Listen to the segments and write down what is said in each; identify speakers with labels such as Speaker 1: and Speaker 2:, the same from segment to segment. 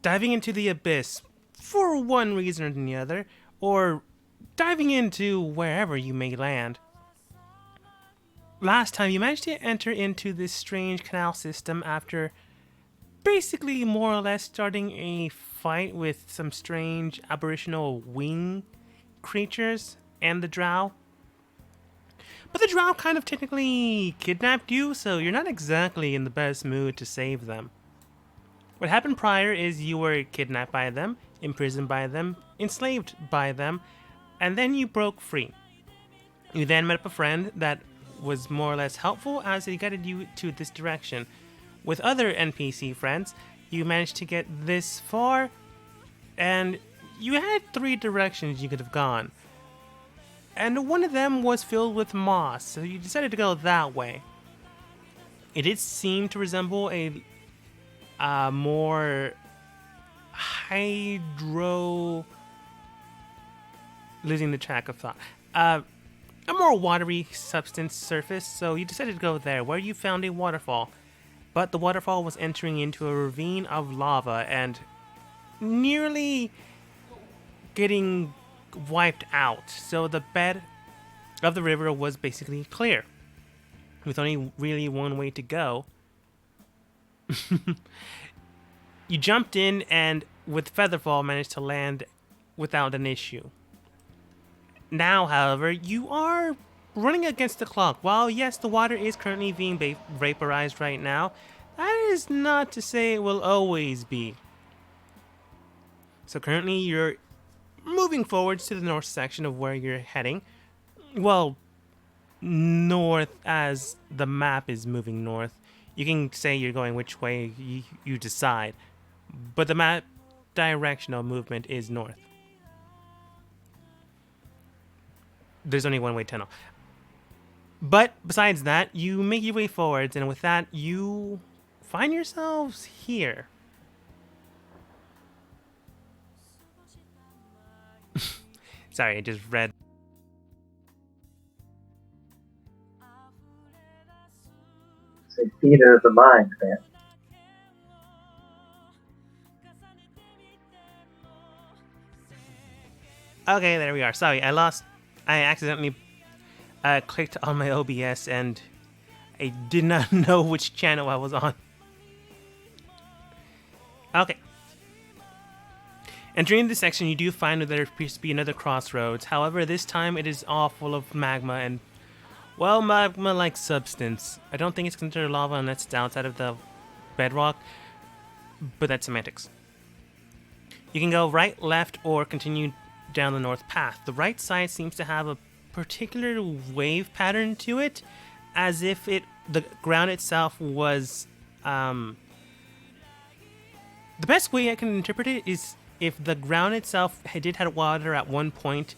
Speaker 1: diving into the abyss for one reason or the other, or diving into wherever you may land. Last time, you managed to enter into this strange canal system after basically more or less starting a fight with some strange aboriginal wing creatures and the drow. But the drow kind of technically kidnapped you, so you're not exactly in the best mood to save them. What happened prior is you were kidnapped by them, imprisoned by them, enslaved by them, and then you broke free. You then met up a friend that was more or less helpful as he guided you to this direction. With other NPC friends, you managed to get this far, and you had three directions you could have gone. And one of them was filled with moss, so you decided to go that way. It did seem to resemble a more hydro... losing the track of thought. A more watery substance surface, so you decided to go there, where you found a waterfall. But the waterfall was entering into a ravine of lava and nearly getting wiped out, so the bed of the river was basically clear, with only really one way to go. You jumped in and, with Featherfall, managed to land without an issue. Now, however, you are running against the clock. While, yes, the water is currently being vaporized right now, that is not to say it will always be. So currently you're moving forwards to the north section of where you're heading. Well, north as the map is moving north. You can say you're going which way you decide, but the map directional movement is north. There's only one way tunnel. But besides that, you make your way forwards, and with that, you find yourselves here. Sorry, I just read.
Speaker 2: It's a theater of the mind, man.
Speaker 1: Okay, there we are. Sorry, I accidentally clicked on my OBS and I did not know which channel I was on. Okay. Entering this section, you do find that there appears to be another crossroads. However, this time it is all full of magma and, well, magma-like substance. I don't think it's considered lava unless it's outside of the bedrock, but that's semantics. You can go right, left, or continue down the north path. The right side seems to have a particular wave pattern to it, as if the ground itself was... the best way I can interpret it is if the ground itself did have water at one point,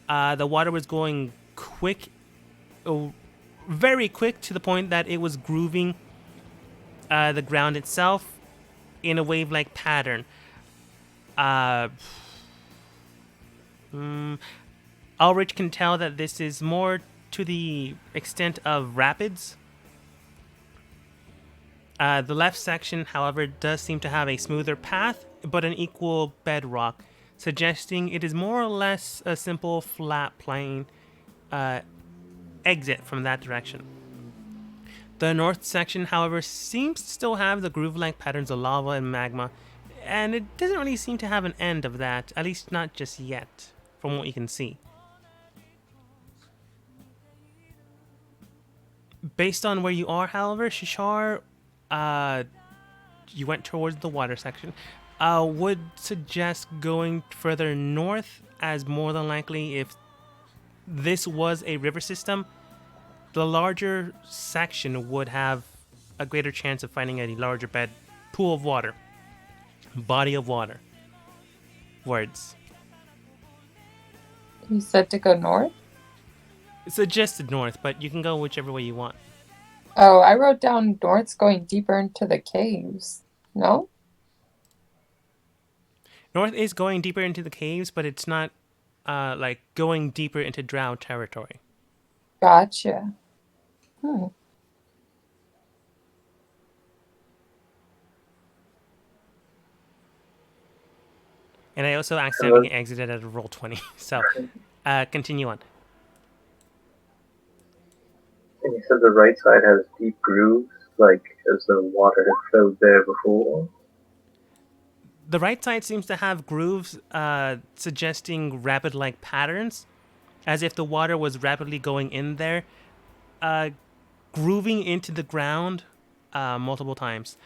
Speaker 1: the water was going quick, very quick, to the point that it was grooving the ground itself in a wave-like pattern. Ulrich can tell that this is more to the extent of rapids. The left section, however, does seem to have a smoother path, but an equal bedrock, suggesting it is more or less a simple flat plane exit from that direction. The north section, however, seems to still have the groove-like patterns of lava and magma, and it doesn't really seem to have an end of that, at least not just yet, from what you can see. Based on where you are, however, Shishar, you went towards the water section, would suggest going further north, as more than likely, if this was a river system, the larger section would have a greater chance of finding a larger pool of water, body of water. Words.
Speaker 3: You said to go north?
Speaker 1: It's suggested north, but you can go whichever way you want.
Speaker 3: Oh, I wrote down north's going deeper into the caves. No?
Speaker 1: North is going deeper into the caves, but it's not like going deeper into drow territory.
Speaker 3: Gotcha.
Speaker 1: And I also accidentally exited at a roll 20. So, continue on.
Speaker 2: And you said the right side has deep grooves, like as the water had flowed there before.
Speaker 1: The right side seems to have grooves suggesting rapid-like patterns, as if the water was rapidly going in there, grooving into the ground multiple times.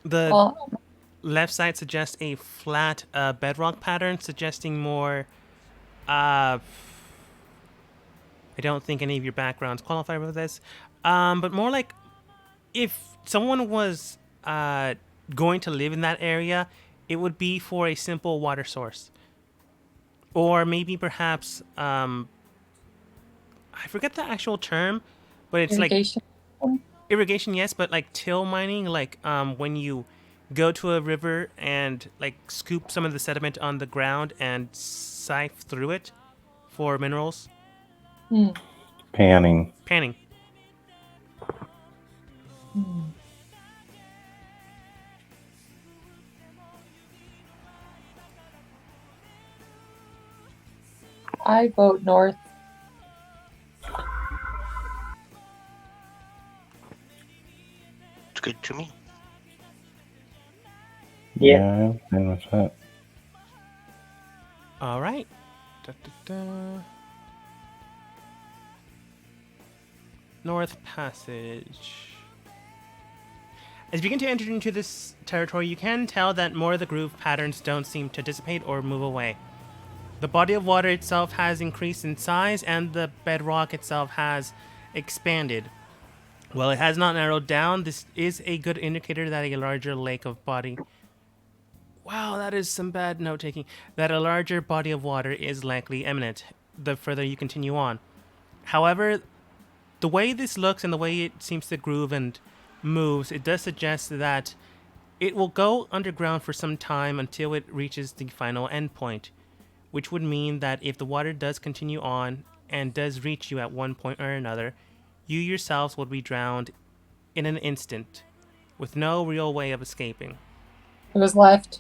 Speaker 1: The
Speaker 3: Well,
Speaker 1: left side suggests a flat bedrock pattern, suggesting more. I don't think any of your backgrounds qualify for this, but more like if someone was going to live in that area, it would be for a simple water source, or maybe perhaps I forget the actual term, but it's
Speaker 3: irrigation.
Speaker 1: like irrigation, yes, but like till mining, like when you go to a river and like scoop some of the sediment on the ground and sift through it for minerals.
Speaker 4: Panning.
Speaker 1: Panning.
Speaker 3: I vote north.
Speaker 5: It's good to me.
Speaker 2: Yeah.
Speaker 4: I'm fine with that.
Speaker 1: All right. Da, da, da. North Passage. As you begin to enter into this territory, you can tell that more of the groove patterns don't seem to dissipate or move away. The body of water itself has increased in size, and the bedrock itself has expanded. While it has not narrowed down, this is a good indicator that a larger lake of body. Wow, that is some bad note taking. That a larger body of water is likely imminent the further you continue on. However, the way this looks and the way it seems to groove and moves, it does suggest that it will go underground for some time until it reaches the final endpoint, which would mean that if the water does continue on and does reach you at one point or another, you yourselves will be drowned in an instant, with no real way of escaping.
Speaker 3: It was left.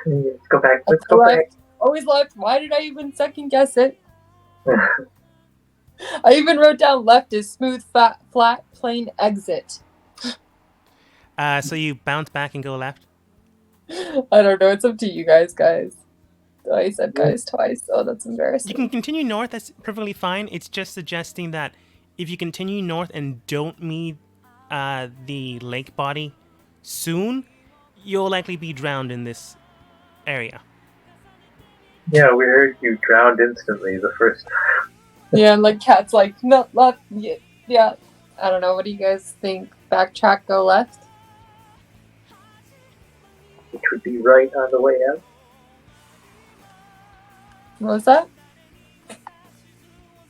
Speaker 2: Let's go back. Let's
Speaker 3: It's
Speaker 2: go back.
Speaker 3: left. Always left. Why did I even second guess it? I even wrote down left is smooth, flat, plain exit.
Speaker 1: So you bounce back and go left?
Speaker 3: I don't know. It's up to you guys. I said guys twice, so that's embarrassing.
Speaker 1: You can continue north, that's perfectly fine. It's just suggesting that if you continue north and don't meet the lake body soon, you'll likely be drowned in this area.
Speaker 2: Yeah, we heard you drowned instantly the first time.
Speaker 3: Yeah, and like Cat's like, no, left. Yeah. I don't know. What do you guys think? Backtrack, go left?
Speaker 2: Which would be right on the way out.
Speaker 3: What was that?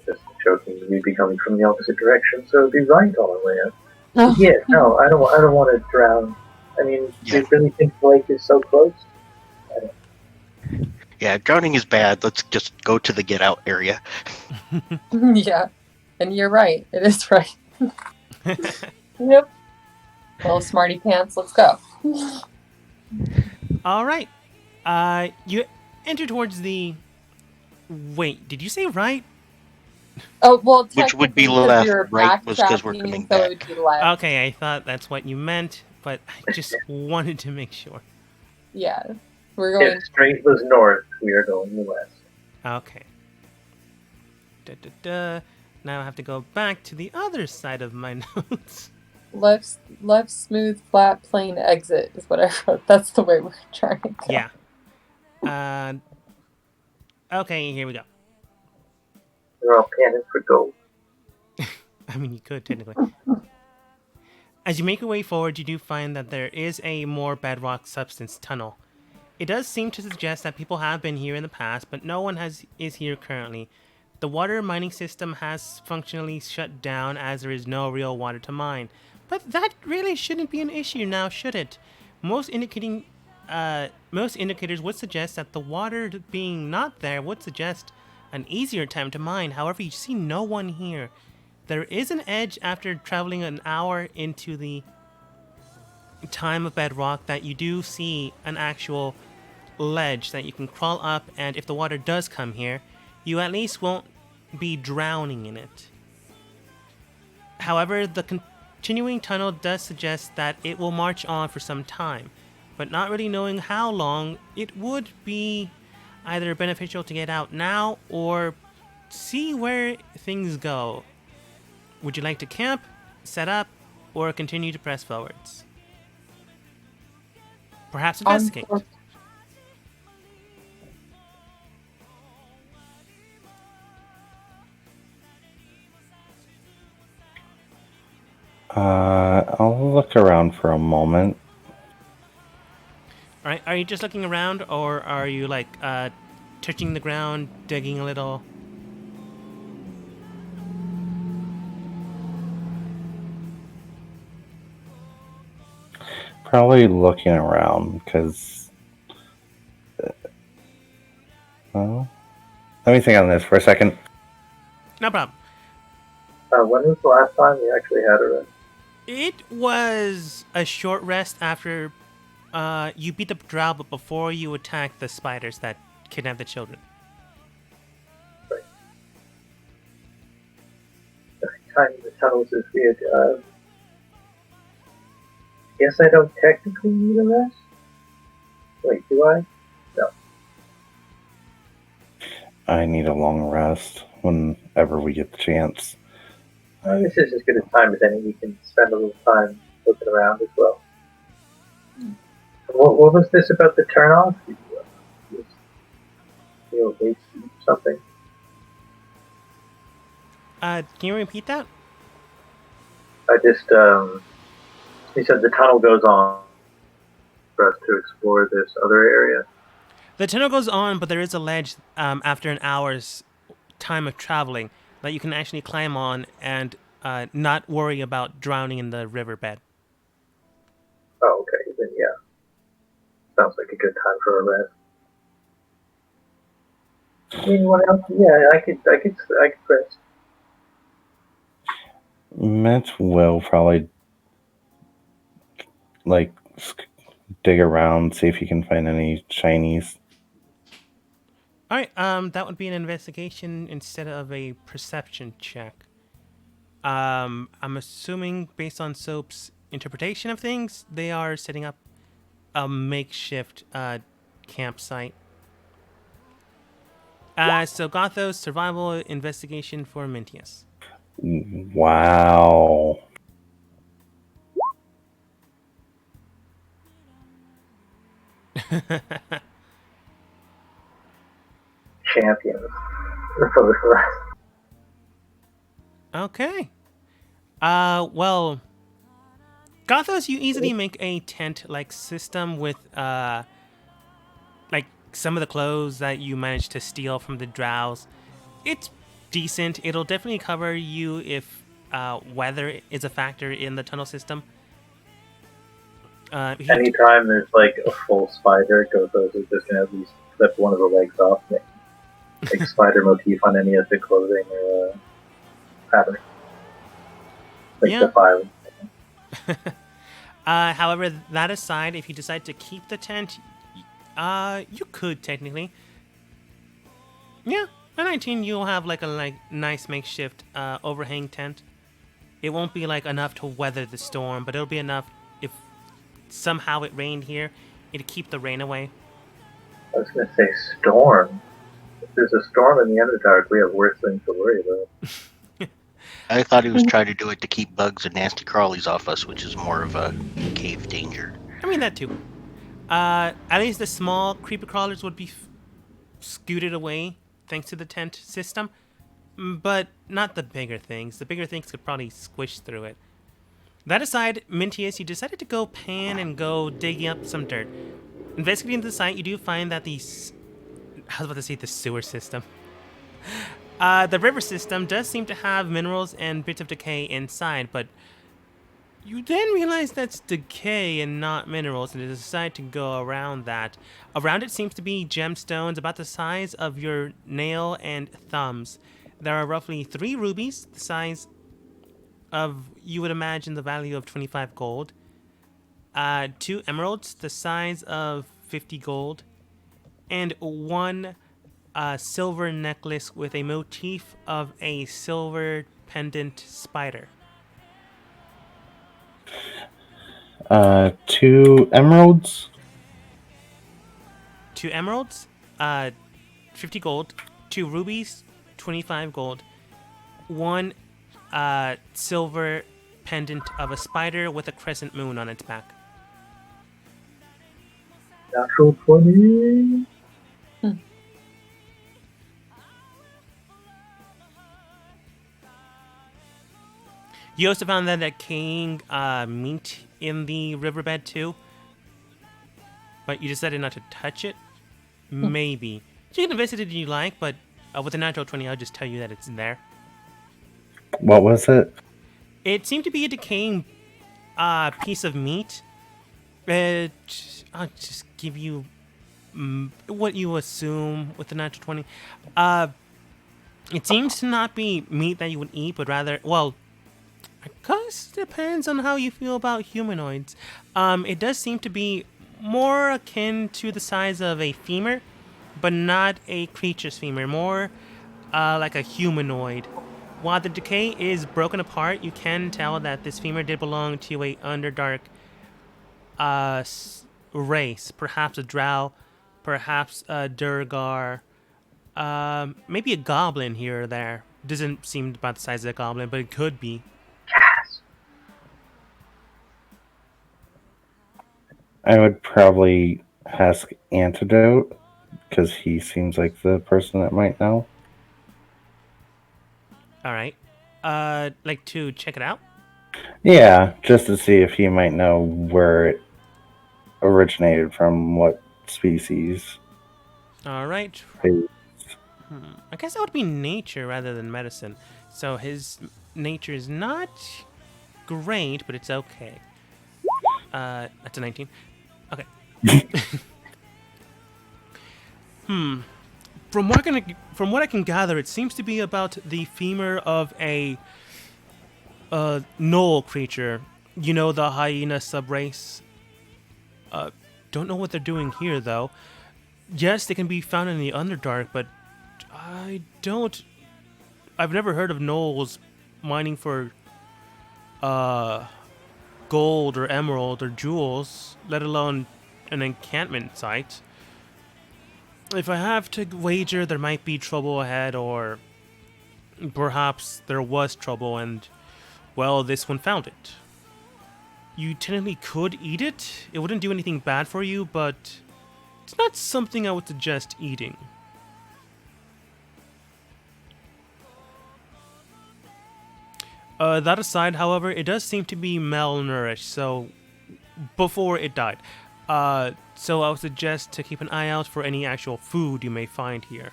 Speaker 2: Just joking, we'd be coming from the opposite direction, so it'd be right on the way out.
Speaker 3: No.
Speaker 2: Yeah, no, I don't want to drown. I mean, do you really think the lake is so close?
Speaker 5: Yeah, drowning is bad. Let's just go to the get out area.
Speaker 3: Yeah. And you're right. It is right. Yep. Well, smarty pants, let's go.
Speaker 1: All right. You enter towards the... Wait, did you say right?
Speaker 3: Oh, well,
Speaker 5: Which would be
Speaker 3: technically, 'cause
Speaker 5: left,
Speaker 3: you're
Speaker 5: right was 'cause we're
Speaker 3: backtracking,
Speaker 5: coming
Speaker 3: so
Speaker 5: back.
Speaker 3: it would be left.
Speaker 1: Okay, I thought that's what you meant, but I just wanted to make sure.
Speaker 3: Yeah. We're going.
Speaker 2: If straight was north, we are going west.
Speaker 1: Okay. Now I have to go back to the other side of my notes.
Speaker 3: Left, smooth, flat, plain exit is what I wrote. That's the way we're trying to go.
Speaker 1: Yeah. Okay, here we go.
Speaker 2: They're all panning for gold.
Speaker 1: I mean, you could, technically. As you make your way forward, you do find that there is a more bedrock substance tunnel. It does seem to suggest that people have been here in the past, but no one is here currently. The water mining system has functionally shut down as there is no real water to mine. But that really shouldn't be an issue now, should it? Most indicators would suggest that the water being not there would suggest an easier time to mine. However, you see no one here. There is an edge after traveling an hour into the time of bedrock that you do see an actual ledge that you can crawl up, and if the water does come here, you at least won't be drowning in it. However, the continuing tunnel does suggest that it will march on for some time, but not really knowing how long, it would be either beneficial to get out now or see where things go. Would you like to camp, set up, or continue to press forwards? Perhaps investigate.
Speaker 4: I'll look around for a moment.
Speaker 1: All right, are you just looking around, or are you like touching the ground, digging a little?
Speaker 4: Probably looking around, because... well, let me think on this for a second.
Speaker 1: No problem.
Speaker 2: When was the last time you actually had a rest?
Speaker 1: It was a short rest after you beat the drow, but before you attacked the spiders that kidnapped the children.
Speaker 2: Time in the tunnels is weird. Guess I don't technically need a rest? Wait, do I? No.
Speaker 4: I need a long rest whenever we get the chance.
Speaker 2: This is as good a time as any. We can spend a little time looking around as well. What was this about the turn off? Waste something?
Speaker 1: Can you repeat that?
Speaker 2: I just, he said the tunnel goes on for us to explore this other area.
Speaker 1: The tunnel goes on, but there is a ledge after an hour's time of traveling that you can actually climb on and not worry about drowning in the riverbed.
Speaker 2: Oh, okay. Then yeah, sounds like a good time for a rest. Anyone else? Yeah, I could rest.
Speaker 4: Mitch will probably dig around, see if he can find any shinies.
Speaker 1: All right, that would be an investigation instead of a perception check. I'm assuming, based on Soap's interpretation of things, they are setting up a makeshift campsite. So Gothos, survival investigation for Mintius.
Speaker 4: Wow.
Speaker 2: Champion.
Speaker 1: Okay. Well, Gothos, you easily make a tent-like system with, some of the clothes that you managed to steal from the drows. It's decent. It'll definitely cover you if weather is a factor in the tunnel system.
Speaker 2: Anytime there's a full spider, Gothos is just gonna at least clip one of the legs off, make spider motif on any of the clothing or pattern. The filing.
Speaker 1: However, that aside, if you decide to keep the tent, you could technically. Yeah, at 19 you'll have a nice makeshift overhang tent. It won't be enough to weather the storm, but it'll be enough if somehow it rained here, it'd keep the rain away.
Speaker 2: I was gonna say storm. If there's a storm in the Underdark, we have worse things to worry about.
Speaker 5: I thought he was trying to do it to keep bugs and nasty crawlies off us, which is more of a cave danger.
Speaker 1: I mean, that too. At least the small creeper crawlers would be scooted away thanks to the tent system, but not the bigger things. The bigger things could probably squish through it. That aside, Mintius, you decided to go pan and go digging up some dirt. Investigating the site, you do find that I was about to say the sewer system. The river system does seem to have minerals and bits of decay inside, but you then realize that's decay and not minerals, and decide to go around that. Around it seems to be gemstones about the size of your nail and thumbs. There are roughly 3 rubies, the size of, you would imagine, the value of 25 gold. 2 emeralds the size of 50 gold, and 1 silver necklace with a motif of a silver pendant spider.
Speaker 4: 2 emeralds.
Speaker 1: 2 emeralds, 50 gold, 2 rubies, 25 gold, 1 silver pendant of a spider with a crescent moon on its back.
Speaker 2: Natural 20.
Speaker 1: You also found that decaying meat in the riverbed too, but you decided not to touch it. Maybe. So you can investigate it if you like, but with a natural 20, I'll just tell you that it's there.
Speaker 4: What was it?
Speaker 1: It seemed to be a decaying piece of meat. I'll just give you what you assume with the natural 20. It seems to not be meat that you would eat, but rather, well, I guess depends on how you feel about humanoids. It does seem to be more akin to the size of a femur, but not a creature's femur. More like a humanoid. While the decay is broken apart, you can tell that this femur did belong to a Underdark race. Perhaps a drow, perhaps a Durgar, maybe a goblin here or there. Doesn't seem about the size of a goblin, but it could be.
Speaker 2: Yes.
Speaker 4: I would probably ask Antidote, because he seems like the person that might know.
Speaker 1: All right. Like to check it out?
Speaker 4: Yeah, just to see if he might know where it originated from, what species.
Speaker 1: All right.
Speaker 4: Hey,
Speaker 1: I guess that would be nature rather than medicine. So his nature is not great, but it's okay. That's a 19. Okay. From what I can gather, it seems to be about the femur of a gnoll creature. You know, the hyena subrace. Don't know what they're doing here, though. Yes, they can be found in the Underdark, but I've never heard of gnolls mining for gold or emerald or jewels, let alone an encampment site. If I have to wager, there might be trouble ahead, or perhaps there was trouble and, well, this one found it. You technically could eat it. It wouldn't do anything bad for you, but it's not something I would suggest eating. That aside, however, it does seem to be malnourished, so before it died. So I would suggest to keep an eye out for any actual food you may find here.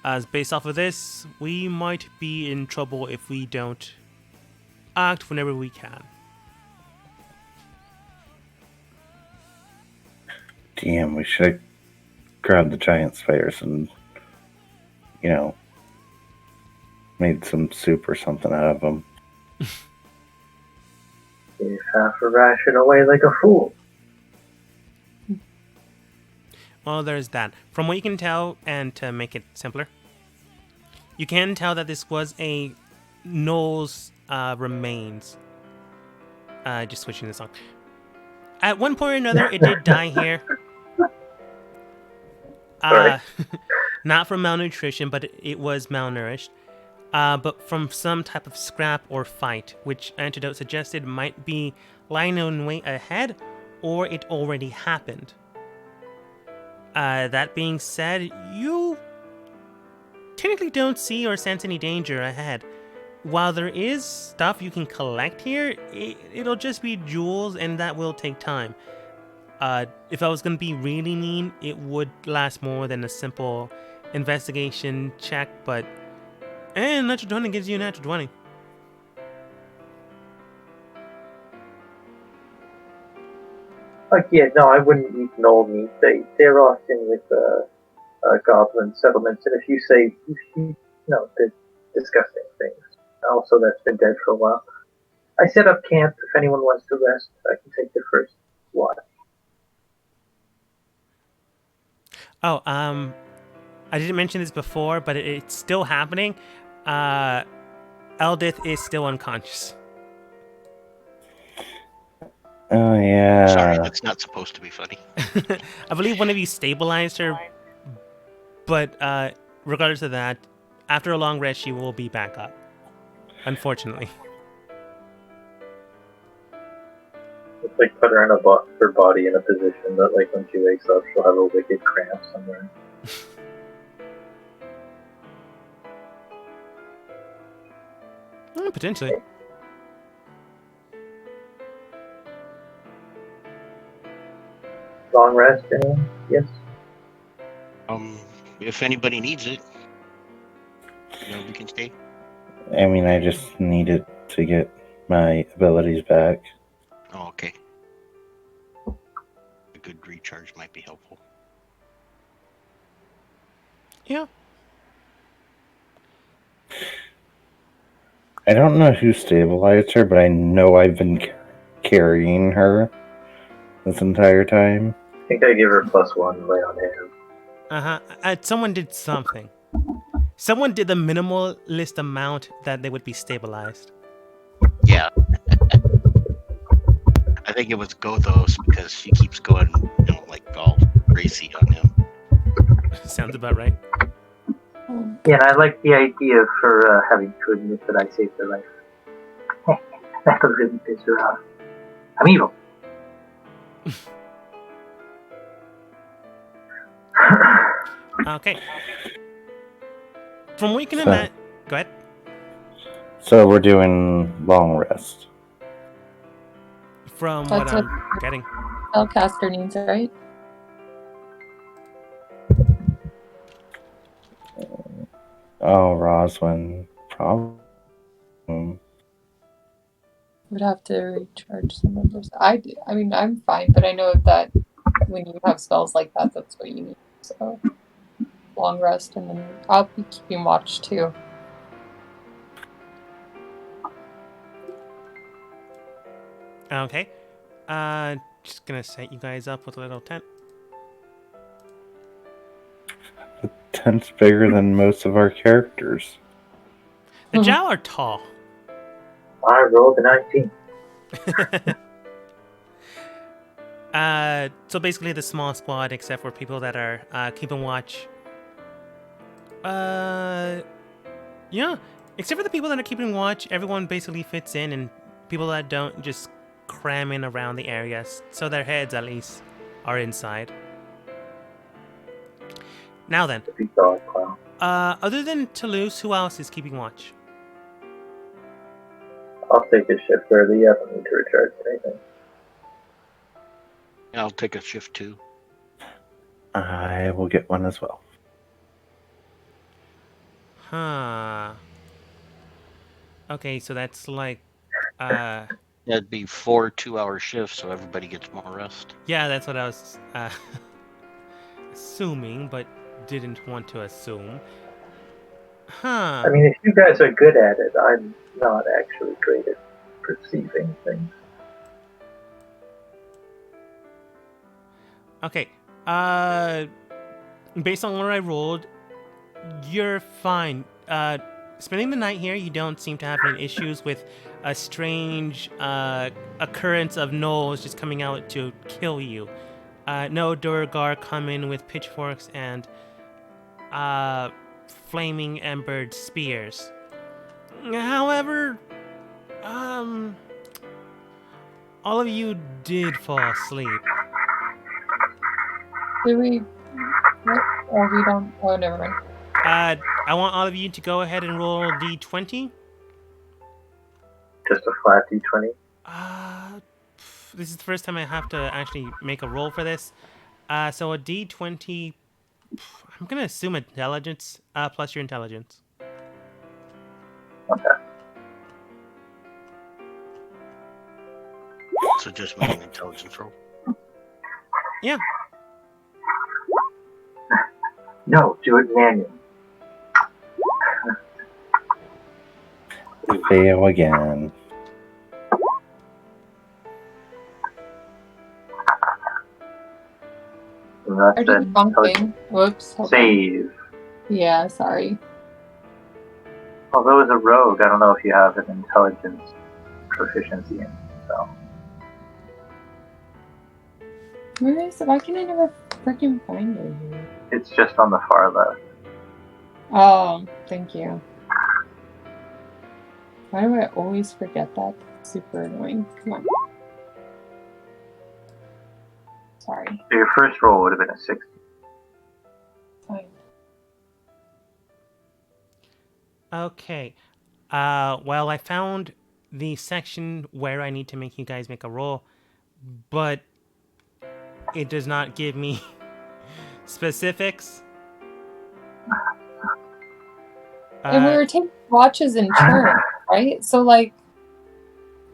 Speaker 1: As based off of this, we might be in trouble if we don't act whenever we can.
Speaker 4: damn, we should have grabbed the giant spiders and, made some soup or something out of them.
Speaker 2: Gave half a ration away like a fool.
Speaker 1: Well, there's that. From what you can tell, and to make it simpler, you can tell that this was a Gnoll's remains. Just switching the song. At one point or another, it did die here.
Speaker 2: Sorry.
Speaker 1: Not from malnutrition, but it was malnourished. But from some type of scrap or fight, which Antidote suggested might be lying in wait ahead, or it already happened. That being said, you technically don't see or sense any danger ahead. While there is stuff you can collect here, it'll just be jewels, and that will take time. If I was going to be really mean, it would last more than a simple investigation check, but natural 20 gives you a natural 20.
Speaker 2: Like, yeah, no, I wouldn't eat gnoll meat. They're often with goblin settlements, and if you say, no, they're disgusting things. Also, that's been dead for a while. I set up camp. If anyone wants to rest, I can take the first watch.
Speaker 1: Oh, I didn't mention this before, but it's still happening. Eldith is still unconscious.
Speaker 4: Oh yeah.
Speaker 5: Sorry, that's not supposed to be funny.
Speaker 1: I believe one of you stabilized her, but regardless of that, after a long rest, she will be back up. Unfortunately.
Speaker 2: It's like put her in her body in a position that, like, when she wakes up, she'll have a wicked cramp somewhere.
Speaker 1: Potentially.
Speaker 2: Long rest, anyone? Yes.
Speaker 5: If anybody needs it, we can stay.
Speaker 4: I mean, I just needed to get my abilities back.
Speaker 5: Oh, okay. A good recharge might be helpful.
Speaker 1: Yeah.
Speaker 4: I don't know who stabilized her, but I know I've been carrying her this entire time.
Speaker 2: I think I give her +1 lay on hands.
Speaker 1: Someone did something. Someone did the minimalist amount that they would be stabilized.
Speaker 5: Yeah. I think it was Gothos because she keeps going, like all racy on him.
Speaker 1: Sounds about right.
Speaker 2: Yeah, and I like the idea of her having to admit that I saved her life. That would really piss her off. I'm evil.
Speaker 1: Okay. From what you can
Speaker 4: So-
Speaker 1: imagine... Go ahead.
Speaker 4: So we're doing long rest.
Speaker 1: From what
Speaker 3: That's
Speaker 1: I'm getting.
Speaker 3: Spellcaster needs it, right?
Speaker 4: Oh, Roswin. Problem.
Speaker 3: Would have to recharge some of those. I mean, I'm fine, but I know that when you have spells like that, that's what you need. So, long rest, and then I'll be keeping watch too.
Speaker 1: Okay. Just gonna set you guys up with a little tent.
Speaker 4: The tent's bigger than most of our characters.
Speaker 1: The
Speaker 3: Mhm.
Speaker 1: Drow are tall.
Speaker 2: I rolled a 19.
Speaker 1: So basically the small squad, except for people that are keeping watch. Yeah. Except for the people that are keeping watch, everyone basically fits in, and people that don't just cram in around the areas, so their heads at least are inside. Now then,
Speaker 2: The big dog clown.
Speaker 1: other than Toulouse, who else is keeping watch?
Speaker 2: I'll take a shift early. I don't need to recharge anything.
Speaker 5: I'll take a shift too.
Speaker 4: I will get one as well.
Speaker 1: Huh. Okay, so that's like,
Speaker 5: That'd be 4 2-hour shifts, so everybody gets more rest.
Speaker 1: yeah, that's what I was assuming, but didn't want to assume. Huh.
Speaker 2: I mean, if you guys are good at it, I'm not actually great at perceiving things.
Speaker 1: Okay. Based on what I rolled, you're fine. Spending the night here, you don't seem to have any issues with a strange occurrence of gnolls just coming out to kill you. No Durgar come in with pitchforks and flaming embered spears. However, all of you did fall asleep.
Speaker 3: Do we? What? Or we don't? Oh, never mind.
Speaker 1: I want all of you to go ahead and roll d20.
Speaker 2: Just a flat d20.
Speaker 1: This is the first time I have to actually make a roll for this. So a d20. I'm gonna assume intelligence plus your intelligence.
Speaker 2: Okay.
Speaker 5: So just make an intelligence roll.
Speaker 1: Yeah.
Speaker 2: No, do it manually.
Speaker 4: Fail again.
Speaker 2: That's
Speaker 3: I did the
Speaker 2: an
Speaker 3: wrong
Speaker 2: intelligence
Speaker 3: thing. Whoops. Hold on.
Speaker 2: save.
Speaker 3: Yeah, sorry.
Speaker 2: Although as a rogue, I don't know if you have an intelligence proficiency in, so.
Speaker 3: Where is it? Why can I never freaking find it here?
Speaker 2: It's just on the far left.
Speaker 3: Oh, thank you. Why do I always forget that? That's super annoying. Come on. Sorry.
Speaker 2: So your first roll would have been a 60.
Speaker 3: Fine.
Speaker 1: Okay. Well, I found the section where I need to make you guys make a roll, but it does not give me specifics.
Speaker 3: And we were taking watches in turn, right? So, like,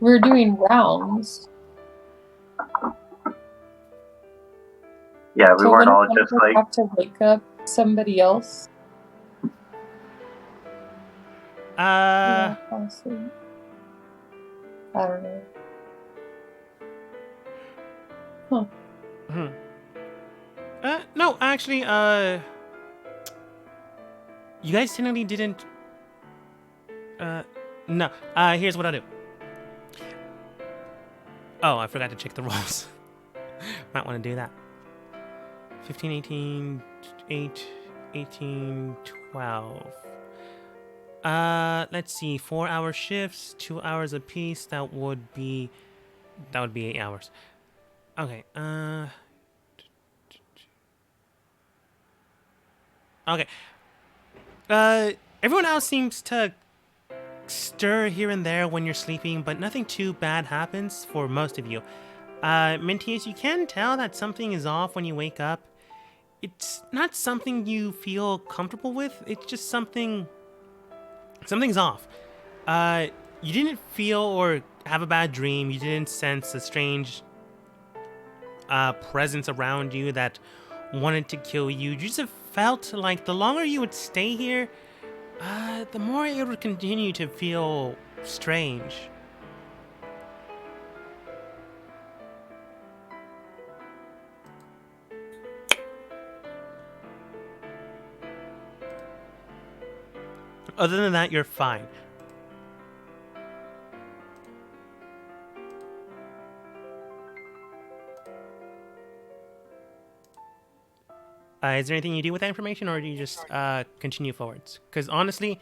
Speaker 3: we were doing rounds.
Speaker 2: Yeah, we
Speaker 3: So
Speaker 2: weren't
Speaker 3: wouldn't
Speaker 2: all
Speaker 3: one
Speaker 2: just
Speaker 3: of us
Speaker 2: like,
Speaker 3: have to wake up somebody else? Yeah, fall asleep. I don't know.
Speaker 1: No, actually, you guys technically didn't. No. Here's what I'll do. Oh, I forgot to check the rolls. Might want to do that. 15, 18, 8, 18, 12. Let's see. 4-hour shifts, 2 hours apiece. That would be 8 hours. Okay. Okay. Everyone else seems to stir here and there when you're sleeping, but nothing too bad happens for most of you. Mintius, you can tell that something is off when you wake up. It's not something you feel comfortable with. It's just something's off. You didn't feel or have a bad dream. You didn't sense a strange presence around you that wanted to kill you. You just felt like the longer you would stay here, the more it would continue to feel strange. Other than that, you're fine. Is there anything you do with that information, or do you just continue forwards? Because honestly,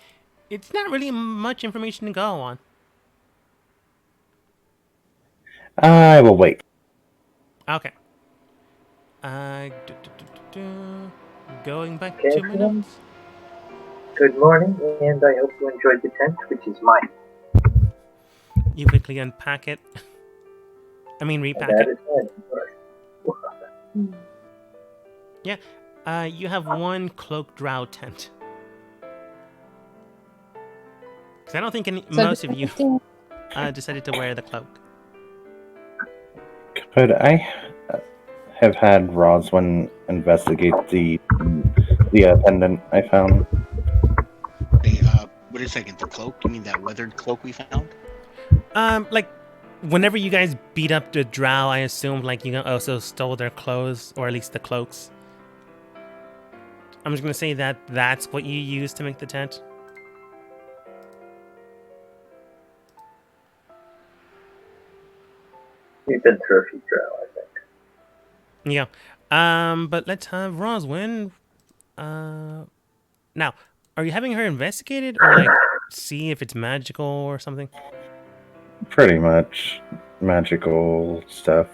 Speaker 1: it's not really much information to go on.
Speaker 4: I will wait.
Speaker 1: Okay. Going back
Speaker 2: Okay,
Speaker 1: to my
Speaker 2: everyone.
Speaker 1: notes.
Speaker 2: good morning, and I hope you enjoyed the tent, which is mine.
Speaker 1: You quickly unpack it. I mean, repack
Speaker 2: That
Speaker 1: it.
Speaker 2: is mine.
Speaker 1: You have one cloaked drow tent. Because I don't think most of you decided to wear the cloak.
Speaker 4: Could I have had Roswin investigate the pendant I found?
Speaker 5: Hey, wait a second. The cloak? You mean that weathered cloak we found?
Speaker 1: Like, whenever you guys beat up the drow, I assumed, like, you also stole their clothes, or at least the cloaks. I'm just gonna say that that's what you used to make the tent.
Speaker 2: We've been through a few drow, I think.
Speaker 1: Yeah. But let's have Roswin. Now, are you having her investigated, or, like, see if it's magical or something?
Speaker 4: Pretty much magical stuff.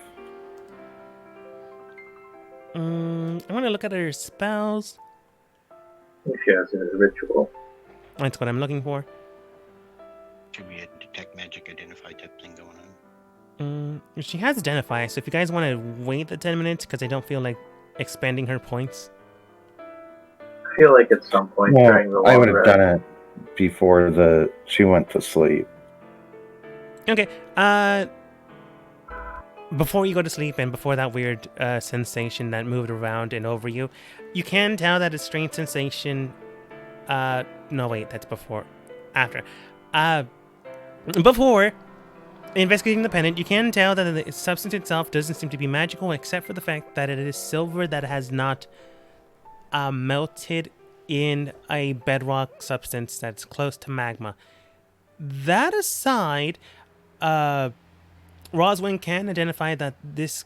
Speaker 1: I'm gonna look at her spells.
Speaker 2: If she has a ritual.
Speaker 1: That's what I'm looking for.
Speaker 5: Should be a detect magic identify type thing going on.
Speaker 1: She has Identify, so if you guys want to wait the 10 minutes, because I don't feel like expanding her points.
Speaker 2: I feel like at some point
Speaker 4: Well,
Speaker 2: during the
Speaker 4: I
Speaker 2: long
Speaker 4: would have
Speaker 2: rest,
Speaker 4: done it before she went to sleep.
Speaker 1: Okay, before you go to sleep and before that weird sensation that moved around and over you, you can tell that a strange sensation. No, wait, that's before. After. Before, Investigating the pendant, you can tell that the substance itself doesn't seem to be magical, except for the fact that it is silver that has not melted in a bedrock substance that's close to magma. That aside, Roswin can identify that this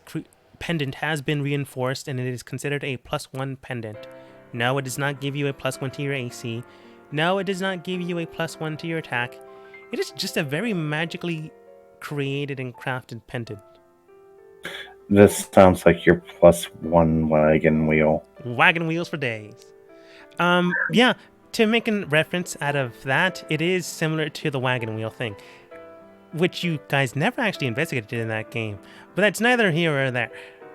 Speaker 1: pendant has been reinforced and it is considered a +1 pendant. No, it does not give you a +1 to your AC. No, it does not give you a +1 to your attack. It is just a very magically created and crafted pendant.
Speaker 4: This sounds like your +1 wagon wheel.
Speaker 1: Wagon wheels for days. Yeah, to make a reference out of that, it is similar to the wagon wheel thing, which you guys never actually investigated in that game, but that's neither here or there.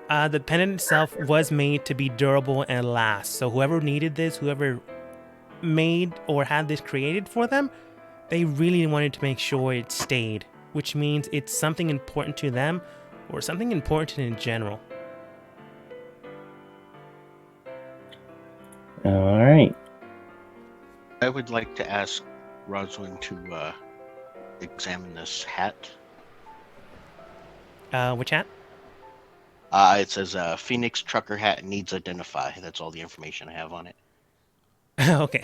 Speaker 1: The pendant itself was made to be durable and last, so whoever needed this, whoever made or had this created for them, they really wanted to make sure it stayed, which means it's something important to them or something important in general.
Speaker 4: All right.
Speaker 5: I would like to ask Roswin to examine this hat.
Speaker 1: Which hat?
Speaker 5: It says Phoenix trucker hat needs identify. That's all the information I have on it.
Speaker 1: Okay.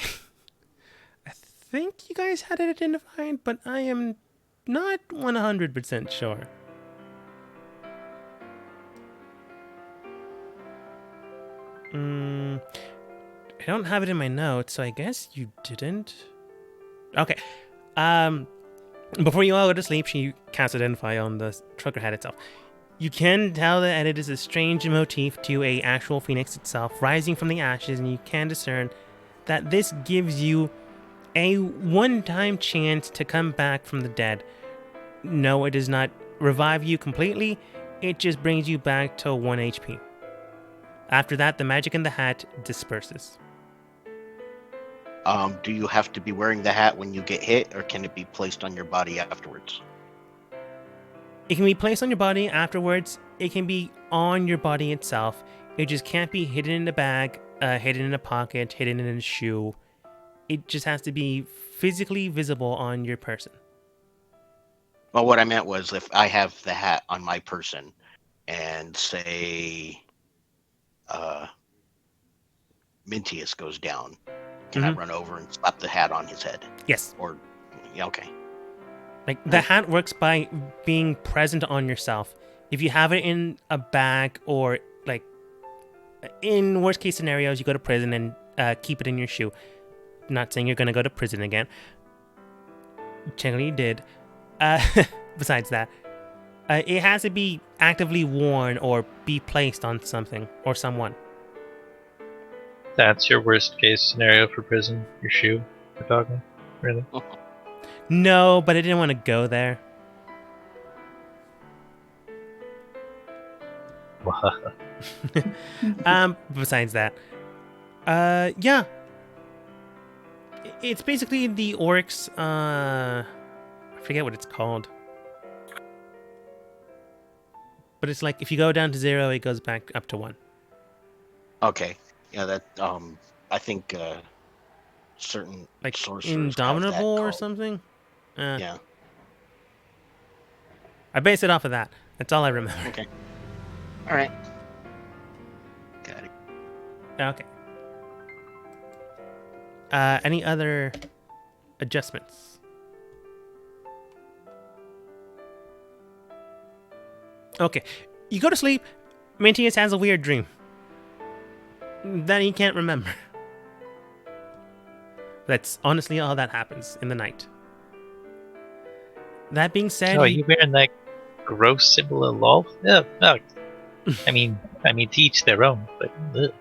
Speaker 1: I think you guys had it identified, but I am not 100% sure. I don't have it in my notes, so I guess you didn't. Okay. Before you all go to sleep, she casts identify on the trucker hat itself. You can tell that it is a strange motif to a actual phoenix itself, rising from the ashes, and you can discern that this gives you a one-time chance to come back from the dead. No, it does not revive you completely. It just brings you back to 1 HP. After that, the magic in the hat disperses.
Speaker 5: Do you have to be wearing the hat when you get hit, or can it be placed on your body afterwards?
Speaker 1: It can be placed on your body afterwards. It can be on your body itself. It just can't be hidden in a bag, hidden in a pocket, hidden in a shoe. It just has to be physically visible on your person.
Speaker 5: Well, what I meant was if I have the hat on my person and say Mintius goes down, can I run over and slap the hat on his head?
Speaker 1: Yes.
Speaker 5: Or, yeah, okay.
Speaker 1: Like, the hat works by being present on yourself. If you have it in a bag or, like, in worst case scenarios, you go to prison and keep it in your shoe. Not saying you're going to go to prison again. Technically you did. Besides that, it has to be actively worn or be placed on something or someone.
Speaker 6: That's your worst case scenario for prison? Your shoe? We're talking? Really?
Speaker 1: No, but I didn't want to go there. Besides that, yeah. It's basically the orcs, I forget what it's called. But it's like, if you go down to 0, it goes back up to 1.
Speaker 5: Okay. Yeah, that, I think, certain
Speaker 1: Like
Speaker 5: sorcerers have that
Speaker 1: Indomitable or
Speaker 5: called.
Speaker 1: something?
Speaker 5: Yeah.
Speaker 1: I base it off of that. That's all I remember.
Speaker 5: Okay. All right. Got it.
Speaker 1: Okay. Any other adjustments? Okay. You go to sleep. Mintius has a weird dream that he can't remember. That's honestly all that happens in the night. That being said,
Speaker 6: Oh, are you wearing that gross symbol of lol? Yeah, no. I mean, to each their own, but ugh.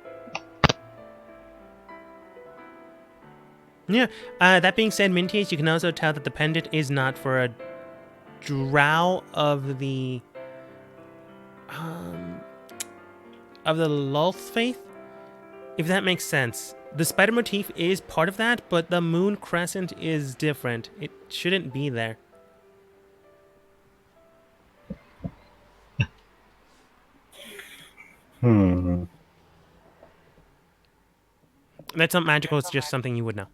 Speaker 1: yeah. That being said, Mintius, you can also tell that the pendant is not for a drow of the Lulth faith, if that makes sense. The spider motif is part of that, but the moon crescent is different. It shouldn't be there. That's not magical, it's just something you would know.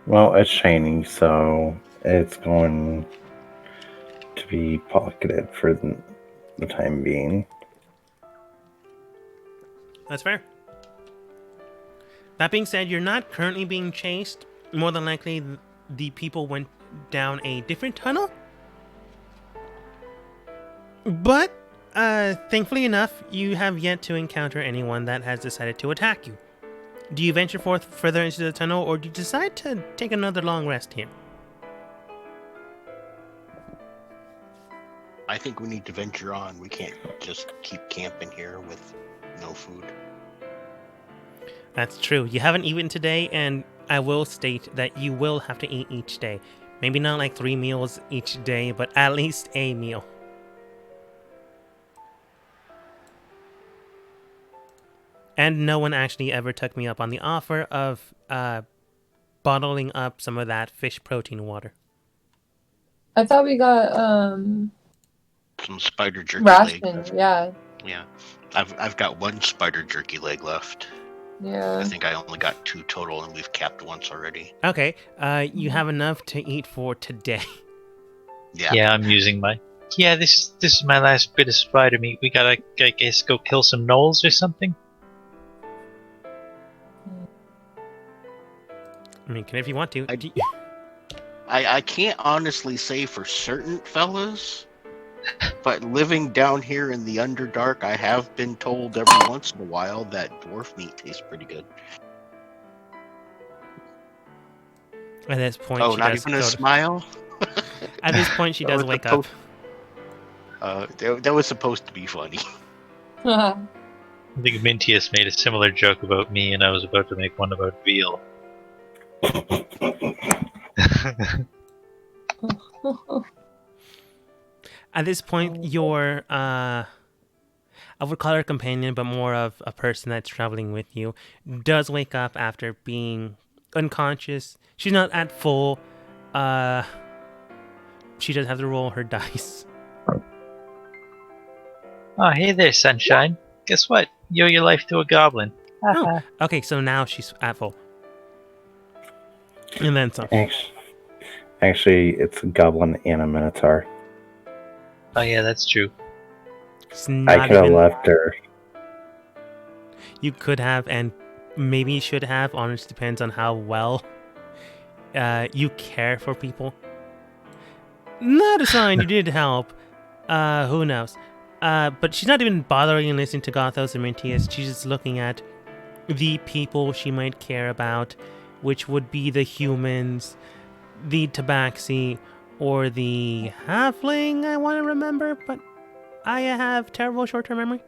Speaker 4: Well, it's shiny, so it's going to be pocketed for the time being.
Speaker 1: That's fair. That being said, you're not currently being chased. More than likely, the people went down a different tunnel. But, thankfully enough, you have yet to encounter anyone that has decided to attack you. Do you venture forth further into the tunnel, or do you decide to take another long rest here?
Speaker 5: I think we need to venture on. We can't just keep camping here with no food.
Speaker 1: That's true. You haven't eaten today, and I will state that you will have to eat each day. Maybe not like 3 meals each day, but at least a meal. And no one actually ever took me up on the offer of bottling up some of that fish protein water.
Speaker 3: I thought we got
Speaker 5: Some spider jerky leg.
Speaker 3: ration. Yeah,
Speaker 5: Yeah. I've got 1 spider jerky leg left. I
Speaker 3: yeah.
Speaker 5: think I only got 2 total, and we've capped once already.
Speaker 1: Okay, you have enough to eat for today.
Speaker 5: Yeah.
Speaker 6: Yeah, I'm using my. Yeah, this is my last bit of spider meat. We gotta, I guess, go kill some gnolls or something.
Speaker 1: I mean, if you want to.
Speaker 5: I can't honestly say for certain, fellas, but living down here in the Underdark, I have been told every once in a while that dwarf meat tastes pretty good.
Speaker 1: At this point,
Speaker 5: Oh,
Speaker 1: she
Speaker 5: not
Speaker 1: does
Speaker 5: even a
Speaker 1: go to-
Speaker 5: smile?
Speaker 1: At this point, she
Speaker 5: That
Speaker 1: does
Speaker 5: was
Speaker 1: wake up.
Speaker 5: That was supposed to be funny.
Speaker 6: I think Mintius made a similar joke about me, and I was about to make one about veal.
Speaker 1: At this point, your I would call her a companion, but more of a person that's traveling with you, does wake up after being unconscious. She's not at full. She does have to roll her dice.
Speaker 6: Oh, hey there, sunshine. Guess what? You owe your life to a goblin.
Speaker 1: Oh, okay, so now she's at full. And then some.
Speaker 4: Actually, it's a goblin and a minotaur.
Speaker 6: Oh yeah, that's true.
Speaker 1: It's not
Speaker 4: I could have
Speaker 1: even-
Speaker 4: left her.
Speaker 1: You could have, and maybe should have. Honestly, depends on how well you care for people. Not a sign you did help. Who knows? But she's not even bothering and listening to Gothos and Mintius. She's just looking at the people she might care about, which would be the humans, the tabaxi, or the halfling, I want to remember, but I have terrible short-term memory.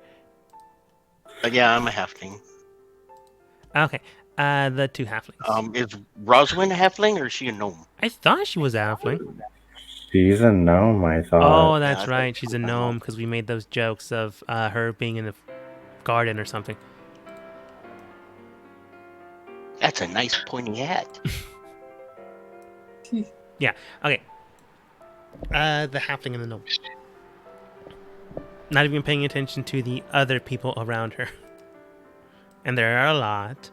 Speaker 5: Yeah, I'm a halfling.
Speaker 1: Okay, the 2 halflings.
Speaker 5: Is Rosalind a halfling, or is she a gnome?
Speaker 1: I thought she was a halfling.
Speaker 4: She's a gnome, I thought.
Speaker 1: Oh, that's
Speaker 5: I
Speaker 1: right.
Speaker 5: thought
Speaker 1: She's
Speaker 5: she
Speaker 1: a
Speaker 5: was a
Speaker 1: gnome
Speaker 5: gnome.
Speaker 1: because we made those jokes of her being in the garden or something.
Speaker 5: That's a nice pointy hat.
Speaker 1: Okay. The halfling and the gnome. Not even paying attention to the other people around her. And there are a lot.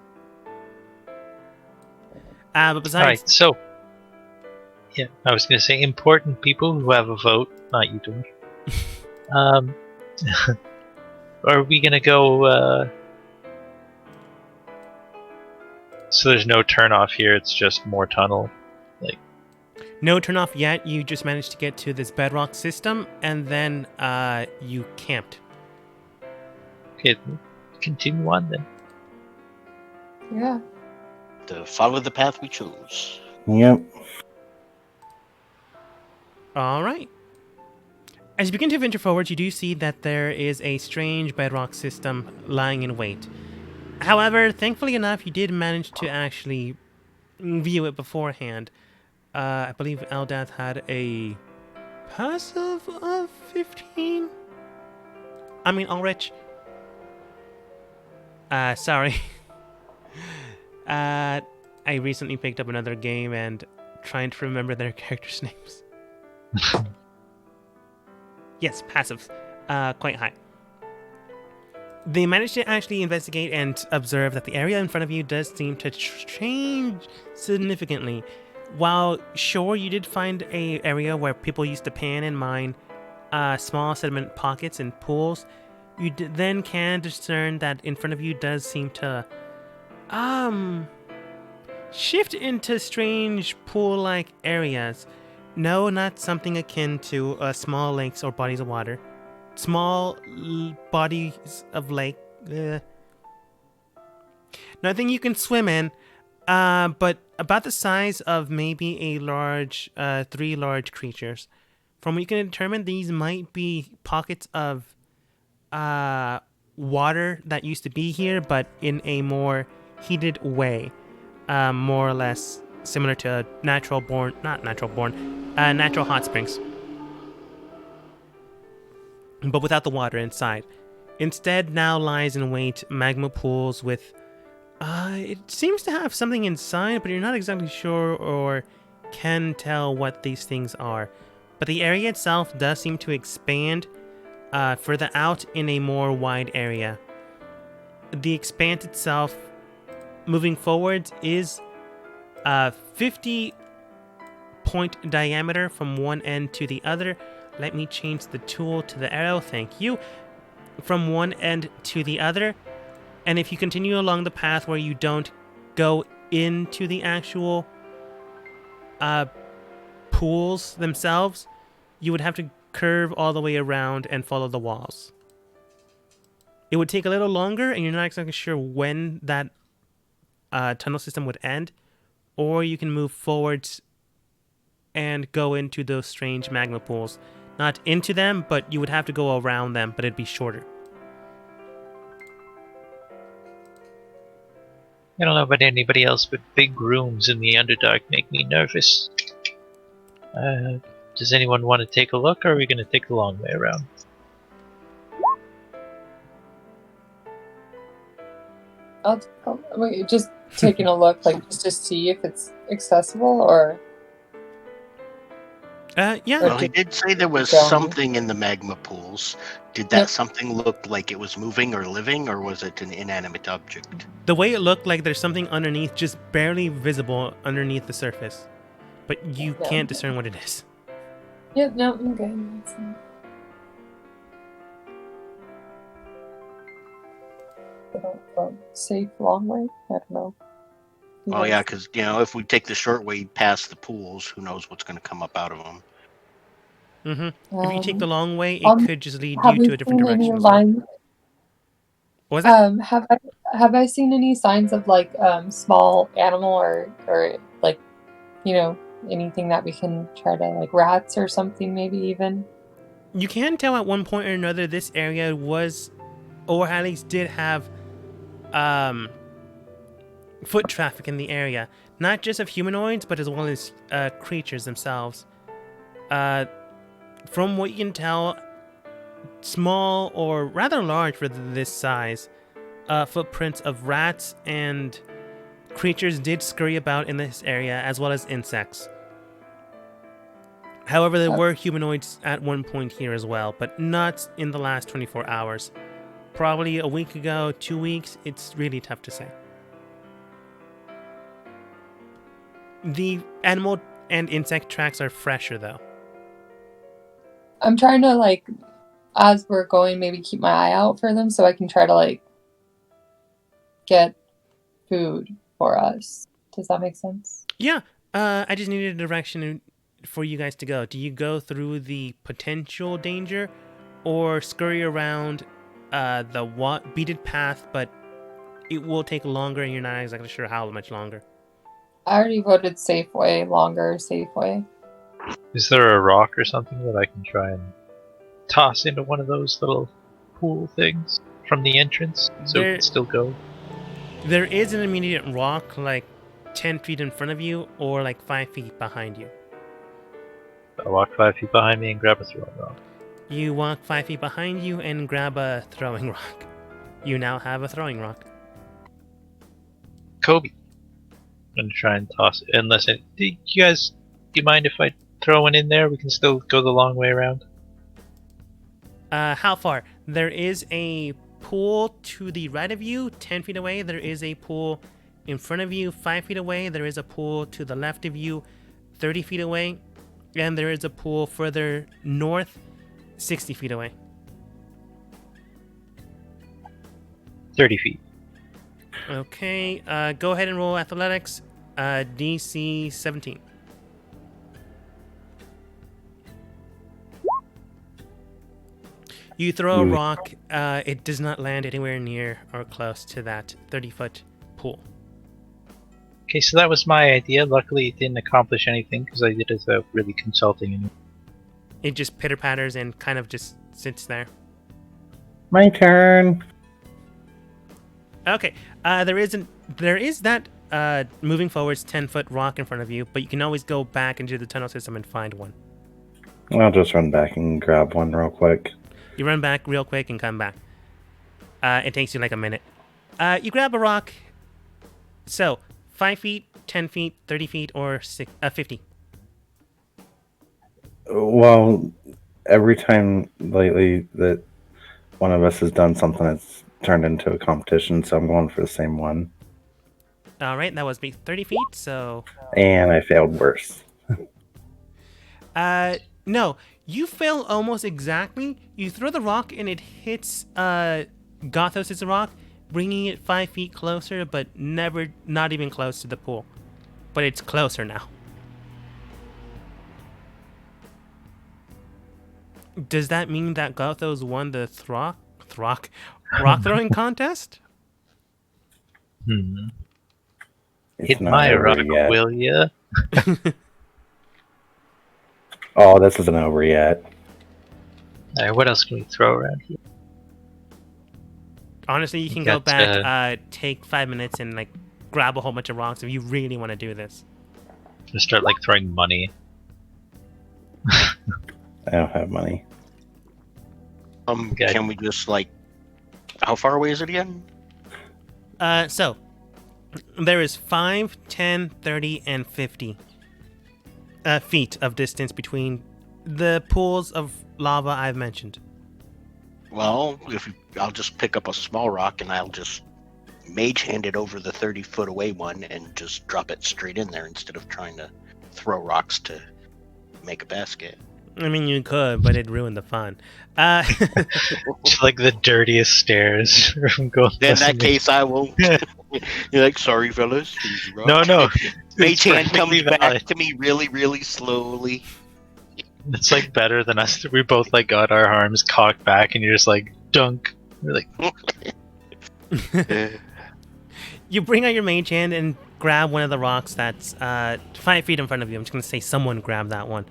Speaker 1: But besides...
Speaker 6: Alright, so. Yeah, I was gonna say important people who have a vote, not you, George. Are we gonna go, So there's no turn off here, it's just more tunnel.
Speaker 1: No turn off yet. You just managed to get to this bedrock system, and then you camped.
Speaker 6: Okay, continue on then.
Speaker 3: Yeah.
Speaker 5: To follow the path we chose.
Speaker 4: Yep.
Speaker 1: All right. As you begin to venture forward, you do see that there is a strange bedrock system lying in wait. However, thankfully enough, you did manage to actually view it beforehand. I believe Eldath had a passive of 15? I mean, Ulrich. Sorry. I recently picked up another game and trying to remember their characters' names. Yes, passive. Quite high. They managed to actually investigate and observe that the area in front of you does seem to change significantly. While sure you did find a area where people used to pan and mine small sediment pockets and pools, you then can discern that in front of you does seem to shift into strange pool-like areas. No, not something akin to small lakes or bodies of water. Small bodies of lake. Nothing you can swim in, but about the size of maybe a large, 3 large creatures. From what you can determine, these might be pockets of water that used to be here, but in a more heated way. More or less similar to natural hot springs. But without the water inside. Instead, now lies in wait magma pools with... it seems to have something inside, but you're not exactly sure or can tell what these things are. But the area itself does seem to expand further out in a more wide area. The expanse itself, moving forwards, is 50-point diameter from one end to the other. Let me change the tool to the arrow, thank you. From one end to the other. And if you continue along the path where you don't go into the actual pools themselves, you would have to curve all the way around and follow the walls. It would take a little longer, and you're not exactly sure when that tunnel system would end, or you can move forwards and go into those strange magma pools. Not into them, but you would have to go around them, but it'd be shorter.
Speaker 6: I don't know about anybody else, but big rooms in the Underdark make me nervous. Does anyone want to take a look, or are we going to take the long way around?
Speaker 3: Wait, just taking a look, like just to see if it's accessible, or
Speaker 1: Yeah.
Speaker 5: Well, he did say there was
Speaker 3: Down.
Speaker 5: something in the magma pools. Did that
Speaker 3: Yep.
Speaker 5: something look like it was moving or living, or was it an inanimate object?
Speaker 1: The way it looked like there's something underneath, just barely visible underneath the surface. But you
Speaker 3: Yeah.
Speaker 1: can't discern what it is.
Speaker 3: yeah, no, I'm good. That's fine. Safe long way. I don't know.
Speaker 5: Oh yeah, because if we take the short way past the pools, who knows what's going to come up out of them?
Speaker 1: Mm-hmm. If you take the long way, it
Speaker 3: um,
Speaker 1: could just lead
Speaker 3: have
Speaker 1: you
Speaker 3: we
Speaker 1: to a different
Speaker 3: seen any
Speaker 1: direction as well.
Speaker 3: lines?
Speaker 1: What was that?
Speaker 3: Have I seen any signs of like small animal or like anything that we can try to, like rats or something, maybe even?
Speaker 1: You can tell at one point or another this area was, or at least did have, foot traffic in the area. Not just of humanoids, but as well as creatures themselves. From what you can tell, small or rather large for this size, footprints of rats and creatures did scurry about in this area, as well as insects. However, there were humanoids at one point here as well, but not in the last 24 hours. Probably a week ago, 2 weeks, it's really tough to say. The animal and insect tracks are fresher, though.
Speaker 3: I'm trying to, like, as we're going, maybe keep my eye out for them so I can try to, like, get food for us. Does that make sense?
Speaker 1: Yeah, I just needed a direction for you guys to go. Do you go through the potential danger, or scurry around the beaded path, but it will take longer and you're not exactly sure how much longer?
Speaker 3: I already voted safe way, longer safe way.
Speaker 6: Is there a rock or something that I can try and toss into one of those little pool things from the entrance so we can still go?
Speaker 1: There is an immediate rock like 10 feet in front of you or like 5 feet behind you.
Speaker 6: I'll walk 5 feet behind me and grab a throwing rock.
Speaker 1: You walk 5 feet behind you and grab a throwing rock. You now have a throwing rock.
Speaker 6: Kobe. I'm gonna try and toss it. Unless do you mind if I throw one in there? We can still go the long way around.
Speaker 1: How far? There is a pool to the right of you, 10 feet away. There is a pool in front of you, 5 feet away. There is a pool to the left of you, 30 feet away. And there is a pool further north, 60 feet away.
Speaker 6: 30 feet.
Speaker 1: Okay, go ahead and roll athletics. DC 17. You throw a rock. It does not land anywhere near or close to that 30-foot pool.
Speaker 6: Okay, so that was my idea. Luckily, it didn't accomplish anything because I did it without really consulting anyone.
Speaker 1: It just pitter-patters and kind of just sits there.
Speaker 4: My turn.
Speaker 1: Okay, there is that moving forwards 10-foot rock in front of you, but you can always go back into the tunnel system and find one.
Speaker 4: I'll just run back and grab one real quick.
Speaker 1: You run back real quick and come back. It takes you like a minute. You grab a rock. So, 5 feet, 10 feet, 30 feet, or 50.
Speaker 4: Well, every time lately that one of us has done something, it's turned into a competition, so I'm going for the same one.
Speaker 1: All right, that was 30 feet, so...
Speaker 4: And I failed worse.
Speaker 1: No, you fail almost exactly. You throw the rock and it hits Gothos' rock, bringing it 5 feet closer, but not even close to the pool. But it's closer now. Does that mean that Gothos won the rock throwing contest?
Speaker 4: It's
Speaker 6: Hit
Speaker 4: not
Speaker 6: my
Speaker 4: over
Speaker 6: rock,
Speaker 4: yet.
Speaker 6: will ya?
Speaker 4: Oh, this isn't over yet.
Speaker 6: Alright, what else can we throw around here?
Speaker 1: Honestly, you can
Speaker 6: You
Speaker 1: go
Speaker 6: got,
Speaker 1: back, take 5 minutes and like grab a whole bunch of rocks if you really want to do this.
Speaker 6: Just start like throwing money.
Speaker 4: I don't have money.
Speaker 6: Okay.
Speaker 5: Can we just like, how far away is it again?
Speaker 1: So there is 5, 10, 30, and 50 feet of distance between the pools of lava I've mentioned.
Speaker 5: Well, I'll just pick up a small rock and I'll just mage hand it over the 30-foot away one and just drop it straight in there instead of trying to throw rocks to make a basket.
Speaker 1: I mean, you could, but it'd ruin the fun.
Speaker 6: It's like the dirtiest stairs from going.
Speaker 5: In that case, I won't. You're like, sorry, fellas. here's your rock."
Speaker 6: No.
Speaker 5: Mage hand comes
Speaker 6: perfectly
Speaker 5: back
Speaker 6: valid.
Speaker 5: to me really, really slowly.
Speaker 6: It's like better than us. We both like got our arms cocked back, and you're just like dunk. We're like,
Speaker 1: You bring out your mage hand and grab one of the rocks that's 5 feet in front of you. I'm just going to say someone grab that one.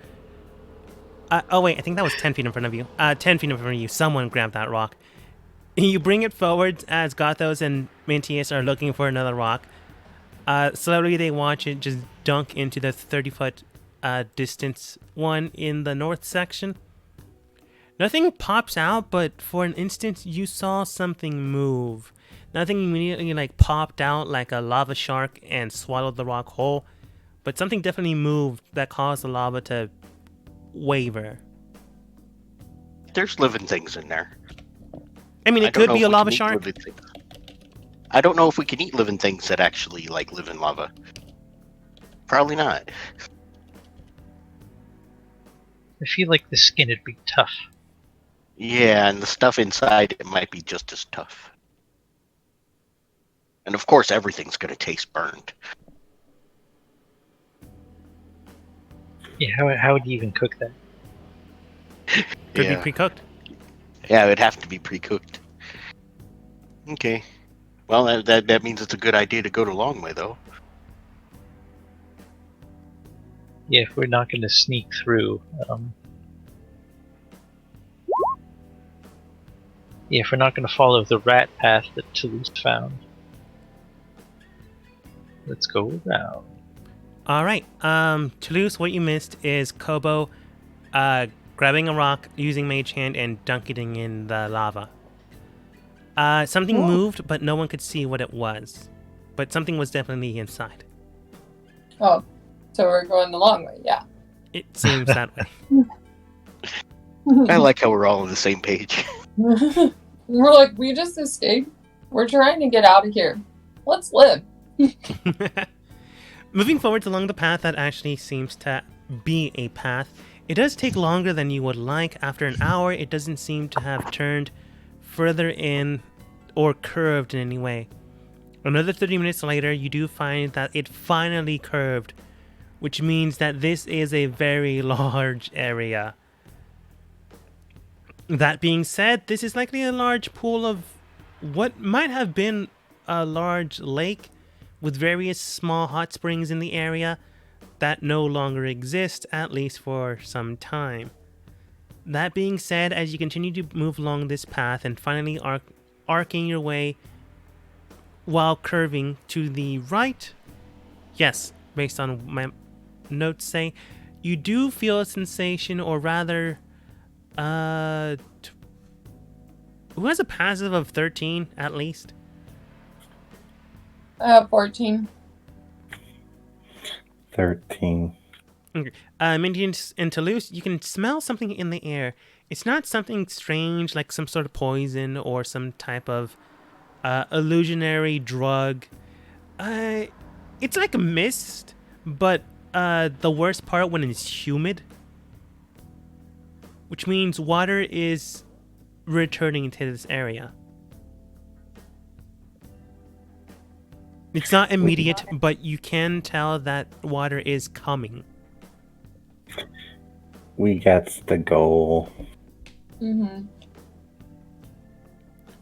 Speaker 1: Oh, wait, I think that was 10 feet in front of you. 10 feet in front of you. Someone grab that rock. You bring it forward as Gothos and Mantius are looking for another rock. Slowly they watch it just dunk into the 30-foot distance one in the north section. Nothing pops out, but for an instant you saw something move. Nothing immediately like popped out like a lava shark and swallowed the rock whole, but something definitely moved that caused the lava to waver.
Speaker 5: There's living things in there.
Speaker 1: I mean,
Speaker 5: I
Speaker 1: it
Speaker 5: don't
Speaker 1: could
Speaker 5: know
Speaker 1: be
Speaker 5: if
Speaker 1: a
Speaker 5: we
Speaker 1: lava
Speaker 5: can eat
Speaker 1: shark.
Speaker 5: living things. I don't know if we can eat living things that actually like live in lava. Probably not.
Speaker 6: I feel like the skin would be tough.
Speaker 5: Yeah, and the stuff inside it might be just as tough. And of course, everything's gonna taste burned.
Speaker 6: Yeah, how would you even cook that?
Speaker 1: Could
Speaker 5: Yeah.
Speaker 1: be pre-cooked.
Speaker 5: Yeah, it'd have to be pre-cooked. Okay. Well, that means it's a good idea to go to Longway, though.
Speaker 6: Yeah, if we're not going to sneak through. Yeah, if we're not going to follow the rat path that Toulouse found. Let's go around.
Speaker 1: All right. Toulouse, what you missed is Kobo grabbing a rock using Mage Hand and dunking it in the lava. Something moved, but no one could see what it was. But something was definitely inside.
Speaker 3: Oh, so we're going the long way, yeah.
Speaker 1: It seems that way.
Speaker 5: I like how we're all on the same page.
Speaker 3: We're like, we just escaped. We're trying to get out of here. Let's live.
Speaker 1: Moving forwards along the path that actually seems to be a path, it does take longer than you would like. After an hour, it doesn't seem to have turned further in or curved in any way. Another 30 minutes later, you do find that it finally curved, which means that this is a very large area. That being said, this is likely a large pool of what might have been a large lake with various small hot springs in the area that no longer exist, at least for some time. That being said, as you continue to move along this path and finally arcing your way while curving to the right, yes, based on my notes say, you do feel a sensation, or rather, who has a passive of 13 at least?
Speaker 3: 14.
Speaker 4: 13.
Speaker 1: Mindy and Toulouse, you can smell something in the air. It's not something strange like some sort of poison or some type of illusionary drug. It's like a mist, but the worst part when it's humid, which means water is returning to this area. It's not immediate, but you can tell that water is coming.
Speaker 4: We got the goal.
Speaker 3: Mm-hmm.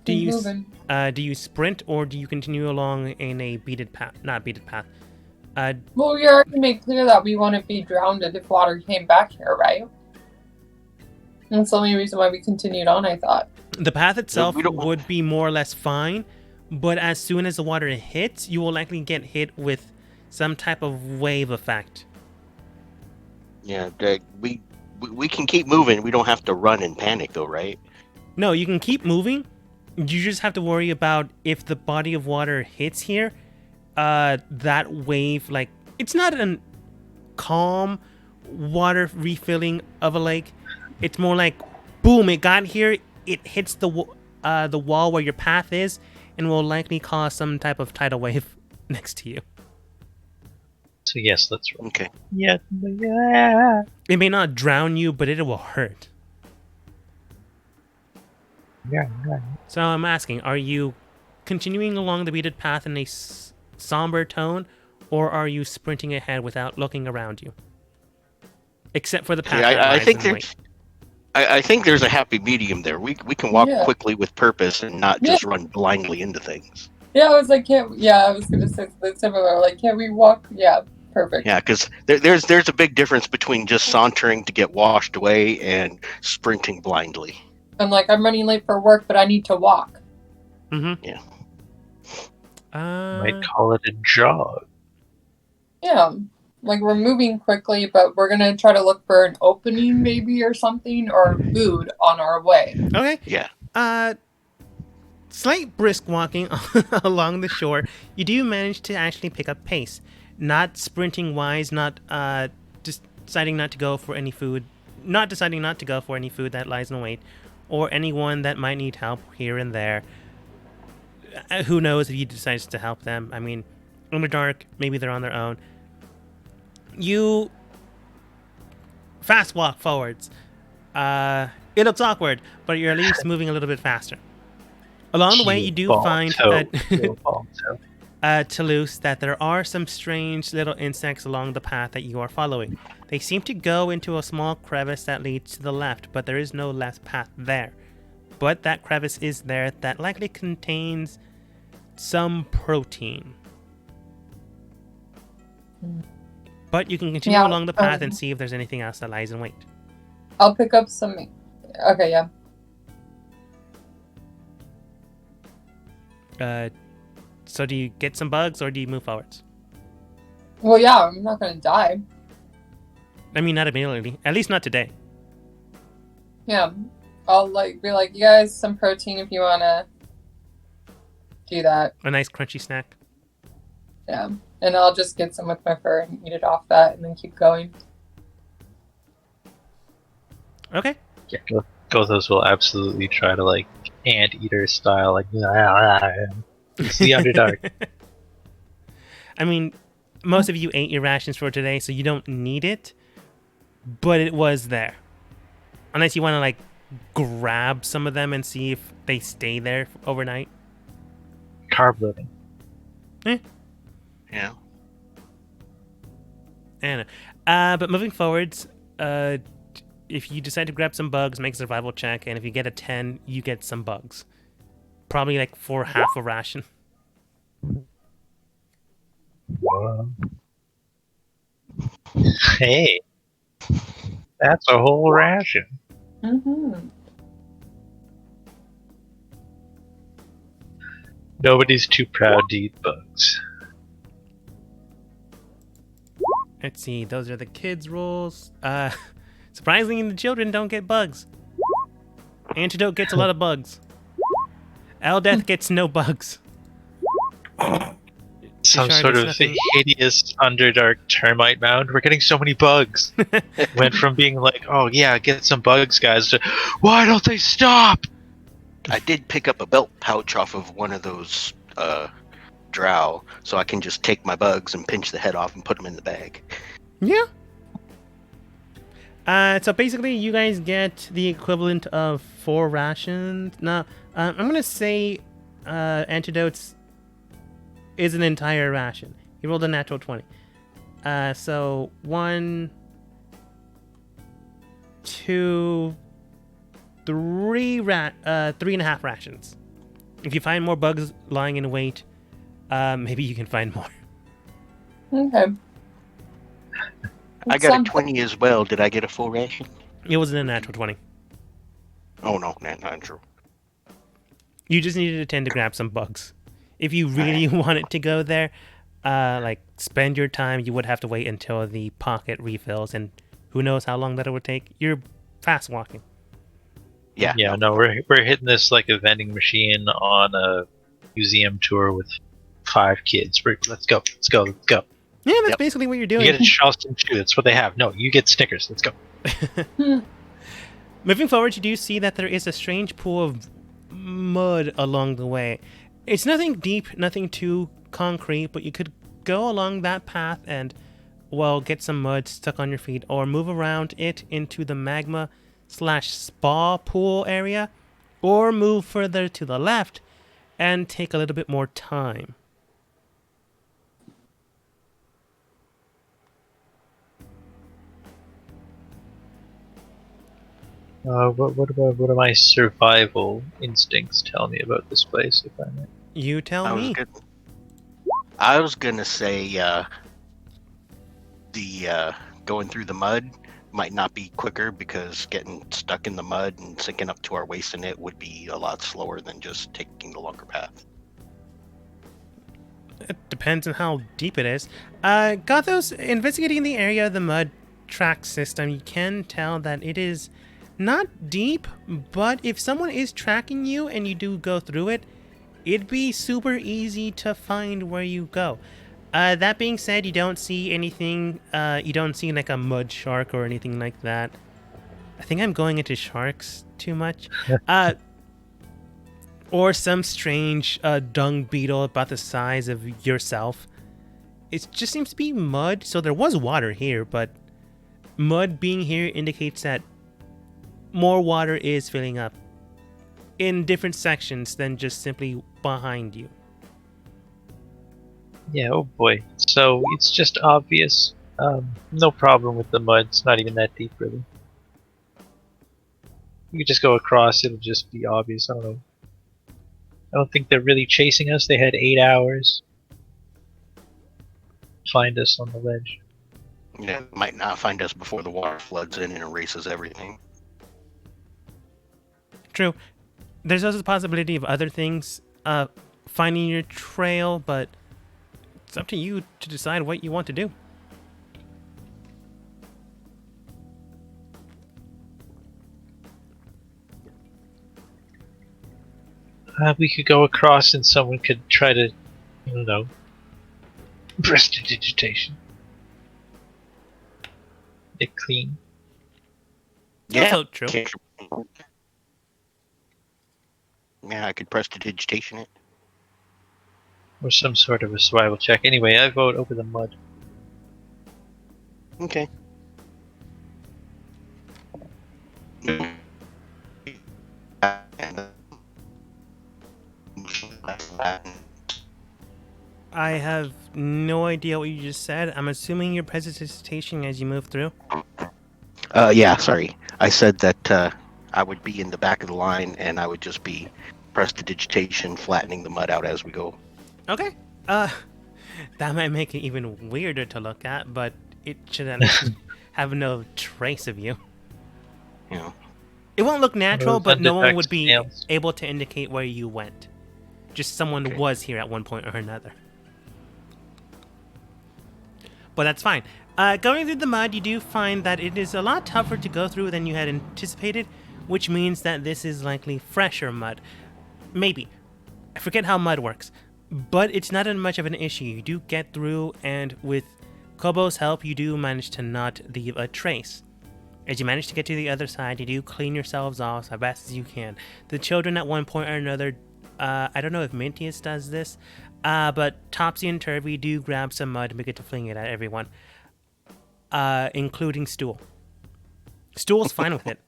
Speaker 1: Do you
Speaker 3: moving.
Speaker 1: do you sprint or do you continue along in a beaded path? Not beaded path.
Speaker 3: Well, we already made clear that we wouldn't be drowned if water came back here, right? That's the only reason why we continued on, I thought.
Speaker 1: The path itself
Speaker 5: we don't want-
Speaker 1: would be more or less fine, but as soon as the water hits, you will likely get hit with some type of wave effect.
Speaker 5: Yeah, we can keep moving. We don't have to run and panic, though, right?
Speaker 1: No, you can keep moving. You just have to worry about if the body of water hits here, that wave, like, it's not a calm water refilling of a lake. It's more like, boom, it got here, it hits the wall where your path is, and will likely cause some type of tidal wave next to you.
Speaker 6: So yes, let's roll.
Speaker 5: Okay.
Speaker 6: Yeah.
Speaker 1: It may not drown you, but it will hurt.
Speaker 6: Yeah.
Speaker 1: So I'm asking, are you continuing along the beaded path in a somber tone, or are you sprinting ahead without looking around you? Except for the path that
Speaker 5: I
Speaker 1: lies
Speaker 5: think
Speaker 1: in
Speaker 5: there's. I think there's a happy medium there. We can walk
Speaker 3: Yeah.
Speaker 5: quickly with purpose and not just run blindly into things.
Speaker 3: Yeah, I was like, I was gonna say something similar. Like, can't we walk? Yeah, perfect.
Speaker 5: Yeah, because there's a big difference between just sauntering to get washed away and sprinting blindly.
Speaker 3: I'm like, I'm running late for work, but I need to walk.
Speaker 1: Mm-hmm.
Speaker 5: Yeah.
Speaker 6: Might call it a jog.
Speaker 3: Yeah, like we're moving quickly, but we're gonna try to look for an opening maybe or something, or food on our way.
Speaker 1: Okay.
Speaker 5: Yeah.
Speaker 1: Slight brisk walking along the shore. You do manage to actually pick up pace. Not sprinting wise, not deciding not to go for any food. Not deciding not to go for any food that lies in wait, or anyone that might need help here and there. Who knows if he decides to help them? I mean, in the dark, maybe they're on their own. You fast walk forwards. It looks awkward, but you're at least moving a little bit faster. Along the way, you do find that Toulouse, that there are some strange little insects along the path that you are following. They seem to go into a small crevice that leads to the left, but there is no left path there. But that crevice is there that likely contains some protein. But you can continue along the path and see if there's anything else that lies in wait.
Speaker 3: I'll pick up some. Okay, yeah.
Speaker 1: So do you get some bugs or do you move forwards?
Speaker 3: Well, yeah, I'm not gonna die.
Speaker 1: I mean, not immediately. At least not today.
Speaker 3: Yeah, I'll be like, you guys, some protein if you wanna do that.
Speaker 1: A nice crunchy snack.
Speaker 3: Yeah, and I'll just get some with my fur and eat it off that, and then keep going.
Speaker 1: Okay.
Speaker 6: Yeah, Gothos will absolutely try to anteater style, it's the Underdark.
Speaker 1: I mean, most of you ate your rations for today, so you don't need it, but it was there. Unless you want to, like, grab some of them and see if they stay there overnight.
Speaker 6: Carb loading.
Speaker 5: Yeah.
Speaker 1: And, but moving forwards, if you decide to grab some bugs, make a survival check, and if you get a 10, you get some bugs. Probably like for half a ration.
Speaker 6: Hey, that's a whole ration.
Speaker 3: Mm-hmm.
Speaker 6: Nobody's too proud to eat bugs.
Speaker 1: Let's see, those are the kids' rules. Surprisingly, the children don't get bugs. Antidote gets a lot of bugs. Eldeath gets no bugs.
Speaker 6: Some
Speaker 1: Shard
Speaker 6: sort
Speaker 1: gets
Speaker 6: of
Speaker 1: nothing.
Speaker 6: hideous Underdark termite mound. We're getting so many bugs. Went from being like, oh yeah, get some bugs, guys, to why don't they stop?
Speaker 5: I did pick up a belt pouch off of one of those drow, so I can just take my bugs and pinch the head off and put them in the bag.
Speaker 1: Yeah. So basically, you guys get the equivalent of 4 rations. Now, I'm gonna say, antidotes is an entire ration. He rolled a natural 20. So 1, 2, 3 3.5 rations. If you find more bugs lying in wait, maybe you can find more.
Speaker 3: Okay.
Speaker 5: I got a
Speaker 3: Some-
Speaker 5: 20 as well. Did I get a full ration?
Speaker 1: It wasn't a natural 20.
Speaker 5: Oh no, not true.
Speaker 1: You just needed a 10 to grab some bugs. If you really wanted to go there, like spend your time, you would have to wait until the pocket refills, and who knows how long that would take. You're fast walking.
Speaker 5: Yeah.
Speaker 6: Yeah, no, we're hitting this like a vending machine on a museum tour with 5 kids. Let's go.
Speaker 1: Yeah, that's
Speaker 5: Yep.
Speaker 1: basically what you're
Speaker 6: You
Speaker 1: doing.
Speaker 6: get a Charleston chew. That's what they have. No, you get Snickers. Let's go.
Speaker 1: Moving forward, you do see that there is a strange pool of mud along the way. It's nothing deep, nothing too concrete, but you could go along that path and, well, get some mud stuck on your feet, or move around it into the magma/spa pool area, or move further to the left and take a little bit more time.
Speaker 6: What do my survival instincts tell me about this place? If I may?
Speaker 1: You tell me.
Speaker 5: I was gonna say the going through the mud might not be quicker because getting stuck in the mud and sinking up to our waist in it would be a lot slower than just taking the longer path.
Speaker 1: It depends on how deep it is. Gothos, investigating the area of the mud track system, you can tell that it is not deep, but if someone is tracking you and you do go through it, it'd be super easy to find where you go. That being said, you don't see anything, you don't see like a mud shark or anything like that. I think I'm going into sharks too much. Or some strange dung beetle about the size of yourself. It just seems to be mud. So there was water here, but mud being here indicates that more water is filling up in different sections than just simply behind you.
Speaker 6: Yeah, oh boy. So it's just obvious. No problem with the mud. It's not even that deep, really. You could just go across. It'll just be obvious. I don't know. I don't think they're really chasing us. They had 8 hours to find us on the ledge.
Speaker 5: Yeah, might not find us before the water floods in and erases everything.
Speaker 1: True. There's also the possibility of other things finding your trail, but it's up to you to decide what you want to do.
Speaker 6: We could go across and someone could try to, I don't know, prestidigitation. Get clean.
Speaker 1: Also true.
Speaker 5: Yeah, I could prestidigitation it.
Speaker 6: Or some sort of a survival check. Anyway, I vote over the mud.
Speaker 5: Okay.
Speaker 1: I have no idea what you just said. I'm assuming you're hesitation as you move through.
Speaker 5: Yeah, sorry. I said that I would be in the back of the line and I would just be prestidigitation, flattening the mud out as we go.
Speaker 1: Okay. That might make it even weirder to look at, but it should at least have no trace of you.
Speaker 5: You know.
Speaker 1: It won't look natural,
Speaker 6: Those
Speaker 1: but no one
Speaker 6: undetected
Speaker 1: would be
Speaker 6: snails.
Speaker 1: able to indicate where you went. Just someone
Speaker 5: Okay.
Speaker 1: was here at one point or another. But that's fine. Going through the mud, you do find that it is a lot tougher to go through than you had anticipated, which means that this is likely fresher mud. Maybe. I forget how mud works. But it's not much of an issue. You do get through, and with Kobo's help, you do manage to not leave a trace. As you manage to get to the other side, you do clean yourselves off as best as you can. The children at one point or another, I don't know if Mintius does this, but Topsy and Turvy do grab some mud and begin to fling it at everyone, including Stool. Stool's fine with it.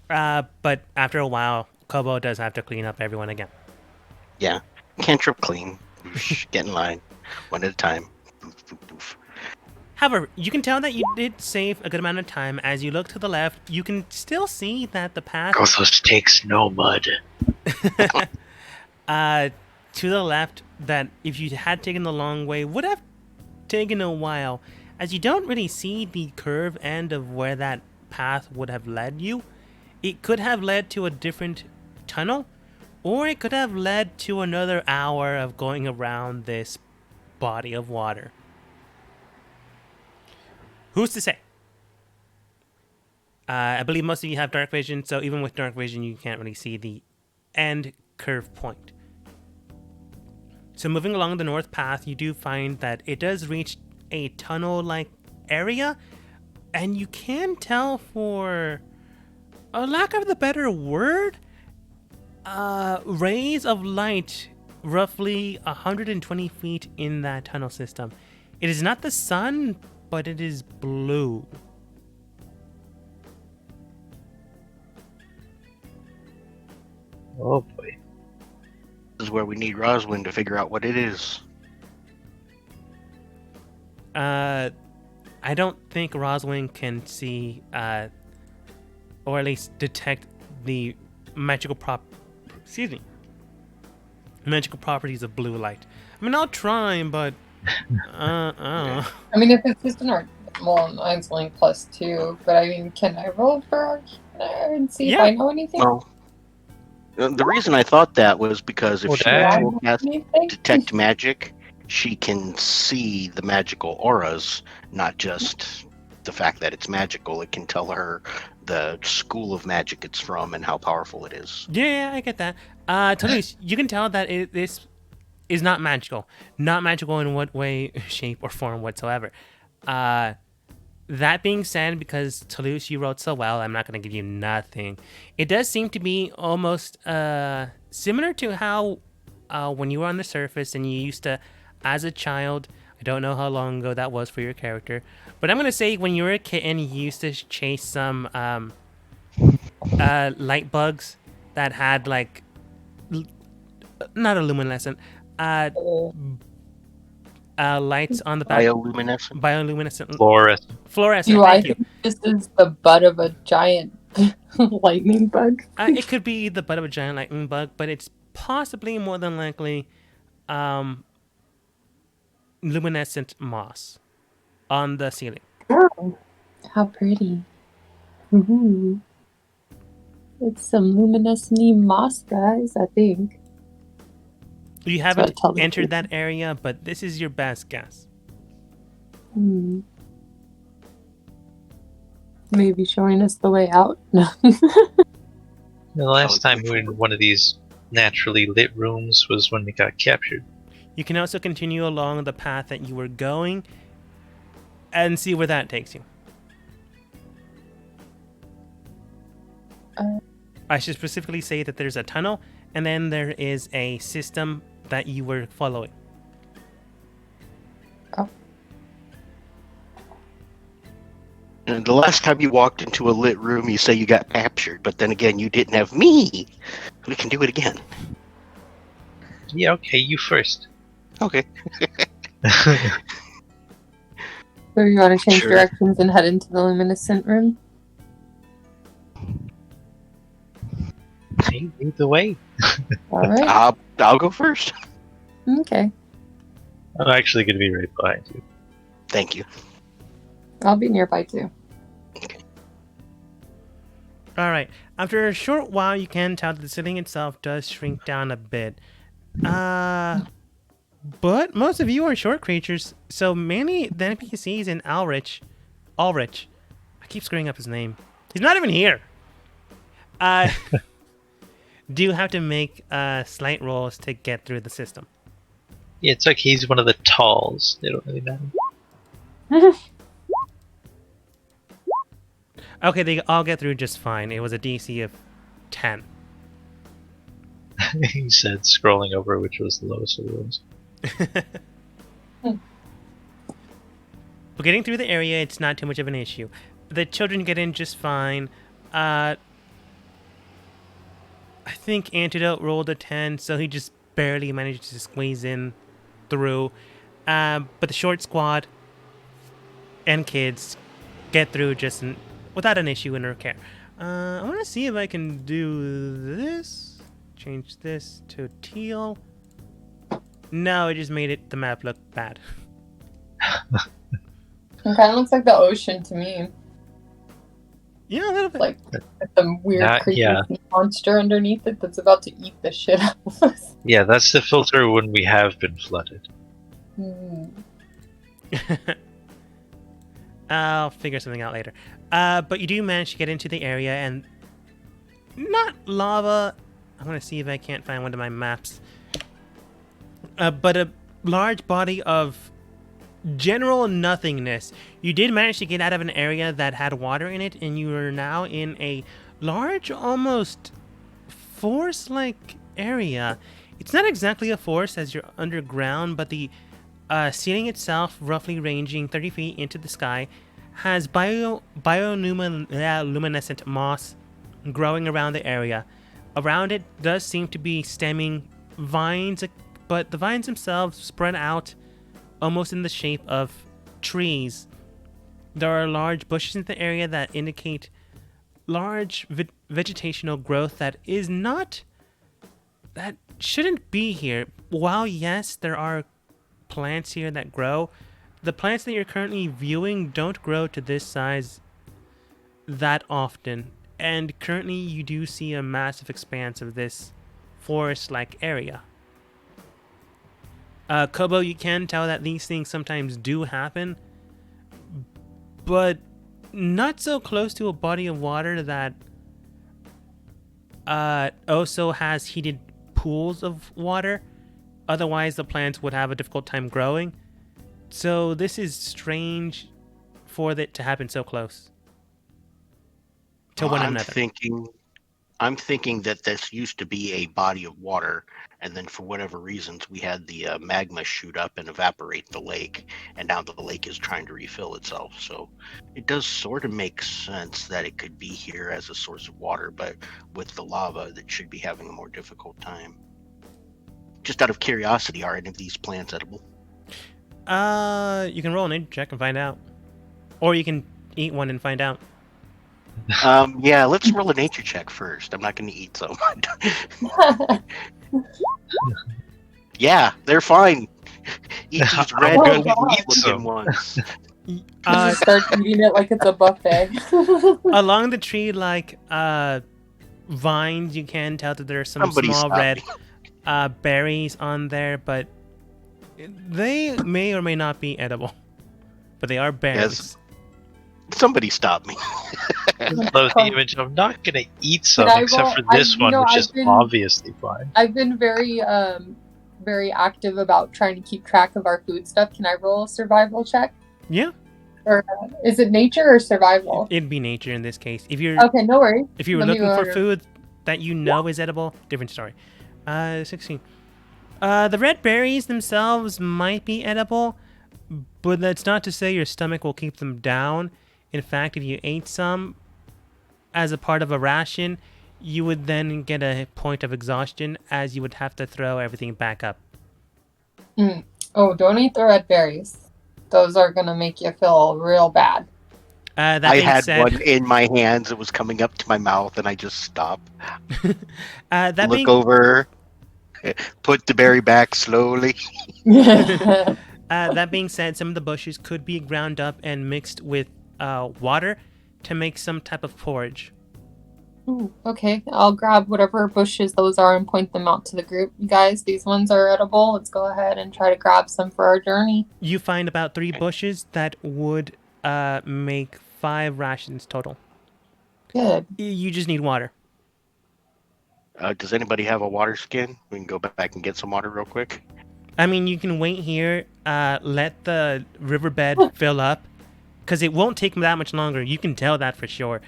Speaker 1: But after a while, Kobo does have to clean up everyone again.
Speaker 5: Yeah. Cantrip clean. Get in line. One at a time. Boof, boof, boof.
Speaker 1: However, you can tell that you did save a good amount of time. As you look to the left, you can still see that the path
Speaker 6: Gothos takes no mud.
Speaker 1: to the left, that if you had taken the long way, would have taken a while, as you don't really see the curve end of where that path would have led you. It could have led to a different tunnel, or it could have led to another hour of going around this body of water. Who's to say? I believe most of you have dark vision, so even with dark vision, you can't really see the end curve point. So moving along the north path, you do find that it does reach a tunnel-like area, and you can tell, for a lack of the better word, rays of light roughly 120 feet in that tunnel system. It is not the sun, but it is blue.
Speaker 6: Oh boy.
Speaker 5: This is where we need Roswin to figure out what it is.
Speaker 1: I don't think Roswing can see, or at least detect the magical magical properties of blue light. I mean, I'll try, but
Speaker 3: I mean, if it's just an art, well, mine's only +2, but I mean, can I roll for Arcana and see if
Speaker 1: Yeah.
Speaker 3: I know anything?
Speaker 5: Well, the reason I thought that was because if
Speaker 6: Well,
Speaker 5: she
Speaker 6: that-
Speaker 5: actually has
Speaker 3: Anything?
Speaker 5: detect magic, she can see the magical auras, not just the fact that it's magical. It can tell her the school of magic it's from and how powerful it is.
Speaker 1: yeah, I get that. Toulouse, you can tell that this is not magical. Not magical in what way, shape, or form whatsoever. That being said, because Toulouse, you wrote so well, I'm not going to give you nothing. It does seem to be almost similar to how when you were on the surface and you used to, as a child, I don't know how long ago that was for your character, but I'm going to say when you were a kitten, you used to chase some light bugs that had like, not a luminescent,
Speaker 3: Oh,
Speaker 1: lights on the back.
Speaker 5: Bioluminescent.
Speaker 1: Bioluminescent.
Speaker 6: Fluorescent.
Speaker 1: Fluorescent.
Speaker 3: do I
Speaker 1: Thank you.
Speaker 3: think this is the butt of a giant lightning bug?
Speaker 1: It could be the butt of a giant lightning bug, but it's possibly more than likely luminescent moss on the ceiling.
Speaker 3: Oh, how pretty. Ooh. It's some luminescent moss, guys, I think.
Speaker 1: You
Speaker 3: That's what I
Speaker 1: haven't
Speaker 3: tell the
Speaker 1: entered
Speaker 3: kids.
Speaker 1: that area, but this is your best guess.
Speaker 3: Hmm. Maybe showing us the way out? No.
Speaker 6: The last time we were in one of these naturally lit rooms was when we got captured.
Speaker 1: You can also continue along the path that you were going and see where that takes you.
Speaker 3: Uh.
Speaker 1: I should specifically say that there's a tunnel, and then there is a system that you were following.
Speaker 5: And the last time you walked into a lit room, you say you got captured, but then again, you didn't have me. We can do it again.
Speaker 6: Yeah, okay, you first.
Speaker 5: Okay.
Speaker 3: So you want to change
Speaker 5: Sure.
Speaker 3: directions and head into the luminescent room?
Speaker 6: Hey, lead the way.
Speaker 3: All right.
Speaker 5: I'll go first.
Speaker 3: Okay.
Speaker 6: I'm actually going to be right behind you.
Speaker 5: Thank you.
Speaker 3: I'll be nearby too.
Speaker 1: All right. After a short while, you can tell that the ceiling itself does shrink down a bit. But most of you are short creatures, so mainly the NPCs in Ulrich, I keep screwing up his name. He's not even here. Do have to make slight rolls to get through the system.
Speaker 6: Yeah, it's like he's one of the talls. They don't really matter.
Speaker 1: Okay, they all get through just fine. It was a DC of 10.
Speaker 6: He said, scrolling over which was the lowest of those.
Speaker 1: But getting through the area, it's not too much of an issue. The children get in just fine. I think Antidote rolled a 10, so he just barely managed to squeeze in through. But the short squad and kids get through just without an issue in her care. I want to see if I can do this. Change this to teal. No, it just made the map look bad.
Speaker 3: It kind of looks like the ocean to me.
Speaker 1: Yeah, a little bit.
Speaker 3: Like some weird creepy
Speaker 6: yeah.
Speaker 3: sea monster underneath it that's about to eat the shit out of us.
Speaker 6: Yeah, that's the filter when we have been flooded.
Speaker 1: I'll figure something out later. But you do manage to get into the area and not lava. I want to see if I can't find one of my maps. But a large body of general nothingness. You did manage to get out of an area that had water in it, and you are now in a large, almost forest-like area. It's not exactly a forest as you're underground, but the ceiling itself, roughly ranging 30 feet into the sky, has bioluminescent moss growing around the area. Around it does seem to be stemming vines, but the vines themselves spread out almost in the shape of trees. There are large bushes in the area that indicate large vegetational growth that shouldn't be here. While yes, there are plants here that grow, the plants that you're currently viewing don't grow to this size that often. And currently you do see a massive expanse of this forest-like area. Kobo, you can tell that these things sometimes do happen, but not so close to a body of water that also has heated pools of water. Otherwise, the plants would have a difficult time growing. So this is strange for it to happen so close to one another.
Speaker 5: I'm thinking that this used to be a body of water, and then for whatever reasons, we had the magma shoot up and evaporate the lake, and now the lake is trying to refill itself. So it does sort of make sense that it could be here as a source of water, but with the lava, that should be having a more difficult time. Just out of curiosity, are any of these plants edible?
Speaker 1: You can roll an nature check and find out, or you can eat one and find out.
Speaker 5: Yeah, let's roll a nature check first. I'm not going to eat so much. Yeah, they're fine. Eat these red
Speaker 3: Oh,
Speaker 5: looking
Speaker 3: God.
Speaker 5: ones.
Speaker 3: Just start eating it like it's a buffet.
Speaker 1: Along the tree, like vines, you can tell that there are some
Speaker 5: Somebody
Speaker 1: small
Speaker 5: stop
Speaker 1: red
Speaker 5: me.
Speaker 1: berries on there, but they may or may not be edible. But they are berries.
Speaker 5: Yes. Somebody stop me.
Speaker 6: I love the image. I'm not gonna eat some
Speaker 3: I
Speaker 6: except
Speaker 3: roll-
Speaker 6: for this one, which
Speaker 3: I've
Speaker 6: is
Speaker 3: been-
Speaker 6: obviously fine.
Speaker 3: I've been very active about trying to keep track of our food stuff. Can I roll a survival check?
Speaker 1: Yeah,
Speaker 3: Is it nature or survival?
Speaker 1: it'd be nature in this case. If you're
Speaker 3: Okay, no worries.
Speaker 1: if you were
Speaker 3: Let me
Speaker 1: looking for
Speaker 3: go-
Speaker 1: food that you know is edible, different story. 16. The red berries themselves might be edible, but that's not to say your stomach will keep them down. In fact, if you ate some as a part of a ration, you would then get a point of exhaustion as you would have to throw everything back up.
Speaker 3: Oh, don't eat the red berries. Those are gonna make you feel real bad.
Speaker 1: That
Speaker 5: I
Speaker 1: being
Speaker 5: had
Speaker 1: said,
Speaker 5: one in my hands. It was coming up to my mouth, and I just stopped.
Speaker 1: that
Speaker 5: Look
Speaker 1: being
Speaker 5: over, put the berry back slowly.
Speaker 1: that being said, some of the bushes could be ground up and mixed with water to make some type of porridge.
Speaker 3: Ooh, okay, I'll grab whatever bushes those are and point them out to the group. You guys, these ones are edible. Let's go ahead and try to grab some for our journey.
Speaker 1: You find about 3 bushes that would make 5 rations total.
Speaker 3: Good.
Speaker 1: You just need water.
Speaker 5: Does anybody have a water skin? We can go back and get some water real quick.
Speaker 1: I mean, you can wait here, let the riverbed fill up, because it won't take that much longer. You can tell that for sure.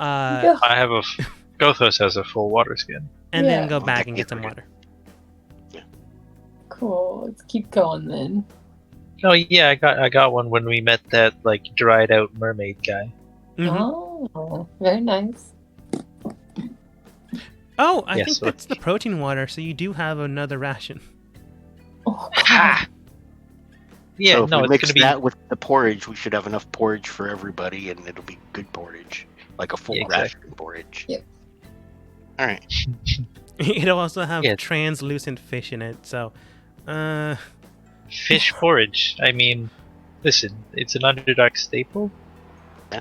Speaker 3: Yeah.
Speaker 6: I have a. Gothos has a full water skin.
Speaker 1: And then
Speaker 3: Yeah.
Speaker 1: go back
Speaker 5: Okay,
Speaker 1: and get some
Speaker 5: we're
Speaker 1: water.
Speaker 3: Cool. Let's keep going then.
Speaker 6: Oh yeah, I got one when we met that like dried out mermaid guy.
Speaker 1: Mhm.
Speaker 3: Oh, very nice.
Speaker 1: Oh, I
Speaker 6: Yes,
Speaker 1: think
Speaker 6: so-
Speaker 1: that's the protein water, so you do have another ration.
Speaker 3: Oh,
Speaker 6: Ha! Yeah,
Speaker 5: so if
Speaker 6: no,
Speaker 5: we
Speaker 6: it's
Speaker 5: mix
Speaker 6: gonna be.
Speaker 5: that with the porridge, we should have enough porridge for everybody, and it'll be good porridge, like a full
Speaker 6: Yeah, exactly.
Speaker 5: ration porridge.
Speaker 3: Yep.
Speaker 5: All right.
Speaker 1: It'll also have
Speaker 6: Yeah.
Speaker 1: translucent fish in it, so
Speaker 6: Fish porridge. I mean, listen, it's an Underdark staple.
Speaker 3: All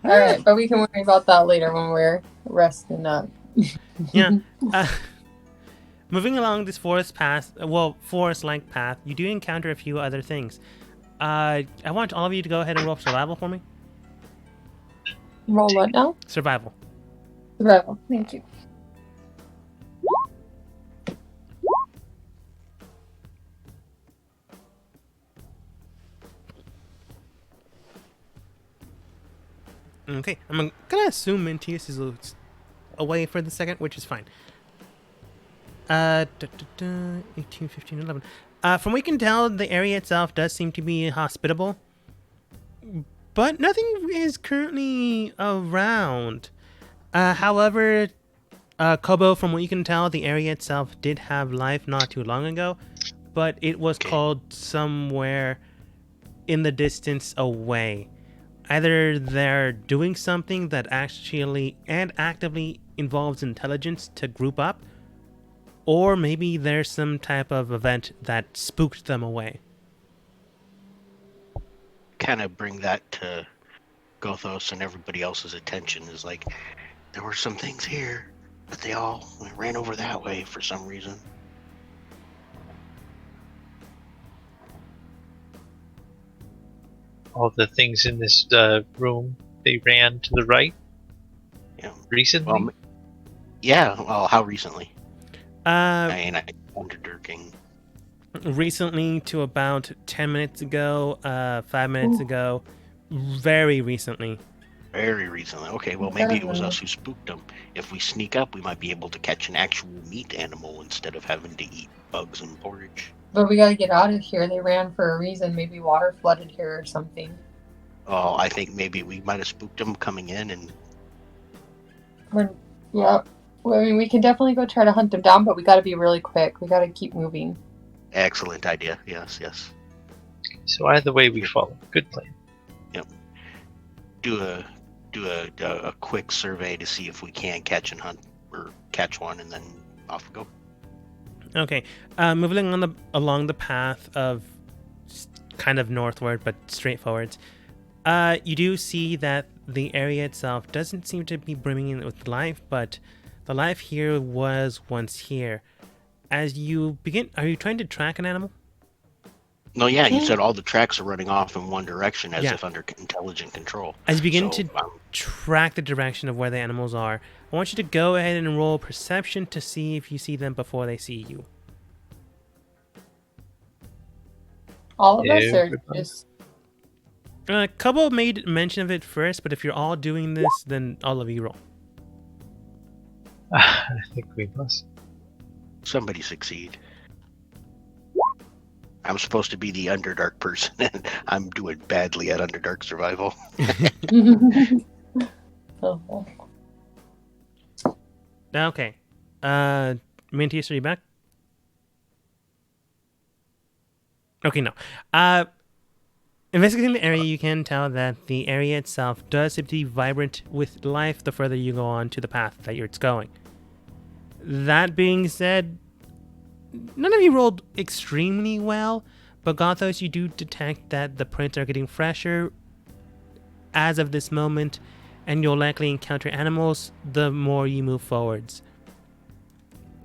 Speaker 3: right, but we can worry about that later when we're resting up.
Speaker 1: yeah. Moving along this forest-like path, you do encounter a few other things. I want all of you to go ahead and roll survival for me.
Speaker 3: Roll what now?
Speaker 1: Survival.
Speaker 3: Survival. Thank you.
Speaker 1: Okay, I'm gonna assume Mentius is away for the second, which is fine. 18, 15, 11. From what we can tell, the area itself does seem to be hospitable, but nothing is currently around. However, Kobo, from what you can tell, the area itself did have life not too long ago, but it was called somewhere in the distance away. Either they're doing something that actually and actively involves intelligence to group up, or maybe there's some type of event that spooked them away.
Speaker 5: Kind of bring that to Gothos and everybody else's attention. Is like, there were some things here, but they all ran over that way for some reason.
Speaker 6: All the things in this room, they ran to the right
Speaker 5: Yeah.
Speaker 6: recently.
Speaker 5: Well, yeah. Well, how recently?
Speaker 1: Uh,
Speaker 5: I mean, Underdarking.
Speaker 1: recently to about 10 minutes ago, 5 minutes ago, very recently.
Speaker 5: Very recently. Okay, well, maybe it was us who spooked them. If we sneak up, we might be able to catch an actual meat animal instead of having to eat bugs and porridge.
Speaker 3: But we gotta get out of here. They ran for a reason. Maybe water flooded here or something.
Speaker 5: Oh, I think maybe we might have spooked them coming in, and
Speaker 3: Yeah. Well, I mean, we can definitely go try to hunt them down, but we gotta be really quick. We gotta keep moving.
Speaker 5: excellent idea. Yes, yes.
Speaker 6: So either way, we follow. Good plan.
Speaker 5: Do a quick survey to see if we can catch and hunt or catch one, and then off we go.
Speaker 1: Okay, moving on along the path of kind of northward but straightforwards, you do see that the area itself doesn't seem to be brimming with life, but the life here was once here. As you begin, are you trying to track an animal?
Speaker 5: No, yeah, you said all the tracks are running off in one direction as
Speaker 1: Yeah.
Speaker 5: if under intelligent control.
Speaker 1: As you begin
Speaker 5: So,
Speaker 1: to track the direction of where the animals are, I want you to go ahead and roll perception to see if you see them before they see you.
Speaker 3: All of us are
Speaker 6: Everybody.
Speaker 3: just.
Speaker 1: Kobo made mention of it first, but if you're all doing this, then all of you roll.
Speaker 6: I think we must.
Speaker 5: somebody succeed. I'm supposed to be the Underdark person, and I'm doing badly at Underdark survival.
Speaker 3: Oh.
Speaker 1: Okay. Mintius, are you back? Okay, no. Investigating the area, you can tell that the area itself does seem to be vibrant with life the further you go on to the path that it's going. That being said, none of you rolled extremely well, but Gothos, you do detect that the prints are getting fresher as of this moment, and you'll likely encounter animals the more you move forwards.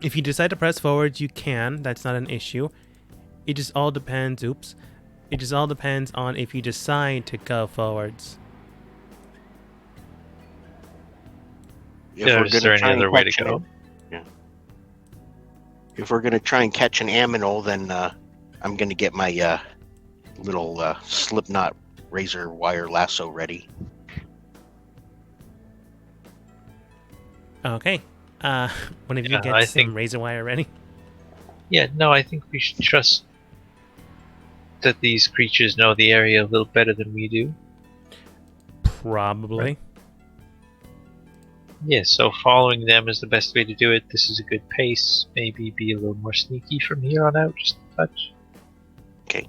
Speaker 1: If you decide to press forwards, you can. That's not an issue. It just all depends. It just all depends on if you decide to go forwards.
Speaker 5: If we're
Speaker 6: Is there
Speaker 5: gonna
Speaker 6: any
Speaker 5: try and
Speaker 6: other way to
Speaker 5: catch
Speaker 6: go?
Speaker 5: If we're gonna try and catch an aminal, then I'm gonna get my little slipknot razor wire lasso ready.
Speaker 1: Okay. One of you
Speaker 6: Yeah,
Speaker 1: get
Speaker 6: I
Speaker 1: some
Speaker 6: think-
Speaker 1: razor wire ready.
Speaker 6: Yeah, no, I think we should trust that these creatures know the area a little better than we do.
Speaker 1: Probably.
Speaker 6: Yeah, so following them is the best way to do it. This is a good pace. Maybe be a little more sneaky from here on out, just a touch.
Speaker 5: Okay.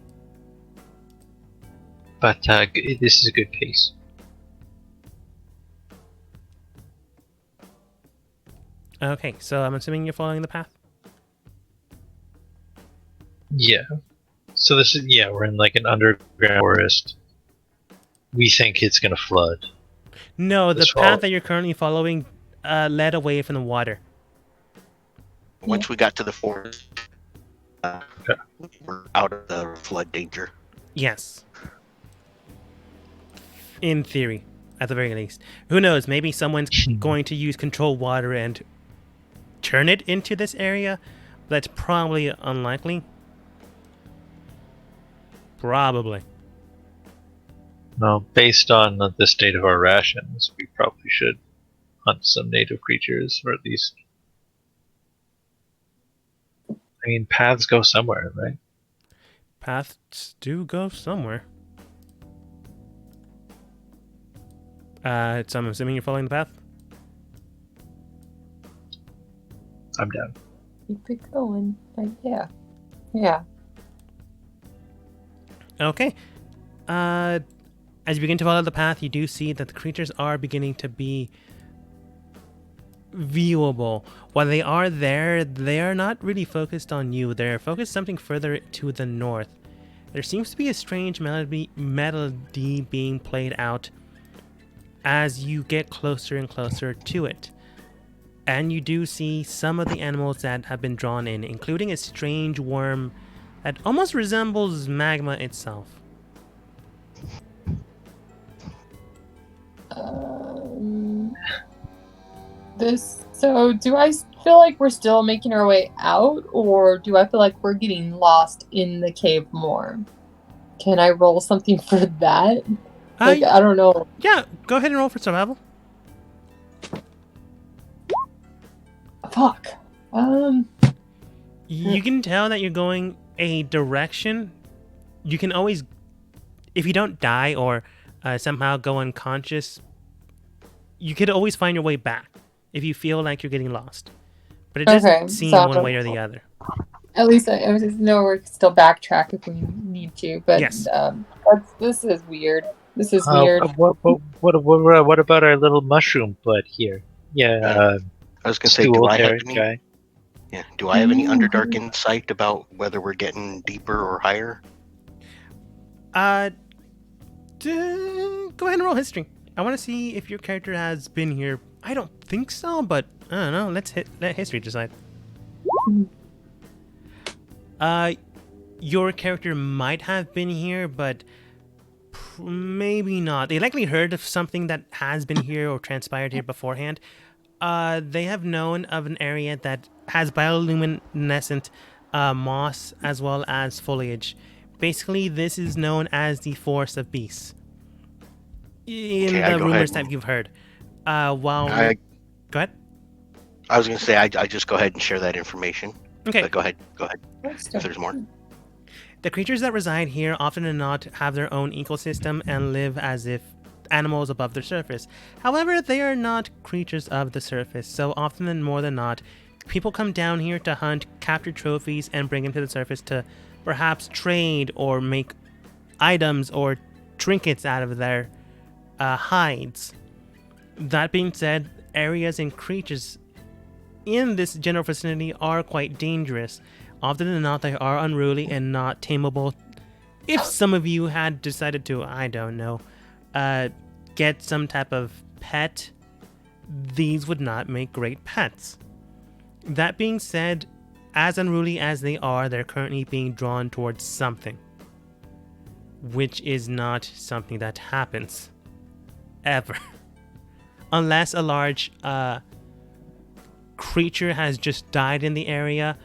Speaker 6: But this is a good pace.
Speaker 1: Okay, so I'm assuming you're following the path?
Speaker 6: Yeah. So this is, yeah, we're in like an underground forest. We think it's gonna flood.
Speaker 1: No, the
Speaker 6: Let's
Speaker 1: path
Speaker 6: follow.
Speaker 1: that you're currently following led away from the water.
Speaker 5: Once we got to the forest,
Speaker 6: Okay.
Speaker 5: we're out of the flood danger.
Speaker 1: Yes. In theory, at the very least. Who knows, maybe someone's going to use control water and turn it into this area. That's probably unlikely. Probably.
Speaker 6: Well, based on the state of our rations, we probably should hunt some native creatures, or at least. I mean, paths go somewhere, right?
Speaker 1: Paths do go somewhere. So I'm assuming you're following the path?
Speaker 6: I'm down.
Speaker 3: Keep it going. Like, yeah. Yeah.
Speaker 1: Okay. As you begin to follow the path, you do see that the creatures are beginning to be viewable. While they are there, they are not really focused on you. They're focused something further to the north. There seems to be a strange melody being played out as you get closer and closer to it. And you do see some of the animals that have been drawn in, including a strange worm that almost resembles magma itself.
Speaker 3: So do I feel like we're still making our way out, or do I feel like we're getting lost in the cave more? Can I roll something for that? Like, I don't know.
Speaker 1: Yeah, go ahead and roll for survival.
Speaker 3: Fuck.
Speaker 1: You can tell that you're going a direction. You can always, if you don't die or somehow go unconscious, you could always find your way back if you feel like you're getting lost. But it doesn't seem
Speaker 3: so-
Speaker 1: one way or the other.
Speaker 3: At least I know we're still backtrack if we need to. But
Speaker 1: Yes.
Speaker 3: This is weird. This is weird.
Speaker 6: What about our little mushroom bud here? Yeah,
Speaker 5: I was gonna say,
Speaker 6: stool
Speaker 5: do I have
Speaker 6: carrot
Speaker 5: any?
Speaker 6: guy.
Speaker 5: Yeah, do I have any Underdark insight about whether we're getting deeper or higher?
Speaker 1: Go ahead and roll history. I want to see if your character has been here. I don't think so, but I don't know. Let history decide. Your character might have been here, but maybe not. They likely heard of something that has been here or transpired here beforehand. They have known of an area that has bioluminescent moss as well as foliage. Basically, this is known as the Forest of Beasts. In
Speaker 5: Okay, I
Speaker 1: the
Speaker 5: go
Speaker 1: rumors
Speaker 5: ahead
Speaker 1: that you've heard. Go ahead.
Speaker 5: I was gonna say I just go ahead and share that information.
Speaker 1: Okay.
Speaker 5: But go ahead if there's more.
Speaker 1: The creatures that reside here often do not have their own ecosystem and live as if animals above the surface. However, they are not creatures of the surface, so often than more than not, people come down here to hunt, capture trophies, and bring them to the surface to perhaps trade or make items or trinkets out of their hides. That being said, areas and creatures in this general vicinity are quite dangerous. Often than not, they are unruly and not tameable. If some of you had decided to, I don't know, get some type of pet, these would not make great pets. That being said, as unruly as they are, they're currently being drawn towards something, which is not something that happens ever. Unless a large creature has just died in the area,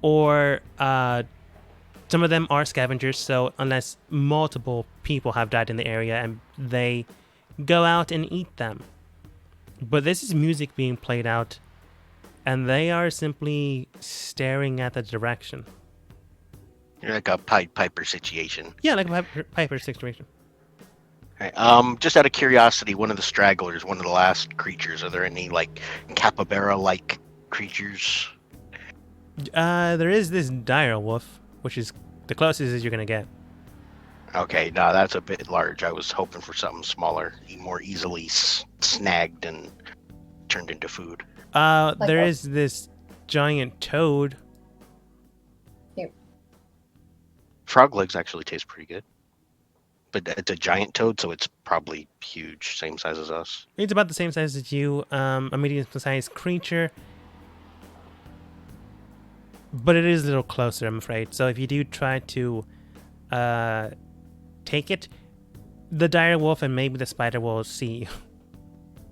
Speaker 1: or some of them are scavengers, so unless multiple people have died in the area and they go out and eat them. But this is music being played out, and they are simply staring at the direction.
Speaker 5: Like a Pied Piper situation.
Speaker 1: Yeah, like a Piper situation.
Speaker 5: Right. Just out of curiosity, one of the stragglers, one of the last creatures, are there any like capybara-like creatures?
Speaker 1: There is this dire wolf, which is the closest as you're gonna get.
Speaker 5: Okay, no, that's a bit large. I was hoping for something smaller, more easily snagged and turned into food.
Speaker 1: There is this giant toad.
Speaker 5: Frog legs actually taste pretty good. But it's a giant toad, so it's probably huge, same size as us.
Speaker 1: It's about the same size as you, a medium-sized creature. But it is a little closer, I'm afraid. So if you do try to take it, the dire wolf and maybe the spider will see you.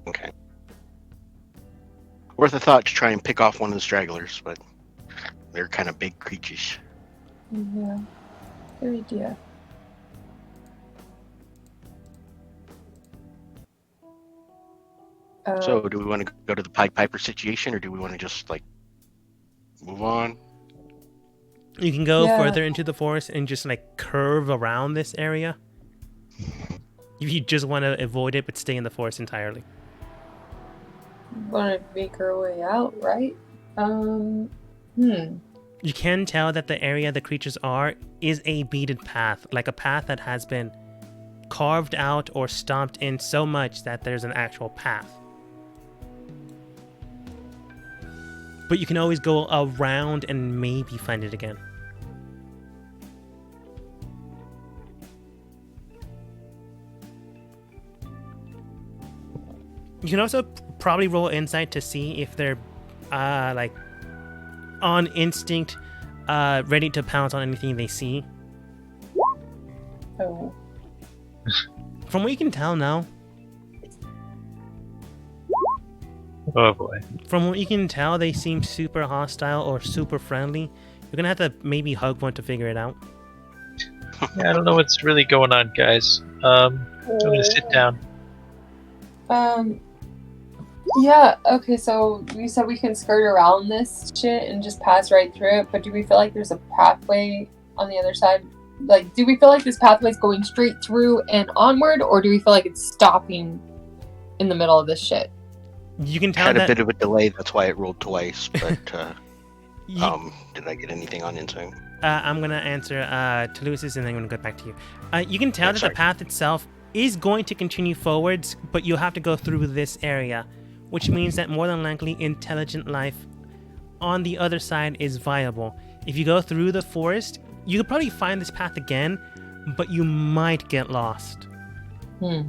Speaker 5: Okay. Worth a thought to try and pick off one of the stragglers, but they're kind of big creatures.
Speaker 3: Yeah. Good idea.
Speaker 5: So do we want to go to the Pied Piper situation, or do we want to just, like, move on?
Speaker 1: You can go further into the forest and just, like, curve around this area. If you just want to avoid it, but stay in the forest entirely.
Speaker 3: Want to make our way out, right?
Speaker 1: You can tell that the area the creatures are is a beaded path, like a path that has been carved out or stomped in so much that there's an actual path. But you can always go around and maybe find it again. You can also probably roll insight to see if they're like on instinct, ready to pounce on anything they see.
Speaker 3: Oh.
Speaker 1: From what you can tell now,
Speaker 6: Oh boy.
Speaker 1: from what you can tell, they seem super hostile or super friendly. You're gonna have to maybe hug one to figure it out.
Speaker 6: Yeah, I don't know what's really going on, guys. I'm gonna sit down.
Speaker 3: Yeah, okay, so you said we can skirt around this shit and just pass right through it, but do we feel like there's a pathway on the other side? Like, do we feel like this pathway is going straight through and onward, or do we feel like it's stopping in the middle of this shit?
Speaker 1: You can tell
Speaker 5: Had a
Speaker 1: that
Speaker 5: bit of a delay, that's why it rolled twice, but
Speaker 1: you-
Speaker 5: did I get anything on insight?
Speaker 1: I'm gonna answer to Lewis's and then I'm gonna go back to you. You can tell
Speaker 5: Yeah,
Speaker 1: that
Speaker 5: sorry.
Speaker 1: the path itself is going to continue forwards, but you'll have to go through this area, which means that more than likely intelligent life on the other side is viable. If you go through the forest, you could probably find this path again, but you might get lost.
Speaker 3: Okay.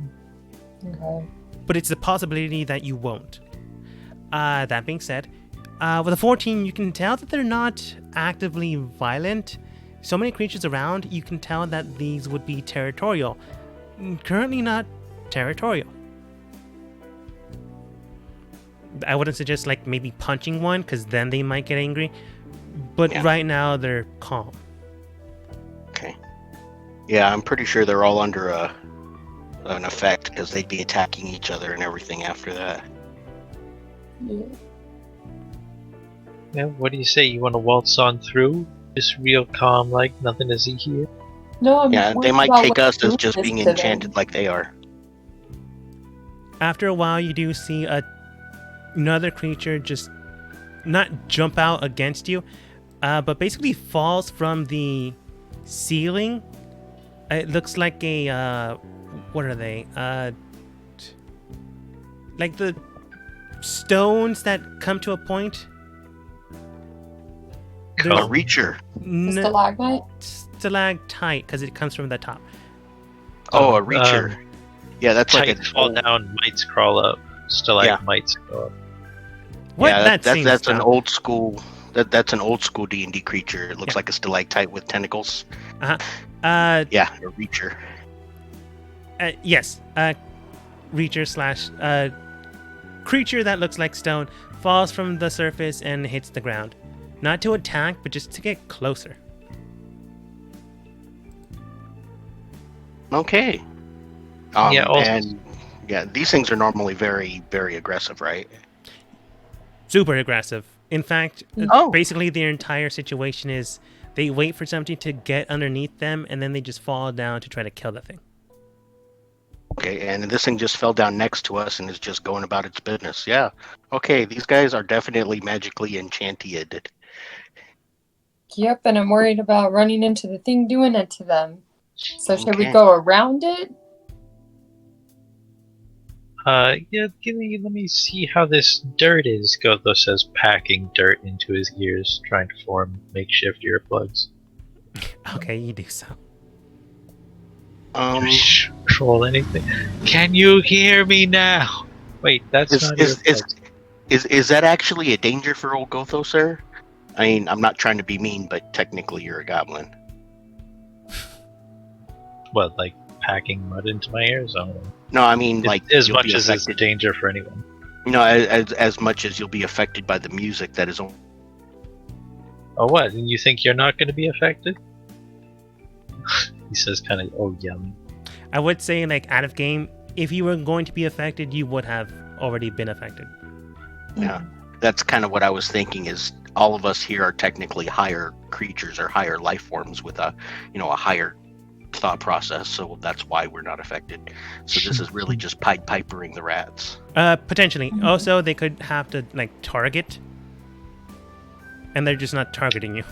Speaker 1: But it's a possibility that you won't. That being said, with a 14, you can tell that they're not actively violent. So many creatures around, you can tell that these would be territorial. Currently not territorial. I wouldn't suggest like maybe punching one, because then they might get angry. But
Speaker 5: Yeah.
Speaker 1: right now they're calm.
Speaker 5: Okay. Yeah, I'm pretty sure they're all under an effect, because they'd be attacking each other and everything after that.
Speaker 3: Yeah.
Speaker 6: Yeah, what do you say? You want to waltz on through? just real calm, like nothing to see here.
Speaker 3: No, I'm
Speaker 5: Yeah, they
Speaker 3: worried
Speaker 5: might
Speaker 3: about
Speaker 5: take
Speaker 3: what
Speaker 5: us as
Speaker 3: doing
Speaker 5: just
Speaker 3: this
Speaker 5: being
Speaker 3: to them.
Speaker 5: enchanted like they are.
Speaker 1: After a while, you do see another creature just not jump out against you, but basically falls from the ceiling. It looks like a what are they? Like the stones that come to a point.
Speaker 5: A
Speaker 6: Cool.
Speaker 5: reacher.
Speaker 3: The stalagmite?
Speaker 1: Stalactite, because it comes from the top.
Speaker 5: Oh, a reacher. Yeah, that's like
Speaker 6: Tights
Speaker 5: a
Speaker 6: fall down, mites crawl up. Stalagmites crawl up.
Speaker 1: What?
Speaker 5: Yeah,
Speaker 1: that
Speaker 5: that's
Speaker 1: seems
Speaker 5: that's an
Speaker 1: dumb.
Speaker 5: old school. That's an old school D&D creature. It looks
Speaker 1: Yeah.
Speaker 5: like a stalactite with tentacles.
Speaker 1: Uh,
Speaker 5: Yeah, a reacher.
Speaker 1: yes. Reacher slash creature that looks like stone falls from the surface and hits the ground. Not to attack, but just to get closer.
Speaker 5: Okay.
Speaker 6: Yeah, also-
Speaker 5: And yeah, these things are normally very, very aggressive, right?
Speaker 1: Super aggressive. In fact,
Speaker 5: Oh.
Speaker 1: basically their entire situation is they wait for something to get underneath them and then they just fall down to try to kill the thing.
Speaker 5: Okay, and this thing just fell down next to us and is just going about its business. Yeah. Okay, these guys are definitely magically enchanted.
Speaker 3: Yep, and I'm worried about running into the thing doing it to them. So should we
Speaker 5: Okay.
Speaker 3: go around it?
Speaker 6: Yeah, let me see how this dirt is. Gotho says, packing dirt into his ears, trying to form makeshift earplugs.
Speaker 1: Okay, you do so.
Speaker 6: Roll anything. Can you hear me now? Wait, that's
Speaker 5: Is
Speaker 6: not
Speaker 5: is,
Speaker 6: earplugs.
Speaker 5: is that actually a danger for old Gotho, sir? I mean, I'm not trying to be mean, but technically you're a goblin.
Speaker 6: What, like packing mud into my ears? I don't know.
Speaker 5: No, I mean like
Speaker 6: As
Speaker 5: you'll
Speaker 6: much
Speaker 5: be
Speaker 6: as it's a
Speaker 5: affected.
Speaker 6: danger for anyone.
Speaker 5: No, as much as you'll be affected by the music that is on.
Speaker 6: Oh, what? And you think you're not going to be affected? He says, kind of, oh, yelling.
Speaker 1: I would say, like, out of game, if you were going to be affected, you would have already been affected.
Speaker 5: Yeah, that's kind of what I was thinking. Is all of us here are technically higher creatures or higher life forms with a higher thought process, so that's why we're not affected. So this is really just Pied Pipering the rats.
Speaker 1: Potentially.
Speaker 3: Mhm.
Speaker 1: Also, they could have to, like, target. And they're just not targeting you.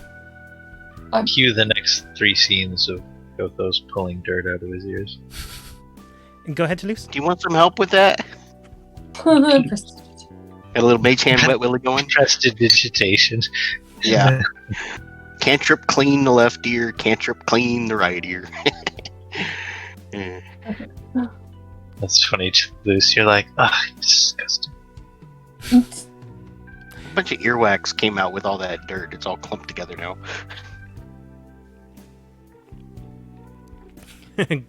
Speaker 6: Cue the next 3 scenes of Gotho's pulling dirt out of his ears.
Speaker 1: Go ahead, Toulouse.
Speaker 5: Do you want some help with that?
Speaker 3: Prestige.
Speaker 5: Got a little mage hand wet willy going?
Speaker 6: Prestidigitation.
Speaker 5: Yeah. Cantrip clean the left ear, cantrip clean the right ear. Yeah.
Speaker 6: That's funny, Luce. You're like, disgusting.
Speaker 5: A bunch of earwax came out with all that dirt. It's all clumped together now.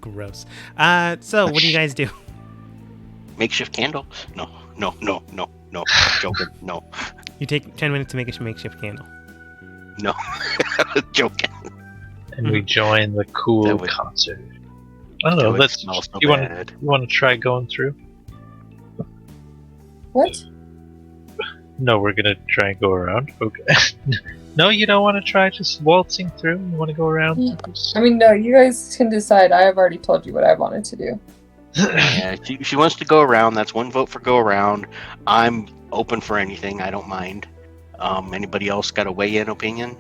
Speaker 1: Gross. So, what do you guys do?
Speaker 5: Makeshift candle? No. Joking. No.
Speaker 1: You take 10 minutes to make a makeshift candle.
Speaker 5: Joking.
Speaker 6: And we join the cool
Speaker 5: That would-
Speaker 6: concert. I don't know.
Speaker 5: That would
Speaker 6: Let's.
Speaker 5: smell so
Speaker 6: You want
Speaker 5: bad.
Speaker 6: to try going through?
Speaker 3: What?
Speaker 6: No, we're gonna try and go around. Okay. No, you don't want to try just waltzing through. You want to go around?
Speaker 3: I mean, no, you guys can decide. I have already told you what I wanted to do.
Speaker 5: Yeah, she wants to go around. That's one vote for go around. I'm open for anything. I don't mind. Anybody else got a weigh-in opinion?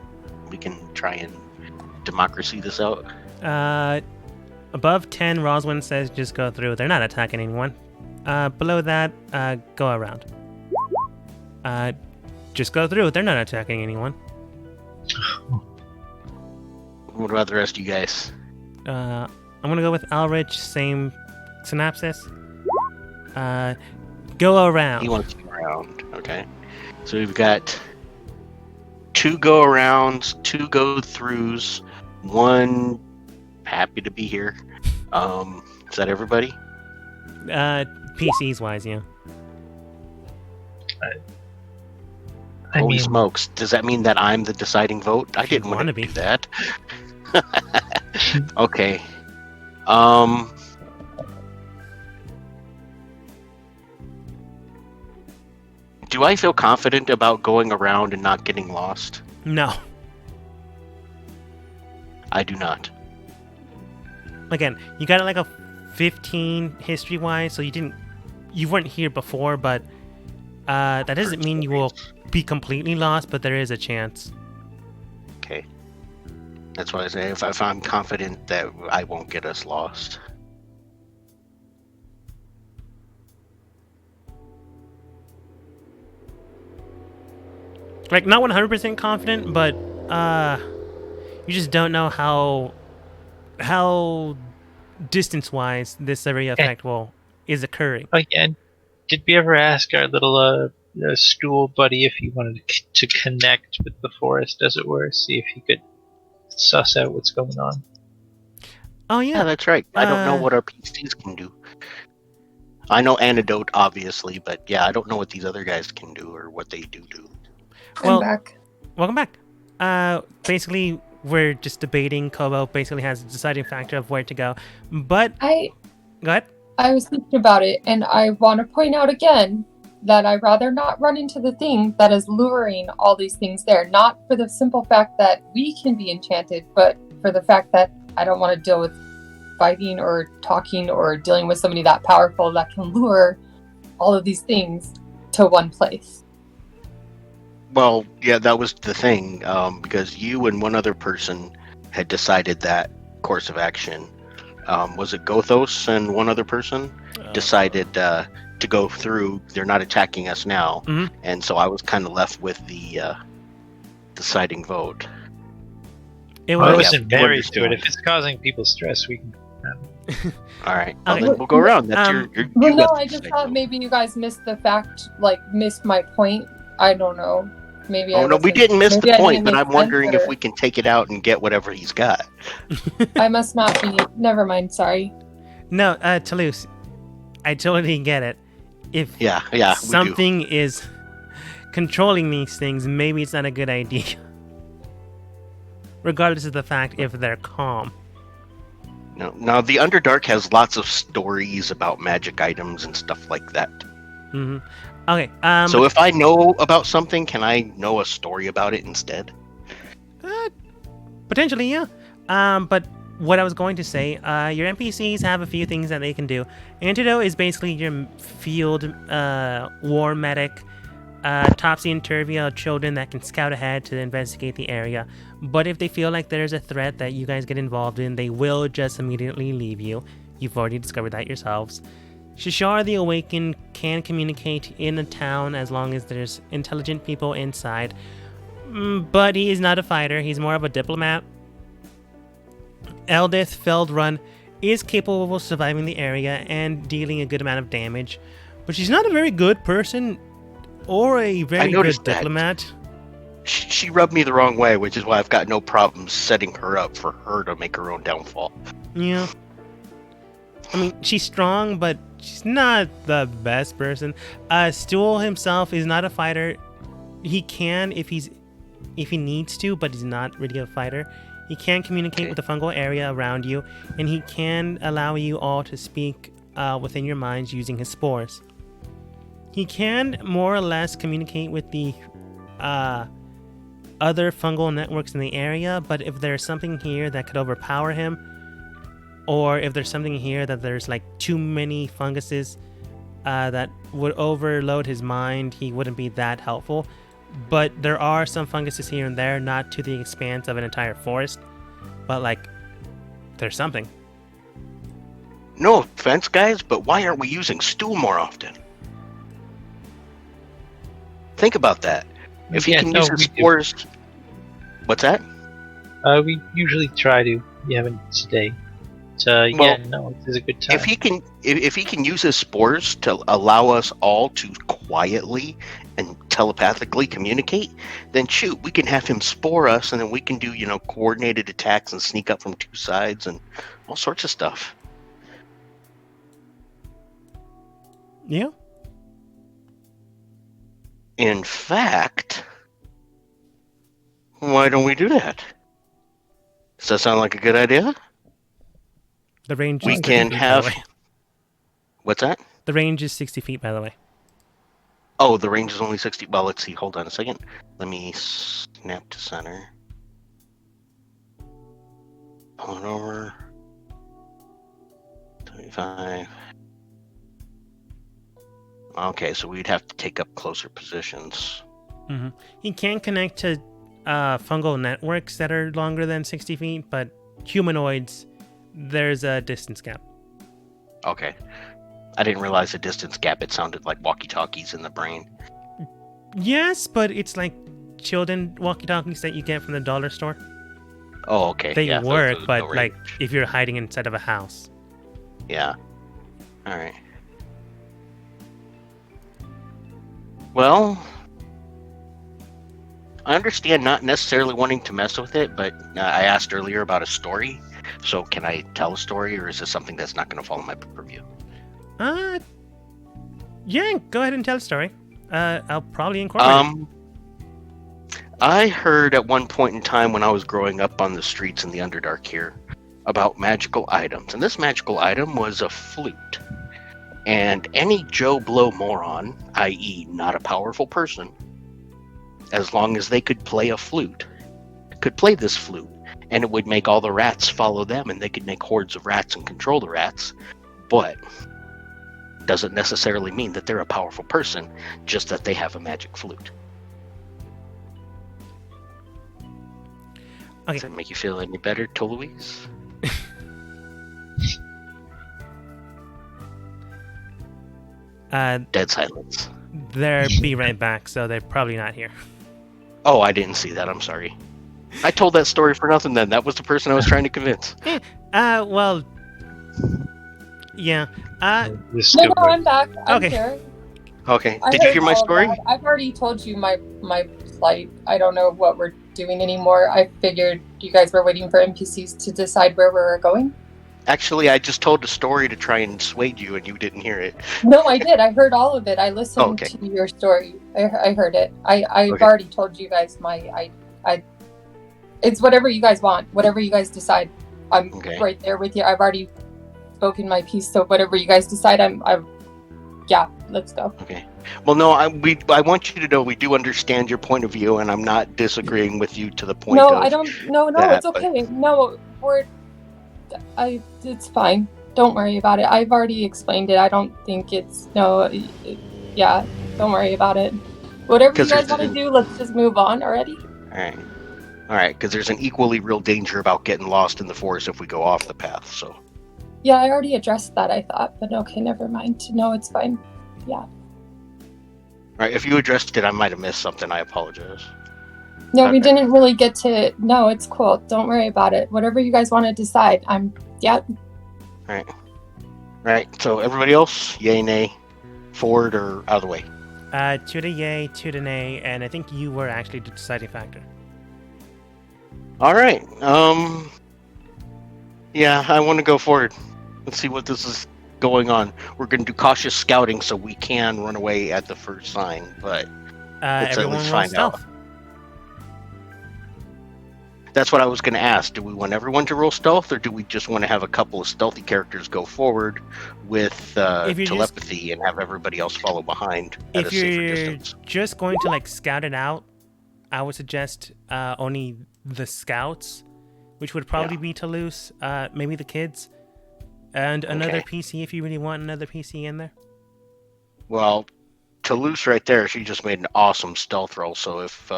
Speaker 5: We can try and democracy this out.
Speaker 1: Above 10, Roswin says just go through. They're not attacking anyone. Below that, go around. Just go through. They're not attacking anyone.
Speaker 5: What about the rest of you guys?
Speaker 1: I'm gonna go with Alrich, same synopsis. Go around.
Speaker 5: He wants to go around. Okay. So we've got 2 go arounds, 2 go throughs, 1 happy to be here. Is that everybody?
Speaker 1: PCs wise, yeah.
Speaker 6: I
Speaker 5: Holy
Speaker 6: mean,
Speaker 5: smokes. Does that mean that I'm the deciding vote? I didn't want
Speaker 1: wanna
Speaker 5: to
Speaker 1: be.
Speaker 5: do that. Okay. Do I feel confident about going around and not getting lost?
Speaker 1: No.
Speaker 5: I do not.
Speaker 1: Again, you got like a 15 history-wise, so you weren't here before, but that doesn't mean you will be completely lost, but there is a chance.
Speaker 5: Okay. That's why I say if I'm confident that I won't get us lost.
Speaker 1: Like, not 100% confident, but you just don't know how distance-wise this area effect is occurring.
Speaker 6: Again, did we ever ask our little stool buddy if he wanted to connect with the forest, as it were, see if he could suss out what's going on?
Speaker 1: Oh
Speaker 5: Yeah,
Speaker 1: yeah,
Speaker 5: that's right. I don't know what our PCs can do. I know Antidote, obviously, but yeah, I don't know what these other guys can do or what they do.
Speaker 1: Well,
Speaker 3: I'm back.
Speaker 1: welcome back. Basically, we're just debating. Kobo basically has a deciding factor of where to go, but go ahead.
Speaker 3: I was thinking about it, and I want to point out again that I'd rather not run into the thing that is luring all these things there. Not for the simple fact that we can be enchanted, but for the fact that I don't want to deal with fighting or talking or dealing with somebody that powerful that can lure all of these things to one place.
Speaker 5: Well, yeah, that was the thing, because you and one other person had decided that course of action. Was it Gothos and one other person decided to go through? They're not attacking us now, and so I was kind of left with the deciding vote.
Speaker 1: It
Speaker 6: I
Speaker 1: was
Speaker 6: wasn't married to it. If it's causing people stress, we can.
Speaker 5: All right, well,
Speaker 1: Okay.
Speaker 5: then we'll go around. That's you
Speaker 3: Well, no,
Speaker 5: got the
Speaker 3: I just
Speaker 5: deciding
Speaker 3: thought
Speaker 5: vote.
Speaker 3: maybe you guys missed the fact, missed my point. I don't know. Maybe
Speaker 5: Oh
Speaker 3: I
Speaker 5: no, we
Speaker 3: wasn't-
Speaker 5: didn't miss
Speaker 3: maybe
Speaker 5: the
Speaker 3: I
Speaker 5: point,
Speaker 3: didn't
Speaker 5: but
Speaker 3: make
Speaker 5: I'm
Speaker 3: sense,
Speaker 5: wondering if
Speaker 3: or-
Speaker 5: we can take it out and get whatever he's got.
Speaker 3: I must not be. Never mind. Sorry.
Speaker 1: no, Toulouse. I totally get it. If
Speaker 5: Yeah, we do.
Speaker 1: something is controlling these things, maybe it's not a good idea. Regardless of the fact if they're calm.
Speaker 5: No, now the Underdark has lots of stories about magic items and stuff like that.
Speaker 1: hmm Okay.
Speaker 5: So if I know about something, can I know a story about it instead?
Speaker 1: Potentially, yeah. But what I was going to say, your NPCs have a few things that they can do. Antidote is basically your field war medic, topsy and turvy children that can scout ahead to investigate the area. But if they feel like there's a threat that you guys get involved in, they will just immediately leave you. You've already discovered that yourselves. Shishar the Awakened can communicate in a town as long as there's intelligent people inside. But he is not a fighter, he's more of a diplomat. Eldith Feldrun is capable of surviving the area and dealing a good amount of damage, but she's not a very good person or a very good
Speaker 5: noticed that.
Speaker 1: diplomat.
Speaker 5: She rubbed me the wrong way, which is why I've got no problem setting her up for her to make her own downfall.
Speaker 1: Yeah. I mean, she's strong, but she's not the best person. Stool himself is not a fighter. He can if he needs to, but he's not really a fighter. He can communicate with the fungal area around you, and he can allow you all to speak within your minds using his spores. He can more or less communicate with the other fungal networks in the area, but if there's something here that could overpower him, or if there's something here that there's like too many funguses that would overload his mind, he wouldn't be that helpful. But there are some funguses here and there, not to the expanse of an entire forest, but like there's something.
Speaker 5: No offense, guys, but why aren't we using stool more often? Think about that. If he
Speaker 6: Yeah,
Speaker 5: can
Speaker 6: no,
Speaker 5: use his
Speaker 6: we do.
Speaker 5: spores... What's that?
Speaker 6: We usually try to. We haven't today. Yeah, no, it's a good time.
Speaker 5: If he can use his spores to allow us all to quietly and telepathically communicate, then shoot, we can have him spore us, and then we can do coordinated attacks and sneak up from two sides and all sorts of stuff.
Speaker 1: Yeah.
Speaker 5: In fact, why don't we do that? Does that sound like a good idea?
Speaker 1: The range
Speaker 5: We
Speaker 1: is 60
Speaker 5: can
Speaker 1: feet,
Speaker 5: have...
Speaker 1: by the way.
Speaker 5: What's that?
Speaker 1: The range is 60 feet, by the way.
Speaker 5: Oh, the range is only 60. Well, let's see. Hold on a second. Let me snap to center. Pulling over. 25. Okay, so we'd have to take up closer positions.
Speaker 1: He can connect to fungal networks that are longer than 60 feet, but humanoids, there's a distance gap.
Speaker 5: Okay. I didn't realize the distance gap. It sounded like walkie-talkies in the brain.
Speaker 1: Yes, but it's like children walkie-talkies that you get from the dollar store.
Speaker 5: Oh, okay.
Speaker 1: They
Speaker 5: yeah,
Speaker 1: work,
Speaker 5: those
Speaker 1: but
Speaker 5: no
Speaker 1: like
Speaker 5: range.
Speaker 1: if you're hiding inside of a house.
Speaker 5: Yeah. All right. Well, I understand not necessarily wanting to mess with it, but I asked earlier about a story. So can I tell a story, or is this something that's not going to follow my purview?
Speaker 1: Yeah, go ahead and tell a story. I'll probably incorporate it.
Speaker 5: I heard at one point in time when I was growing up on the streets in the Underdark here about magical items, and this magical item was a flute. And any Joe Blow moron, i.e., not a powerful person, as long as they could play a flute, could play this flute, and it would make all the rats follow them, and they could make hordes of rats and control the rats. But doesn't necessarily mean that they're a powerful person, just that they have a magic flute.
Speaker 1: Okay.
Speaker 5: Does it make you feel any better, Toluise? Dead silence.
Speaker 1: They're be right back, so they're probably not here.
Speaker 5: Oh, I didn't see that. I'm sorry. I told that story for nothing then. That was the person I was trying to convince.
Speaker 1: Well, yeah.
Speaker 3: No, I'm back. I'm
Speaker 1: Okay.
Speaker 3: here.
Speaker 5: Okay.
Speaker 3: I
Speaker 5: Did you
Speaker 3: heard
Speaker 5: hear my
Speaker 3: all of
Speaker 5: story?
Speaker 3: that. I've already told you my plight. I don't know what we're doing anymore. I figured you guys were waiting for NPCs to decide where we were going.
Speaker 5: Actually, I just told the story to try and dissuade you, and you didn't hear it.
Speaker 3: No, I did. I heard all of it. I listened
Speaker 5: okay.
Speaker 3: to your story. I heard it. I've
Speaker 5: Okay.
Speaker 3: already told you guys I it's whatever you guys want, whatever you guys decide. I'm
Speaker 5: Okay.
Speaker 3: right there with you. I've already spoken my piece, so whatever you guys decide, I'm yeah, let's go.
Speaker 5: Okay. Well, no, I want you to know we do understand your point of view, and I'm not disagreeing with you to the point
Speaker 3: No,
Speaker 5: of
Speaker 3: I don't. No,
Speaker 5: that,
Speaker 3: it's okay. No, it's fine. Don't worry about it. I've already explained it. I don't think it's yeah. Don't worry about it. Whatever you
Speaker 5: 'Cause
Speaker 3: guys
Speaker 5: there's
Speaker 3: want to do, let's just move on already.
Speaker 5: All right, because there's an equally real danger about getting lost in the forest if we go off the path. So.
Speaker 3: Yeah, I already addressed that. I thought, but okay, never mind. No, it's fine. Yeah.
Speaker 5: All right, if you addressed it, I might have missed something. I apologize.
Speaker 3: No, we
Speaker 5: Okay.
Speaker 3: didn't really get to. No, it's cool. Don't worry about it. Whatever you guys want to decide, yeah.
Speaker 5: All right. So everybody else, yay, nay, forward or out of the way.
Speaker 1: To the yay, to the nay, and I think you were actually the deciding factor.
Speaker 5: All right. Yeah, I want to go forward. Let's see what this is going on. We're going to do cautious scouting so we can run away at the first sign, but let's at
Speaker 1: Everyone
Speaker 5: least
Speaker 1: roll
Speaker 5: find out.
Speaker 1: stealth.
Speaker 5: That's what I was going to ask. Do we want everyone to roll stealth, or do we just want to have a couple of stealthy characters go forward with
Speaker 1: If you're
Speaker 5: telepathy and have everybody else follow behind at a
Speaker 1: If
Speaker 5: safer
Speaker 1: you're
Speaker 5: distance?
Speaker 1: just going to like scout it out, I would suggest only the scouts, which would probably be Toulouse, maybe the kids, and another
Speaker 5: Okay.
Speaker 1: PC if you really want another PC in there.
Speaker 5: Well, Toulouse right there, she just made an awesome stealth roll. So if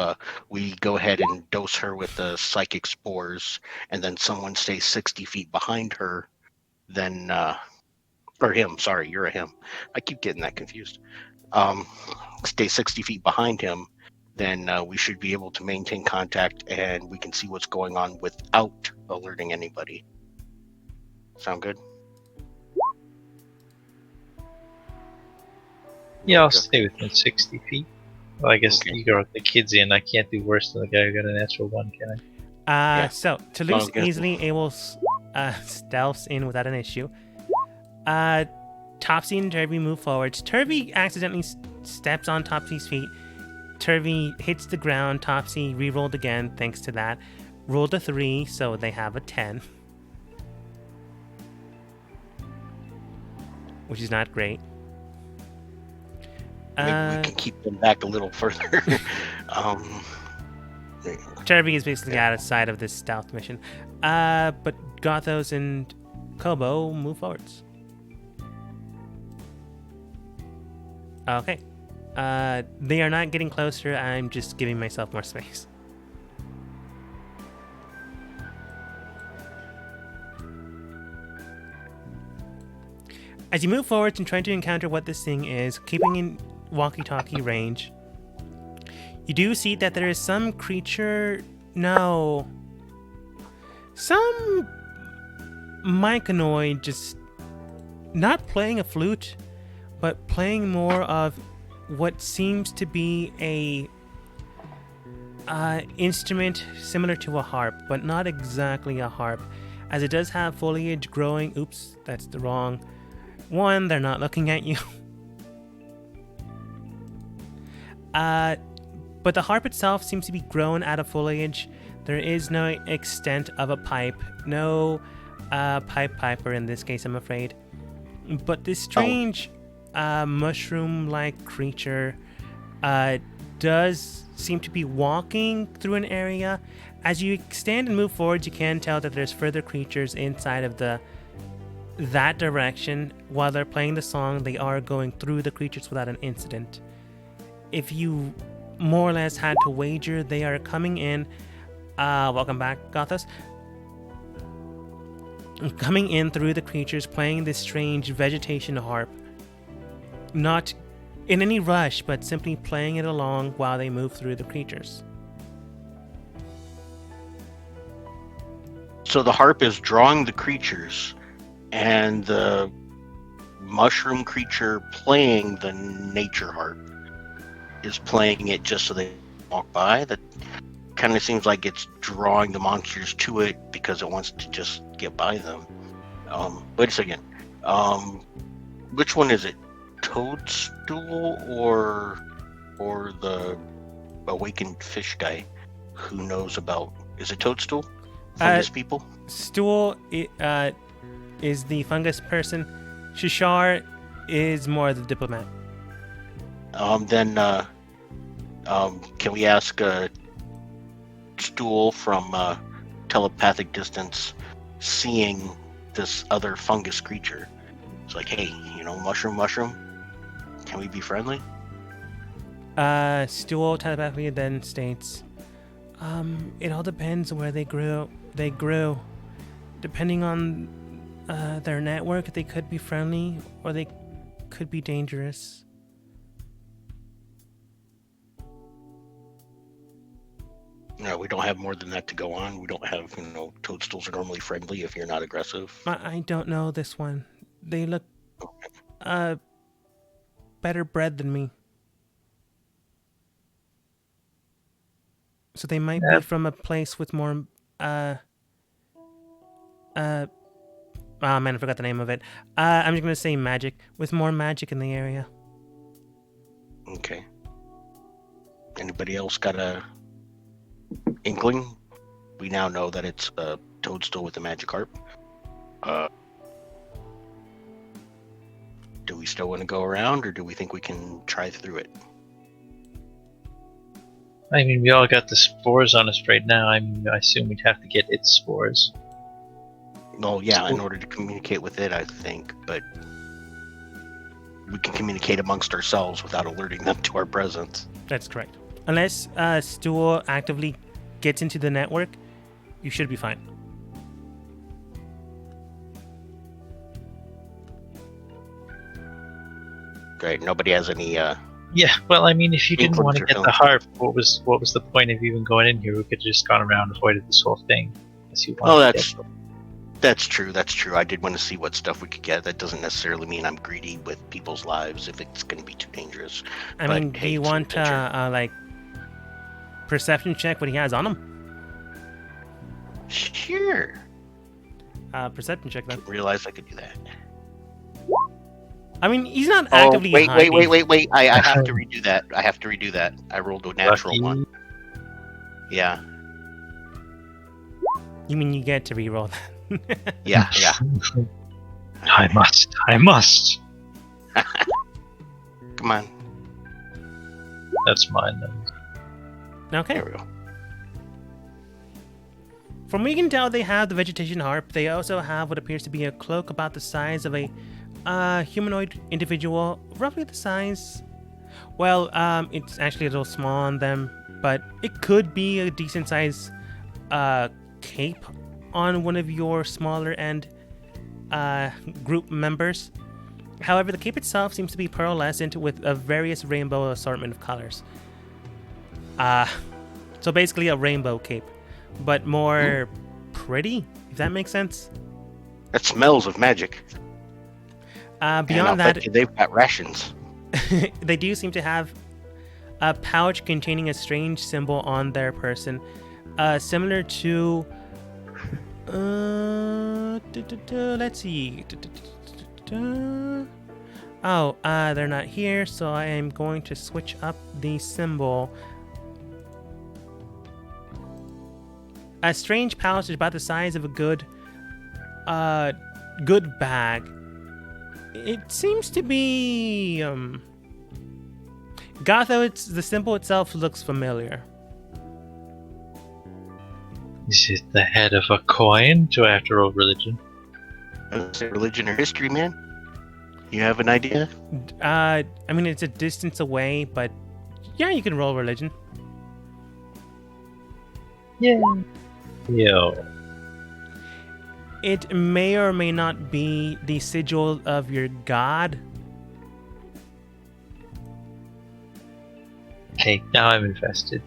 Speaker 5: we go ahead and dose her with the psychic spores, and then someone stays 60 feet behind her, then or him. Sorry, you're a him. I keep getting that confused. Stay 60 feet behind him, then we should be able to maintain contact, and we can see what's going on without alerting anybody. Sound good?
Speaker 6: Yeah, I'll stay within 60 feet. Well, I guess
Speaker 5: Okay.
Speaker 6: you got the kids in. I can't do worse than the guy who got a natural one, can I?
Speaker 5: Yeah.
Speaker 1: So Toulouse
Speaker 5: Sounds good.
Speaker 1: easily able stealths in without an issue. Topsy and Turvy move forwards. Turvy accidentally steps on Topsy's feet. Turvy hits the ground. Topsy re-rolled again thanks to that. Rolled a 3, so they have a 10. Which is not great.
Speaker 5: Maybe we can keep them back a little further.
Speaker 1: Cherubi is basically out of sight of this stealth mission. But Gothos and Kobo move forwards. Okay. They are not getting closer. I'm just giving myself more space. As you move forward and try to encounter what this thing is, keeping in walkie-talkie range, you do see that there is some creature... No. Some myconoid just not playing a flute, but playing more of what seems to be a instrument similar to a harp, but not exactly a harp, as it does have foliage growing. Oops, that's the wrong one. They're not looking at you. But the harp itself seems to be grown out of foliage. There is no extent of a pipe. No piper in this case, I'm afraid. But this strange mushroom-like creature does seem to be walking through an area. As you extend and move forward, you can tell that there's further creatures inside of that direction. While they're playing the song, they are going through the creatures without an incident. If you more or less had to wager, they are coming in. Welcome back, Gothos. Coming in through the creatures, playing this strange vegetation harp. Not in any rush, but simply playing it along while they move through the creatures.
Speaker 5: So the harp is drawing the creatures, and the mushroom creature playing the nature harp is playing it just so they walk by. That kind of seems like it's drawing the monsters to it because it wants to just get by them. Wait a second. Which one is it? Toadstool or the awakened fish guy who knows about... Is it Toadstool? Fungus people?
Speaker 1: Stool is the fungus person. Shishar is more the diplomat.
Speaker 5: Then can we ask Stool from telepathic distance, seeing this other fungus creature? It's like, hey, mushroom, can we be friendly?
Speaker 1: Stool telepathically then states, it all depends where they grew. Depending on their network, they could be friendly or they could be dangerous.
Speaker 5: No, we don't have more than that to go on. We don't have, toadstools are normally friendly if you're not aggressive.
Speaker 1: I don't know this one. They look better bred than me. So they might be from a place with more oh man, I forgot the name of it. I'm just gonna say magic, with more magic in the area.
Speaker 5: Okay. Anybody else got a inkling? We now know that it's a toadstool with a magic harp. Do we still want to go around, or do we think we can try through it?
Speaker 6: I mean, we all got the spores on us right now. I assume we'd have to get its spores.
Speaker 5: Well, yeah, in order to communicate with it, I think, but we can communicate amongst ourselves without alerting them to our presence.
Speaker 1: That's correct. Unless Stool actively gets into the network, you should be fine.
Speaker 5: Great. Nobody has any.
Speaker 6: Yeah. Well, I mean, if you didn't want to
Speaker 5: Inklings or
Speaker 6: get the harp, what was the point of even going in here? We could have just gone around and avoided this whole thing.
Speaker 5: Oh, that's true. That's true. I did want to see what stuff we could get. That doesn't necessarily mean I'm greedy with people's lives if it's going to be too dangerous.
Speaker 1: I mean, do you want like perception check what he has on him?
Speaker 5: Sure.
Speaker 1: Perception check then.
Speaker 5: Didn't realize I could do that.
Speaker 1: I mean, he's not actively hiding.
Speaker 5: Wait. I have to redo that. I rolled a natural one. Yeah.
Speaker 1: You mean you get to reroll that?
Speaker 5: Yeah.
Speaker 6: I must.
Speaker 5: Come on.
Speaker 6: That's mine then.
Speaker 1: Okay.
Speaker 5: There we go.
Speaker 1: From what you can tell, they have the vegetation harp. They also have what appears to be a cloak about the size of a humanoid individual, roughly the size. Well, it's actually a little small on them, but it could be a decent size cape on one of your smaller end group members. However, the cape itself seems to be pearlescent with a various rainbow assortment of colors. So basically a rainbow cape, but more pretty, if that makes sense.
Speaker 5: That smells of magic. And
Speaker 1: Beyond
Speaker 5: I'll
Speaker 1: that,
Speaker 5: bet you they've got rations.
Speaker 1: they do seem to have a pouch containing a strange symbol on their person, similar to. Let's see. Oh, they're not here, so I am going to switch up the symbol. A strange pouch is about the size of a good bag. It seems to be Gotho. The symbol itself looks familiar.
Speaker 6: Is it the head of a coin? Do I have to roll religion?
Speaker 5: Is it religion or history, man? You have an idea?
Speaker 1: I mean, it's a distance away, but yeah, you can roll religion.
Speaker 6: Yeah. Yo.
Speaker 1: It may or may not be the sigil of your god.
Speaker 6: Okay, now I'm invested.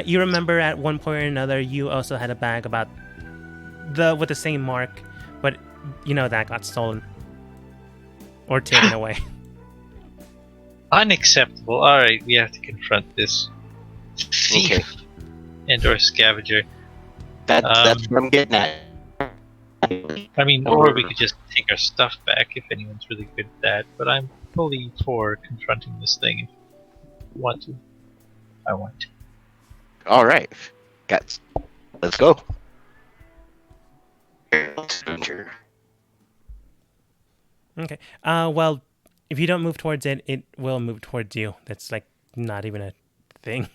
Speaker 1: You remember at one point or another, you also had a bag with the same mark, but you know that got stolen or taken away.
Speaker 6: Unacceptable. Alright, we have to confront this thief
Speaker 5: Okay.
Speaker 6: and or scavenger.
Speaker 5: That's what I'm getting at.
Speaker 6: I mean, or we could just take our stuff back if anyone's really good at that, but I'm fully for confronting this thing if you want to. I want to.
Speaker 5: All right, guys, let's go. Adventure.
Speaker 1: Okay. Well, if you don't move towards it, it will move towards you. That's like not even a thing.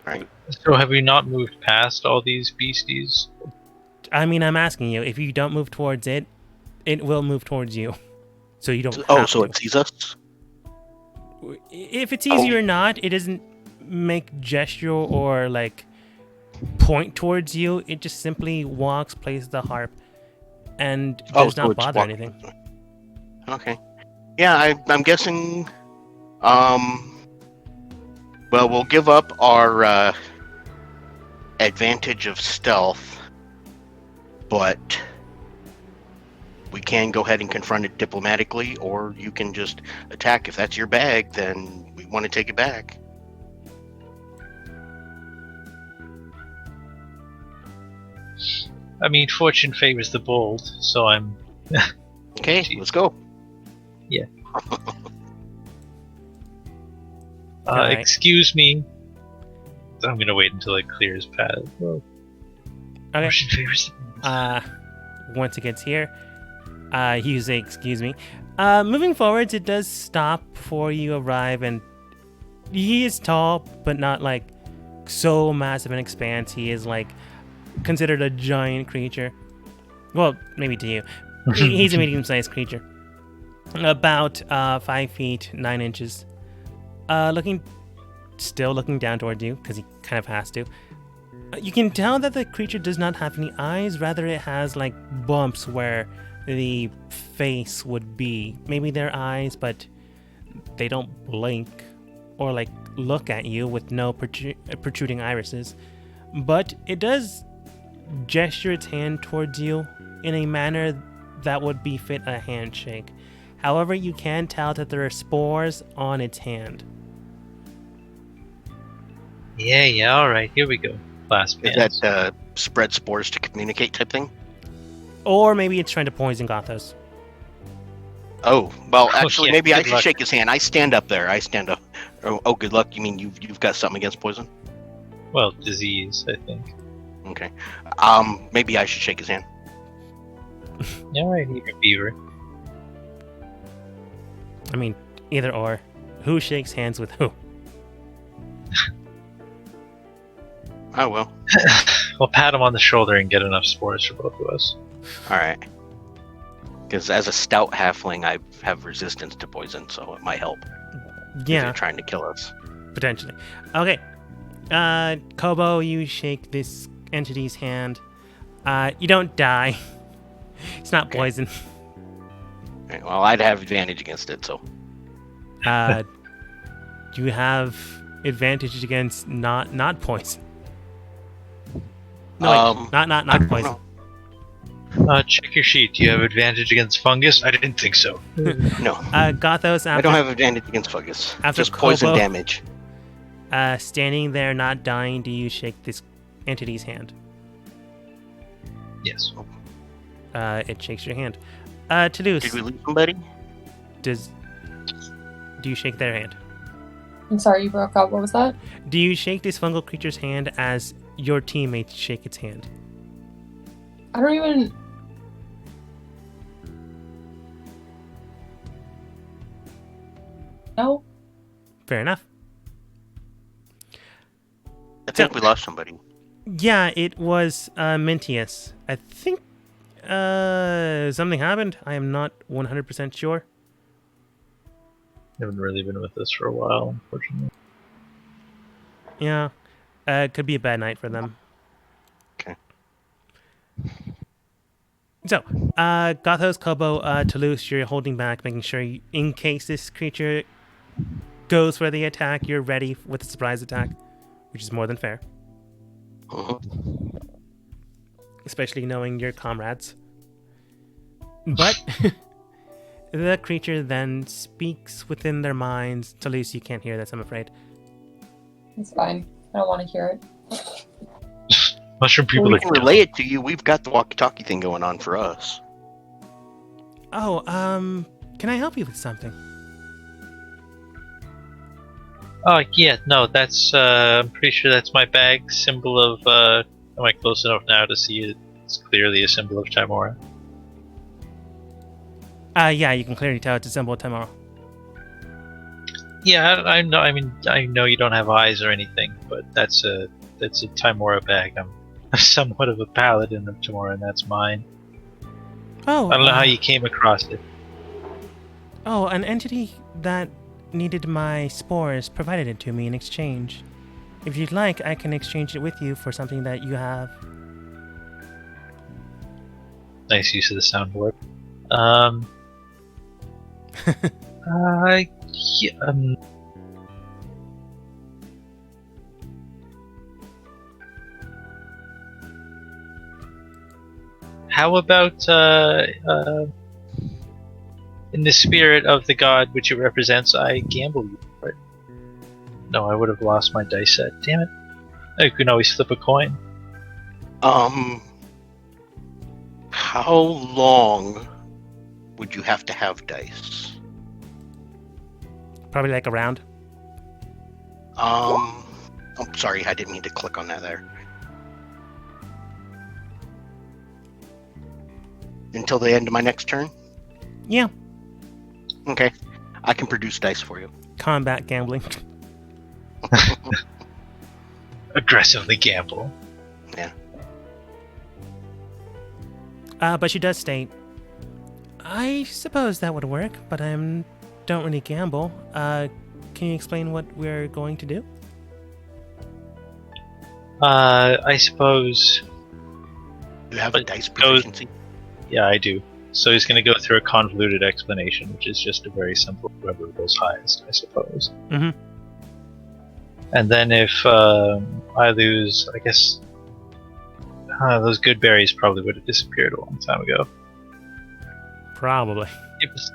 Speaker 5: Right.
Speaker 6: So have we not moved past all these beasties?
Speaker 1: I mean, I'm asking you. If you don't move towards it, it will move towards you. So you don't.
Speaker 5: Oh,
Speaker 1: have
Speaker 5: so
Speaker 1: to.
Speaker 5: it sees us?
Speaker 1: If it's easy or not, it doesn't make gesture or like point towards you. It just simply walks, plays the harp, and does
Speaker 5: so
Speaker 1: not
Speaker 5: it's
Speaker 1: bother
Speaker 5: walk-
Speaker 1: anything.
Speaker 5: Okay. Yeah, I'm guessing. Well, we'll give up our advantage of stealth, but we can go ahead and confront it diplomatically, or you can just attack. If that's your bag, then we want to take it back.
Speaker 6: I mean, fortune favors the bold, so I'm...
Speaker 5: Okay,
Speaker 6: Jeez.
Speaker 5: let's go.
Speaker 1: Alright.
Speaker 6: Excuse me. I'm gonna wait until it clears path. Oh,
Speaker 1: Okay.
Speaker 6: fortune favors the bold.
Speaker 1: Once it gets here, you say, excuse me. Moving forwards, it does stop before you arrive, and he is tall, but not like so massive in expanse. He is like considered a giant creature. Well, maybe to you. He's a medium-sized creature. About 5 feet 9 inches. Still looking down toward you, because he kind of has to. You can tell that the creature does not have any eyes, rather it has like bumps where the face would be. Maybe they're eyes, but they don't blink or like look at you with no protruding irises. But it does gesture its hand towards you in a manner that would befit a handshake. However, you can tell that there are spores on its hand.
Speaker 6: Yeah, alright, here we go. Clasp
Speaker 5: Is
Speaker 6: hands.
Speaker 5: that spread spores to communicate type thing?
Speaker 1: Or maybe it's trying to poison Gothos.
Speaker 5: Oh, well,
Speaker 6: Oh,
Speaker 5: actually,
Speaker 6: shit,
Speaker 5: maybe I
Speaker 6: good
Speaker 5: should
Speaker 6: luck.
Speaker 5: shake his hand. I stand up there. I stand up. Oh, good luck. You mean you've got something against poison?
Speaker 6: Well, disease, I think.
Speaker 5: Okay. Maybe I should shake his hand.
Speaker 6: Yeah, alright, here, beaver.
Speaker 1: I mean, either or. Who shakes hands with who?
Speaker 5: I will.
Speaker 6: We'll pat him on the shoulder and get enough spores for both of us.
Speaker 5: All right. Because as a stout halfling, I have resistance to poison, so it might help. If
Speaker 1: Yeah,
Speaker 5: they're trying to kill us.
Speaker 1: potentially. Okay. Kobo, you shake this entity's hand. You don't die. It's not
Speaker 5: Okay.
Speaker 1: poison.
Speaker 5: Right, well, I'd have advantage against it, so.
Speaker 1: You have advantage against not poison. No, wait, not
Speaker 5: I don't
Speaker 1: poison.
Speaker 5: know.
Speaker 6: Check your sheet. Do you have advantage against fungus? I didn't think so.
Speaker 5: No,
Speaker 1: Gothos,
Speaker 5: I don't have advantage against fungus.
Speaker 1: after
Speaker 5: Just poison
Speaker 1: Kobo-
Speaker 5: damage.
Speaker 1: standing there, not dying. Do you shake this entity's hand?
Speaker 6: Yes.
Speaker 1: It shakes your hand. Toulouse,
Speaker 5: Did we lose somebody?
Speaker 1: do you shake their hand?
Speaker 3: I'm sorry, you broke up. What was that?
Speaker 1: Do you shake this fungal creature's hand as your teammates shake its hand?
Speaker 3: I don't even. No.
Speaker 1: Fair enough.
Speaker 5: I think we lost somebody.
Speaker 1: Yeah, it was Mintius. I think something happened. I am not 100% sure.
Speaker 6: Haven't really been with us for a while, unfortunately.
Speaker 1: Yeah, it could be a bad night for them.
Speaker 5: Okay.
Speaker 1: So, Gothos, Kobo, Toulouse, you're holding back, making sure in case this creature goes for the attack, you're ready with a surprise attack, which is more than fair,
Speaker 5: Mhm.
Speaker 1: especially knowing your comrades. But the creature then speaks within their minds. Toulouse, you can't hear this, I'm afraid.
Speaker 3: It's fine. I don't want to hear it.
Speaker 6: Mushroom people
Speaker 5: We
Speaker 6: are
Speaker 5: can relay it to you. We've got the walkie-talkie thing going on for us.
Speaker 1: Oh, can I help you with something?
Speaker 6: Oh, yeah, no, that's, I'm pretty sure that's my bag symbol of, am I close enough now to see it? It's clearly a symbol of Timora.
Speaker 1: Yeah, you can clearly tell it's a symbol of tomorrow.
Speaker 6: Yeah, I know, I mean, I know you don't have eyes or anything, but that's a Timora bag. I'm somewhat of a paladin of Timora, and that's mine.
Speaker 1: Oh,
Speaker 6: I don't know how you came across it.
Speaker 1: Oh, an entity that needed my spores provided it to me in exchange. If you'd like, I can exchange it with you for something that you have.
Speaker 6: Nice use of the soundboard. Yeah, how about, in the spirit of the god which it represents, I gamble you for it. No, I would have lost my dice set. Damn it. I can always flip a coin.
Speaker 5: How long would you have to have dice?
Speaker 1: Probably like a round.
Speaker 5: I'm sorry, I didn't mean to click on that there. Until the end of my next turn?
Speaker 1: Yeah,
Speaker 5: Okay. I can produce dice for you.
Speaker 1: combat gambling.
Speaker 6: Aggressively gamble.
Speaker 1: But she does state, I suppose that would work, but I don't really gamble. Can you explain what we're going to do?
Speaker 6: I suppose.
Speaker 5: You have a
Speaker 6: But
Speaker 5: dice
Speaker 6: goes-
Speaker 5: proficiency?
Speaker 6: Yeah, I do. So he's going to go through a convoluted explanation, which is just a very simple whoever goes highest, I suppose.
Speaker 1: Mhm.
Speaker 6: And then if I lose, I guess those good berries probably would have disappeared a long time ago.
Speaker 1: Probably.
Speaker 6: It was,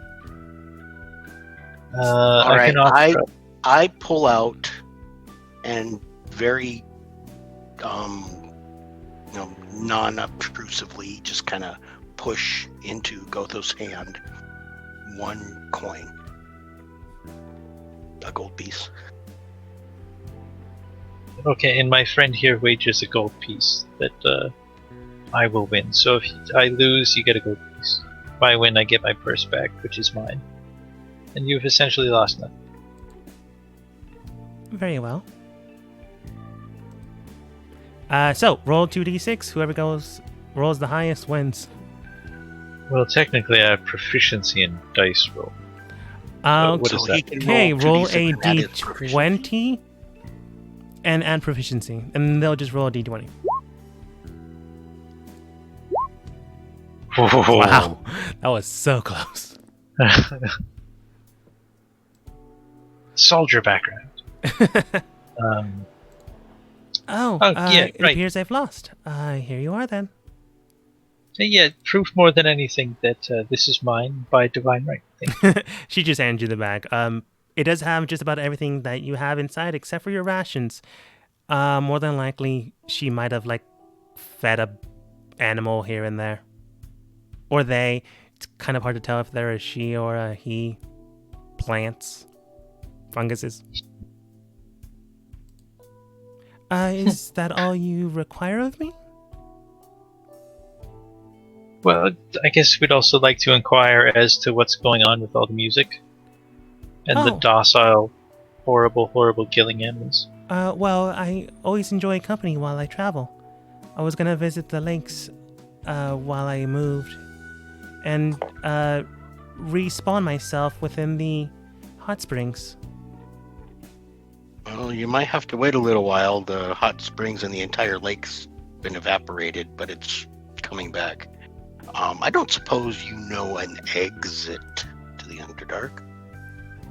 Speaker 5: All
Speaker 6: I
Speaker 5: right,
Speaker 6: can offer up-
Speaker 5: I pull out and very, non-obtrusively just kind of push into Gotho's hand one coin, a gold piece.
Speaker 6: Okay, and my friend here wagers a gold piece that I will win. So if I lose, you get a gold piece. If I win, I get my purse back, which is mine. And you've essentially lost nothing.
Speaker 1: Very well. So roll 2d6. Whoever rolls the highest wins.
Speaker 6: Well, technically, I have proficiency in dice roll. What
Speaker 5: So
Speaker 6: is
Speaker 5: he
Speaker 6: that?
Speaker 5: can
Speaker 1: Okay, roll
Speaker 5: 2d6
Speaker 1: a
Speaker 5: and add his proficiency.
Speaker 1: d20 and add proficiency, and they'll just roll a d20. Wow, that was so close.
Speaker 6: Soldier background. Yeah,
Speaker 1: It
Speaker 6: right.
Speaker 1: appears I've lost. Here you are then.
Speaker 6: Yeah, proof more than anything that this is mine by divine right. Thank you.
Speaker 1: She just hands you the bag. It does have just about everything that you have inside except for your rations. More than likely, she might have fed a animal here and there, or they. It's kind of hard to tell if they're a she or a he. Plants, funguses. Is that all you require of me?
Speaker 6: Well, I guess we'd also like to inquire as to what's going on with all the music and the
Speaker 1: Oh.
Speaker 6: docile, horrible killing animals.
Speaker 1: Well, I always enjoy company while I travel. I was gonna visit the lakes, while I moved, and respawn myself within the hot springs.
Speaker 5: Well, you might have to wait a little while. The hot springs and the entire lake's been evaporated, but it's coming back. I don't suppose you know an exit to the Underdark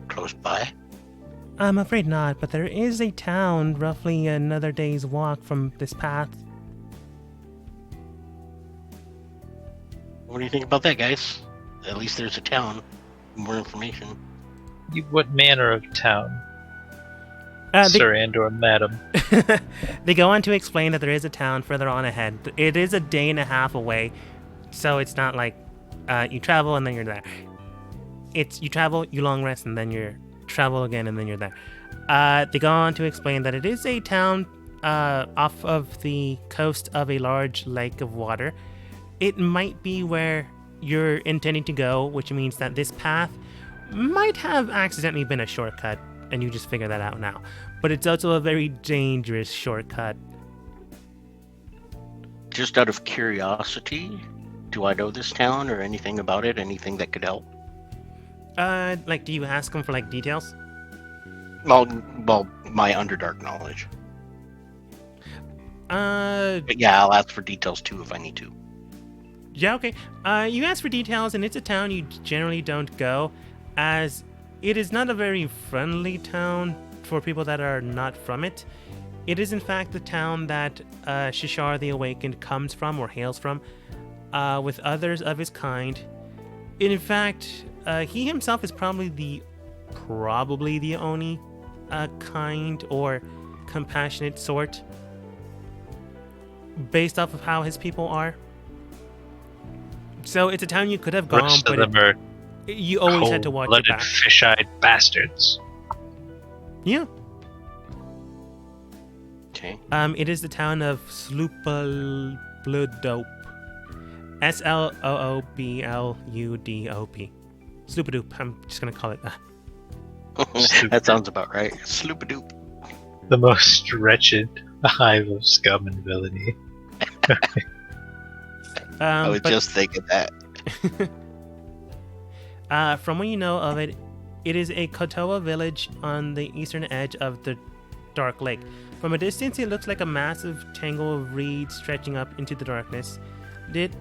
Speaker 5: close by?
Speaker 1: I'm afraid not, but there is a town roughly another day's walk from this path.
Speaker 5: What do you think about that, guys? At least there's a town. More information.
Speaker 6: What manner of town,
Speaker 1: They,
Speaker 6: sir and or madam?
Speaker 1: they go on to explain that there is a town further on ahead. It is a day and a half away, so it's not like you travel and then you're there. It's you travel, you long rest, and then you travel again, and then you're there. They go on to explain that it is a town off of the coast of a large lake of water. It might be where you're intending to go, which means that this path might have accidentally been a shortcut, and you just figure that out now. But it's also a very dangerous shortcut.
Speaker 5: Just out of curiosity, do I know this town or anything about it? Anything that could help?
Speaker 1: Do you ask them for details?
Speaker 5: Well, my Underdark knowledge. But yeah, I'll ask for details too if I need to.
Speaker 1: Yeah, okay. You ask for details, and it's a town you generally don't go, as it is not a very friendly town for people that are not from it. It is, in fact, the town that Shishar the Awakened comes from or hails from, with others of his kind. In fact, he himself is probably the only kind or compassionate sort, based off of how his people are. So it's a town you could have
Speaker 6: The
Speaker 1: gone,
Speaker 6: rest of
Speaker 1: but
Speaker 6: them are
Speaker 1: you always had to watch your
Speaker 6: cold-blooded,
Speaker 1: back.
Speaker 6: fish-eyed bastards.
Speaker 1: Yeah.
Speaker 5: Okay.
Speaker 1: It is the town of Sloopaludop. Sloopaludop. Sloopadoop. I'm just gonna call it that.
Speaker 5: That sounds about right. Sloopadoop.
Speaker 6: The most wretched hive of scum and villainy.
Speaker 5: I was
Speaker 1: But,
Speaker 5: just thinking that.
Speaker 1: from what you know of it, it is a Kotoa village on the eastern edge of the Dark Lake. From a distance, it looks like a massive tangle of reeds stretching up into the darkness, lit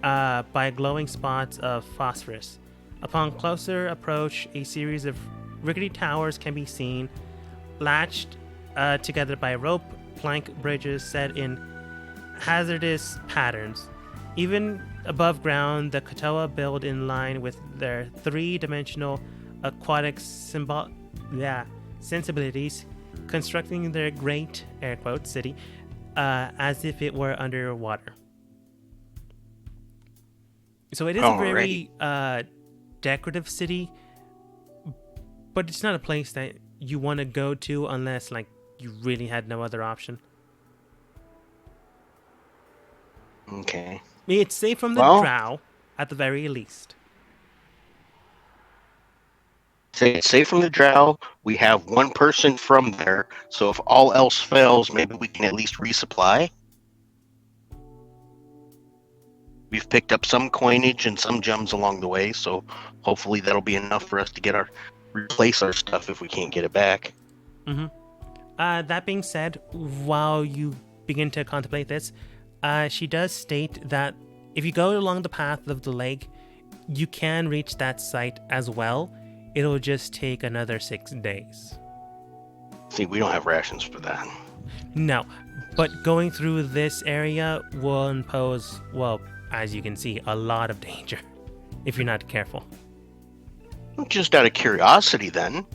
Speaker 1: by glowing spots of phosphorus. Upon closer approach, a series of rickety towers can be seen, latched together by rope plank bridges set in hazardous patterns. Even above ground, the Kotoa build in line with their three-dimensional aquatic sensibilities, constructing their great, air quotes, city as if it were underwater. So it is a very decorative city, but it's not a place that you want to go to unless you really had no other option.
Speaker 5: Okay.
Speaker 1: It's safe from the
Speaker 5: Well-
Speaker 1: drow, at the very least.
Speaker 5: Say it's safe from the drow. We have one person from there, so if all else fails, maybe we can at least resupply. We've picked up some coinage and some gems along the way, so hopefully that'll be enough for us to replace our stuff if we can't get it back.
Speaker 1: That being said, while you begin to contemplate this, she does state that if you go along the path of the lake, you can reach that site as well. It'll just take another 6 days.
Speaker 5: See, we don't have rations for that.
Speaker 1: No, but going through this area will impose, well, as you can see, a lot of danger if you're not careful.
Speaker 5: Just out of curiosity then,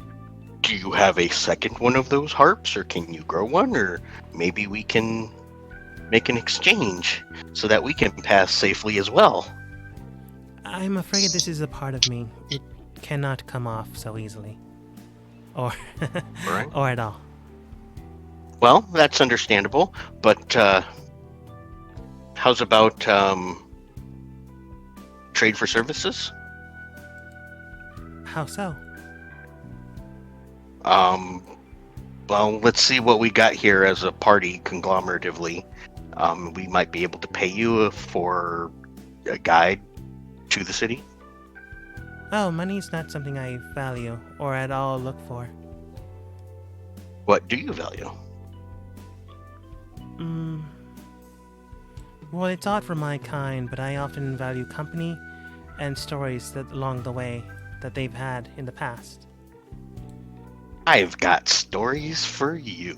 Speaker 5: do you have a second one of those harps, or can you grow one, or maybe we can make an exchange so that we can pass safely as well?
Speaker 1: I'm afraid this is a part of me. It cannot come off so easily. Or,
Speaker 5: Right.
Speaker 1: or at all.
Speaker 5: Well, that's understandable, but how's about trade for services?
Speaker 1: How so?
Speaker 5: Well, let's see what we got here as a party conglomeratively. We might be able to pay you for a guide to the city.
Speaker 1: Oh, money's not something I value or at all look for.
Speaker 5: What do you value?
Speaker 1: Well, it's odd for my kind, but I often value company and stories that along the way that they've had in the past.
Speaker 5: I've got stories for you.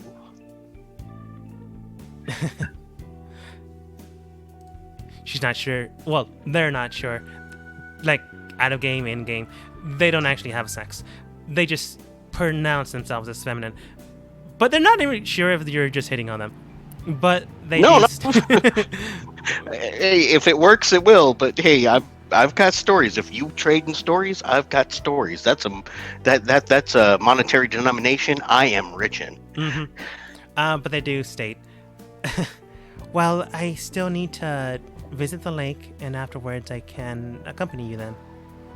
Speaker 1: She's not sure. Well, they're not sure. Like, out of game, in game, they don't actually have sex. They just pronounce themselves as feminine. But they're not even sure if you're just hitting on them. But they
Speaker 5: No. Hey, if it works, it will. But hey, I've got stories. If you trade in stories, I've got stories. That's a monetary denomination I am rich in.
Speaker 1: But they do state, well, I still need to visit the lake, and afterwards I can accompany you then,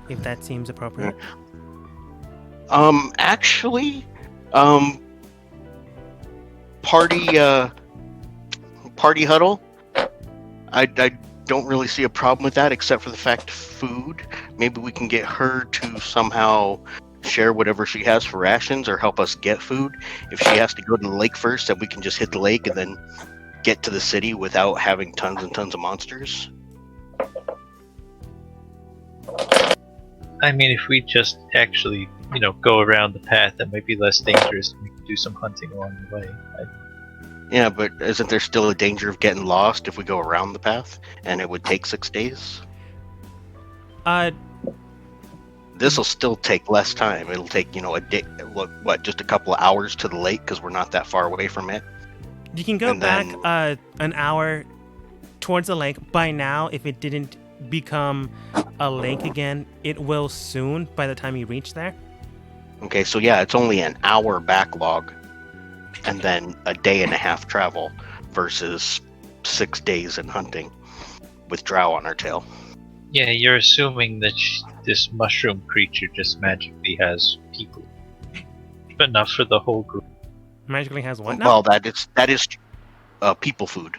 Speaker 1: if that seems appropriate.
Speaker 5: Actually, party huddle. I don't really see a problem with that, except for the fact of food. Maybe we can get her to somehow share whatever she has for rations, or help us get food. If she has to go to the lake first, then we can just hit the lake and then get to the city without having tons and tons of monsters.
Speaker 6: I mean, if we just actually, go around the path, that might be less dangerous. We can do some hunting along the way.
Speaker 5: Yeah, but isn't there still a danger of getting lost if we go around the path, and it would take 6 days? This will still take less time. It'll take, a day, just a couple of hours to the lake, because we're not that far away from it.
Speaker 1: You can go
Speaker 5: And
Speaker 1: back
Speaker 5: then-
Speaker 1: an hour towards the lake. By now, if it didn't become a lake again, it will soon by the time you reach there.
Speaker 5: Okay, so yeah, it's only an hour backlog, and then a day and a half travel versus 6 days in hunting with drow on our tail.
Speaker 6: Yeah, you're assuming that this mushroom creature just magically has people. Enough for the whole group.
Speaker 1: Magically has what now?
Speaker 5: Well, that is people food.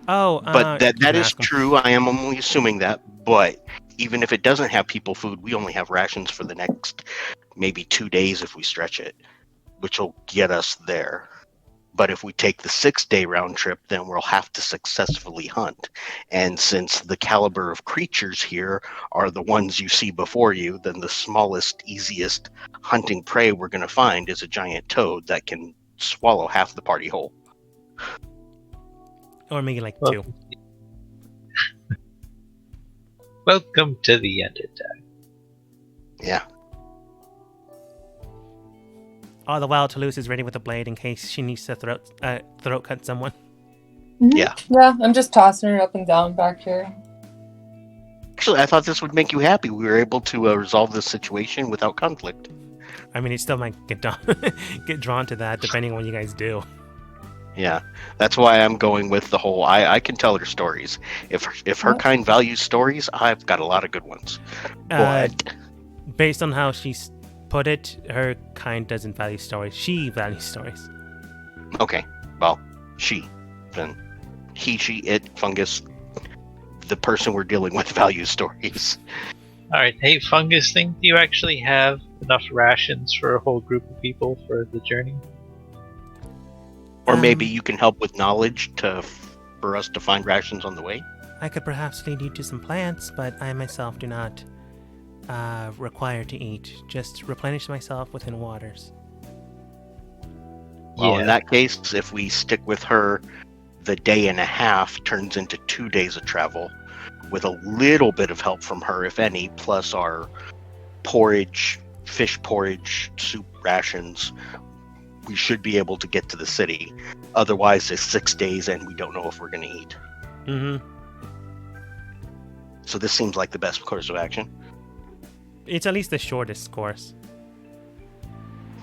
Speaker 1: Oh,
Speaker 5: But
Speaker 1: you
Speaker 5: that
Speaker 1: can
Speaker 5: is
Speaker 1: ask 'em.
Speaker 5: true. I am only assuming that. But even if it doesn't have people food, we only have rations for the next maybe 2 days if we stretch it, which will get us there. But if we take the 6-day round trip, then we'll have to successfully hunt. And since the caliber of creatures here are the ones you see before you, then the smallest, easiest hunting prey we're going to find is a giant toad that can swallow half the party whole.
Speaker 1: Or maybe like
Speaker 6: Well,
Speaker 1: 2.
Speaker 6: Welcome to the Underdark.
Speaker 5: Yeah.
Speaker 1: All the while, Toulouse is ready with a blade in case she needs to throat cut someone.
Speaker 5: Yeah.
Speaker 3: Yeah, I'm just tossing her up and down back here.
Speaker 5: Actually, I thought this would make you happy. We were able to resolve this situation without conflict.
Speaker 1: I mean, it still might get drawn to that depending on what you guys do.
Speaker 5: Yeah, that's why I'm going with the whole. I can tell her stories. If her kind values stories, I've got a lot of good ones.
Speaker 1: Uh,
Speaker 5: But
Speaker 1: Based on how she put it, her kind doesn't value stories. She values stories.
Speaker 5: Okay, well, she, then he, she, it, fungus, the person we're dealing with values stories.
Speaker 6: Alright, hey, fungus thing, do you actually have enough rations for a whole group of people for the journey?
Speaker 5: Or maybe
Speaker 1: Um,
Speaker 5: you can help with knowledge for us to find rations on the way.
Speaker 1: I could perhaps lead you to some plants, but I myself do not require to eat. Just replenish myself within waters.
Speaker 5: Well, in that case, if we stick with her, the day and a half turns into 2 days of travel with a little bit of help from her, if any, plus our porridge, fish porridge, soup rations. We should be able to get to the city. Otherwise, it's 6 days and we don't know if we're going to eat.
Speaker 1: Mm-hmm.
Speaker 5: So this seems like the best course of action.
Speaker 1: It's at least the shortest course.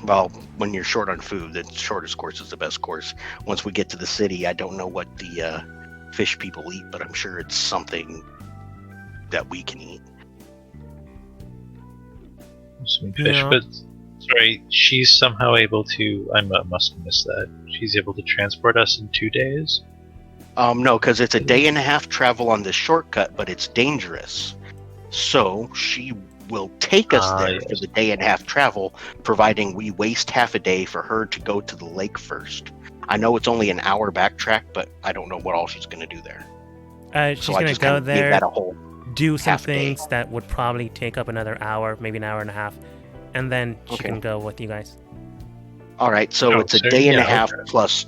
Speaker 5: Well, when you're short on food, the shortest course is the best course. Once we get to the city, I don't know what the fish people eat, but I'm sure it's something that we can eat.
Speaker 6: Some fish,
Speaker 1: Yeah.
Speaker 6: but sorry, she's somehow able to. I must have missed that. She's able to transport us in 2 days.
Speaker 5: No, because it's a day and a half travel on this shortcut, but it's dangerous. So she will take us there for
Speaker 6: Yes.
Speaker 5: the day and a half travel, providing we waste half a day for her to go to the lake first. I know it's only an hour backtrack, but I don't know what all she's going to do there.
Speaker 1: She's
Speaker 5: So I
Speaker 1: gonna
Speaker 5: just
Speaker 1: go
Speaker 5: kind of gave
Speaker 1: there,
Speaker 5: that a whole.
Speaker 1: do some
Speaker 5: half day.
Speaker 1: things that would probably take up another hour, maybe an hour and a half, and then she
Speaker 5: Okay.
Speaker 1: can go with you guys.
Speaker 5: All right, so
Speaker 6: Oh,
Speaker 5: it's a
Speaker 6: so-
Speaker 5: day and a
Speaker 6: yeah,
Speaker 5: half
Speaker 6: okay.
Speaker 5: plus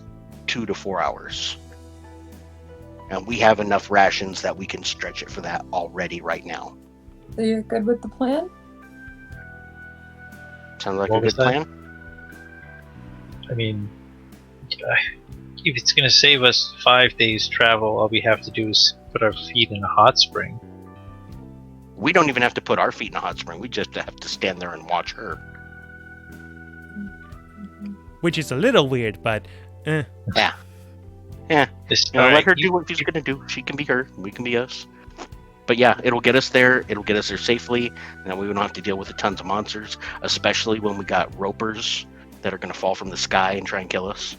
Speaker 5: 2 to 4 hours. And we have enough rations that we can stretch it for that already right now.
Speaker 3: So you're good with the plan?
Speaker 5: Sounds like
Speaker 6: What
Speaker 5: a
Speaker 6: was
Speaker 5: good
Speaker 6: that?
Speaker 5: plan?
Speaker 6: I mean, if it's gonna save us 5 days travel, all we have to do is put our feet in a hot spring.
Speaker 5: We don't even have to put our feet in a hot spring. We just have to stand there and watch her.
Speaker 1: Which is a little weird, but
Speaker 6: This
Speaker 5: Let her
Speaker 6: alright,
Speaker 5: do what she's gonna do. She can be her. We can be us. But yeah, it'll get us there. It'll get us there safely, and then we don't have to deal with the tons of monsters, especially when we got ropers that are gonna fall from the sky and try and kill us.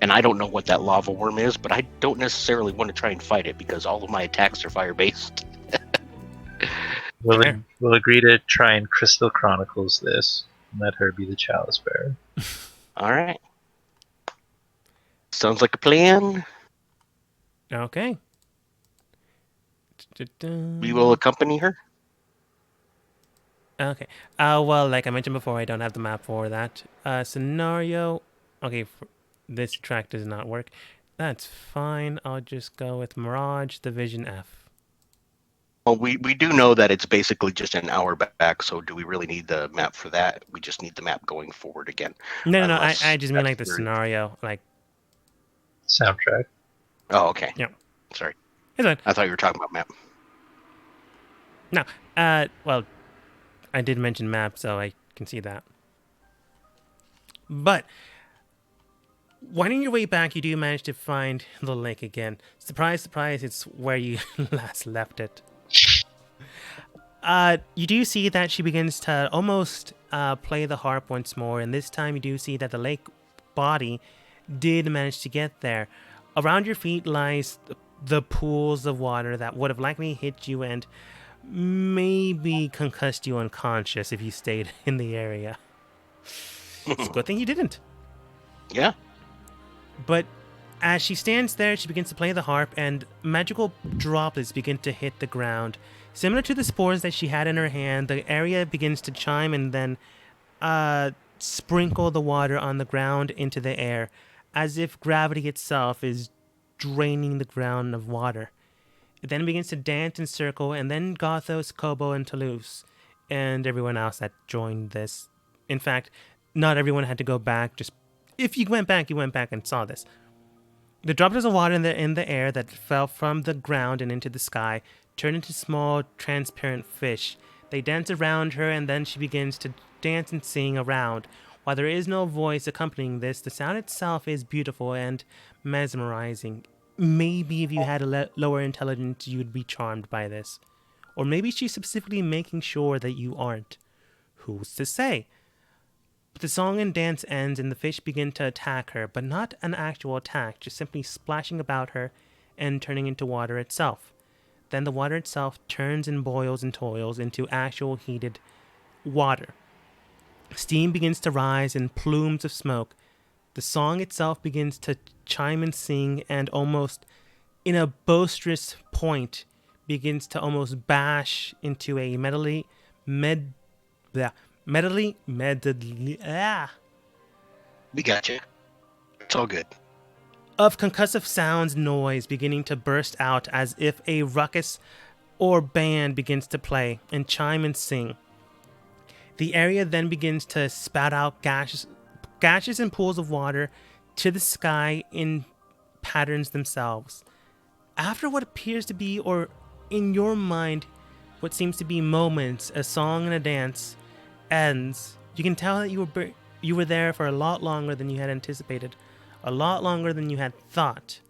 Speaker 5: And I don't know what that lava worm is, but I don't necessarily want to try and fight it because all of my attacks are fire based.
Speaker 6: we'll agree to try and Crystal Chronicles this and let her be the chalice bearer.
Speaker 5: All right. Sounds like a plan.
Speaker 1: okay.
Speaker 5: We will accompany her.
Speaker 1: Okay. Well, like I mentioned before, I don't have the map for that. Scenario. Okay, this track does not work. That's fine. I'll just go with Mirage Division F.
Speaker 5: Well, we do know that it's basically just an hour back, so do we really need the map for that? We just need the map going forward again.
Speaker 1: No,
Speaker 5: Unless
Speaker 1: I just mean like the
Speaker 5: that's your-
Speaker 1: scenario. Like,
Speaker 6: Soundtrack.
Speaker 5: Oh, okay.
Speaker 1: Yeah.
Speaker 5: Sorry.
Speaker 1: it's fine.
Speaker 5: I thought you were talking about map.
Speaker 1: Well, I did mention map, so I can see that. But winding your way back, you do manage to find the lake again. Surprise, surprise, it's where you last left it. You do see that she begins to almost play the harp once more, and this time you do see that the lake body did manage to get there. Around your feet lies the pools of water that would have likely hit you and maybe concussed you unconscious if you stayed in the area. It's a good thing you didn't.
Speaker 5: Yeah.
Speaker 1: But as she stands there, she begins to play the harp, and magical droplets begin to hit the ground. Similar to the spores that she had in her hand, the area begins to chime and then sprinkle the water on the ground into the air, as if gravity itself is draining the ground of water. It then begins to dance and circle, and then Gothos, Kobo, and Toulouse, and everyone else that joined this. In fact, not everyone had to go back. Just if you went back, you went back and saw this. The droplets of water in the air that fell from the ground and into the sky turn into small, transparent fish. They dance around her, and then she begins to dance and sing around. While there is no voice accompanying this, the sound itself is beautiful and mesmerizing. Maybe if you had a lower intelligence, you'd be charmed by this. Or maybe she's specifically making sure that you aren't. Who's to say? But the song and dance ends and the fish begin to attack her, but not an actual attack, just simply splashing about her and turning into water itself. Then the water itself turns and boils and toils into actual heated water. Steam begins to rise in plumes of smoke. The song itself begins to chime and sing, and almost in a boisterous point begins to almost bash into a medley
Speaker 5: We got you. It's all good.
Speaker 1: of concussive sounds and noise beginning to burst out as if a ruckus or band begins to play and chime and sing. The area then begins to spout out gashes and pools of water to the sky in patterns themselves. After what appears to be, or in your mind, what seems to be moments, a song and a dance ends, you can tell that you were there for a lot longer than you had anticipated, a lot longer than you had thought.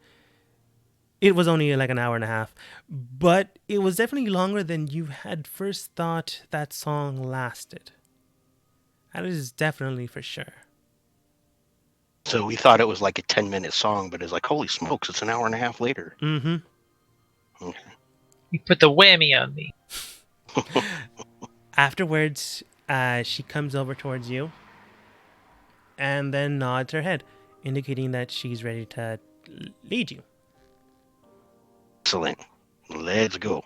Speaker 1: It was only like an hour and a half, but it was definitely longer than you had first thought that song lasted. That is definitely for sure.
Speaker 5: So we thought it was like a 10-minute song, but it's like, holy smokes, it's an hour and a half later.
Speaker 1: Mm-hmm.
Speaker 5: Okay.
Speaker 6: You put the whammy on me.
Speaker 1: Afterwards, she comes over towards you and then nods her head, indicating that she's ready to lead you.
Speaker 5: Excellent. Let's go.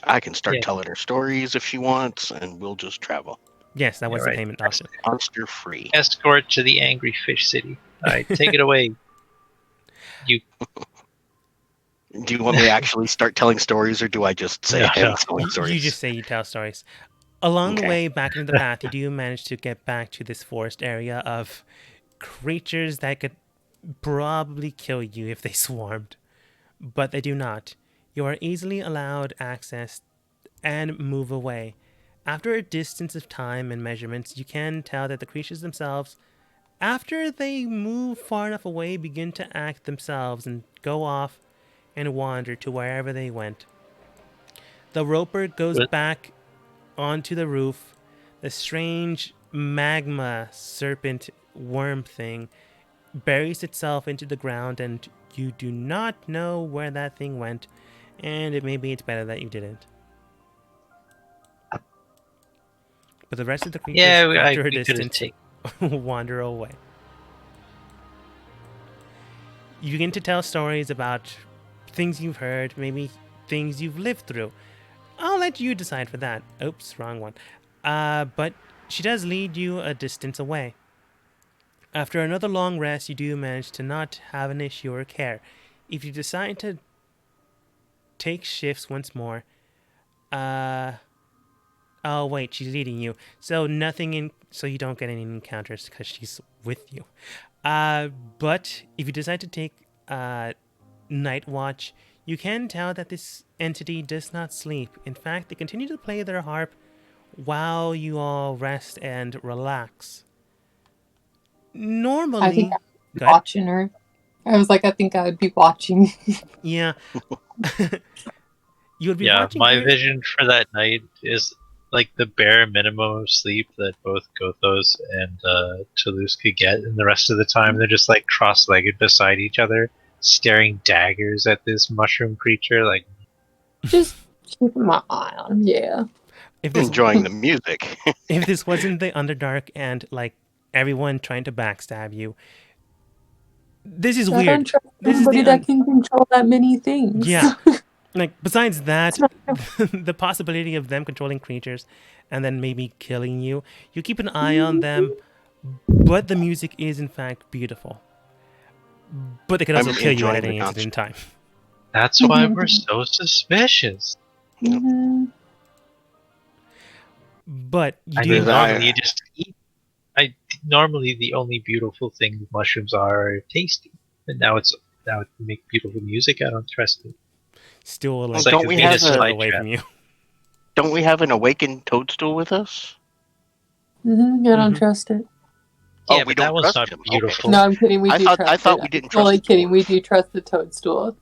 Speaker 5: I can start
Speaker 6: Yeah.
Speaker 5: telling her stories if she wants, and we'll just travel.
Speaker 1: Yes, that was
Speaker 6: right.
Speaker 1: the payment option.
Speaker 5: Monster free.
Speaker 6: Escort to the Angry Fish City. All right, take it away. You.
Speaker 5: Do you want me to actually start telling stories, or do I just say
Speaker 6: No,
Speaker 5: him
Speaker 6: no.
Speaker 5: telling stories?
Speaker 1: You just say you tell stories. Along the
Speaker 5: Okay.
Speaker 1: way back into the path, you do manage to get back to this forest area of creatures that could probably kill you if they swarmed. But they do not. You are easily allowed access and move away. After a distance of time and measurements, you can tell that the creatures themselves, after they move far enough away, begin to act themselves and go off and wander to wherever they went. The roper goes
Speaker 6: What?
Speaker 1: back onto the roof. The strange magma serpent worm thing buries itself into the ground, and you do not know where that thing went, and maybe it's better that you didn't. But the rest of the creatures,
Speaker 6: Yeah,
Speaker 1: after a
Speaker 6: we could have
Speaker 1: distance,
Speaker 6: taken.
Speaker 1: wander away. You begin to tell stories about things you've heard, maybe things you've lived through. I'll let you decide for that. Oops, wrong one. But she does lead you a distance away. After another long rest, you do manage to not have an issue or care. If you decide to take shifts once more, oh wait, she's leading you. So so you don't get any encounters because she's with you. But if you decide to take night watch, you can tell that this entity does not sleep. In fact, they continue to play their harp while you all rest and relax. Normally,
Speaker 3: I think
Speaker 1: Go ahead.
Speaker 3: watching her. I was like, I think I would be watching.
Speaker 1: Yeah. You would be
Speaker 6: Yeah,
Speaker 1: watching
Speaker 6: my
Speaker 1: her.
Speaker 6: vision for that night is like the bare minimum of sleep that both Gothos and Toulouse could get, and the rest of the time they're just like cross-legged beside each other, staring daggers at this mushroom creature. Like,
Speaker 3: Just keeping my eye on him. Yeah.
Speaker 1: If this
Speaker 5: Enjoying the music.
Speaker 1: if this wasn't the Underdark and like everyone trying to backstab you, this is
Speaker 3: I
Speaker 1: weird.
Speaker 3: don't trust
Speaker 1: This is
Speaker 3: somebody
Speaker 1: the
Speaker 3: that can control that many things.
Speaker 1: Yeah. Like, besides that, the possibility of them controlling creatures and then maybe killing you, you keep an eye on them, but the music is in fact beautiful. But they could also
Speaker 5: I'm
Speaker 1: kill you at
Speaker 5: enjoying
Speaker 1: any
Speaker 5: the
Speaker 1: instant in time.
Speaker 6: that's why we're so suspicious.
Speaker 3: Mhm.
Speaker 1: But you
Speaker 6: I
Speaker 1: do
Speaker 6: mean,
Speaker 5: I-
Speaker 6: normally you just eat. Normally the only beautiful thing mushrooms are tasty, but now it make beautiful music. I don't trust it.
Speaker 1: still like
Speaker 6: It's like
Speaker 5: don't
Speaker 6: a
Speaker 5: we
Speaker 6: Venus
Speaker 5: have a-
Speaker 1: away
Speaker 6: flytrap.
Speaker 1: from you.
Speaker 5: Don't we have an awakened toadstool with us?
Speaker 3: I don't
Speaker 1: Mhm.
Speaker 3: trust it.
Speaker 5: Oh,
Speaker 6: Yeah,
Speaker 5: we
Speaker 6: but that
Speaker 5: don't
Speaker 6: one's
Speaker 5: trust
Speaker 6: not
Speaker 5: him. Okay.
Speaker 6: beautiful.
Speaker 3: No, I'm kidding. We
Speaker 5: I
Speaker 3: do
Speaker 5: thought-
Speaker 3: trust
Speaker 5: I thought
Speaker 3: it.
Speaker 5: we didn't
Speaker 3: Totally
Speaker 5: trust the
Speaker 3: kidding. We
Speaker 5: dwarf.
Speaker 3: do trust the toadstool.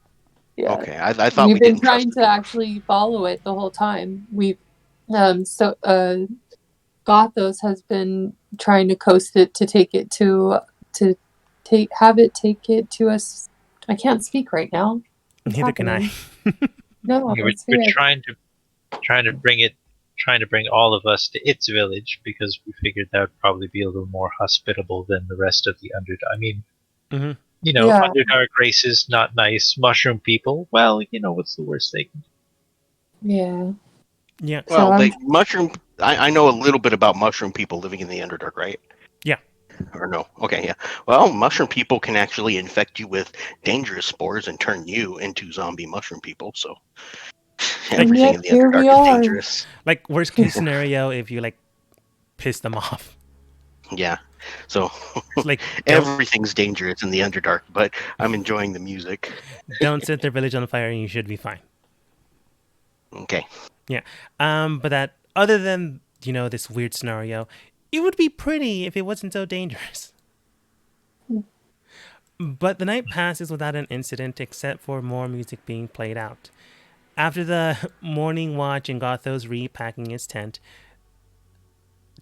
Speaker 3: Yeah.
Speaker 5: Okay, I thought
Speaker 3: We've
Speaker 5: we
Speaker 3: been
Speaker 5: didn't trust
Speaker 3: trying
Speaker 5: the
Speaker 3: to
Speaker 5: dwarf.
Speaker 3: actually follow it the whole time. We've Gothos has been trying to coast it to take it to have it take it to us. I can't speak right now. What's
Speaker 1: Neither can I.
Speaker 3: happening? No,
Speaker 6: We're
Speaker 3: it's weird.
Speaker 6: trying to bring all of us to its village because we figured that would probably be a little more hospitable than the rest of the Underdark. I mean,
Speaker 1: Mhm.
Speaker 3: Yeah.
Speaker 6: Underdark races not nice. Mushroom people, well, what's the worst they can do?
Speaker 3: Yeah.
Speaker 1: Yeah.
Speaker 3: So
Speaker 5: Well,
Speaker 3: I'm-
Speaker 5: they mushroom. I know a little bit about mushroom people living in the Underdark, right?
Speaker 1: Yeah.
Speaker 5: Or no? Okay, yeah. Well, mushroom people can actually infect you with dangerous spores and turn you into zombie mushroom people. So
Speaker 3: And
Speaker 5: everything
Speaker 3: yet
Speaker 5: in the
Speaker 3: here we
Speaker 5: Underdark is
Speaker 3: are.
Speaker 5: dangerous.
Speaker 1: Like worst case scenario, if you like piss them off,
Speaker 5: Yeah. So
Speaker 1: it's like don't
Speaker 5: everything's dangerous in the Underdark, but I'm enjoying the music.
Speaker 1: don't set their village on fire, and you should be fine.
Speaker 5: Okay.
Speaker 1: But that other than this weird scenario, it would be pretty if it wasn't so dangerous. But the night passes without an incident except for more music being played out. After the morning watch and Gothos repacking his tent,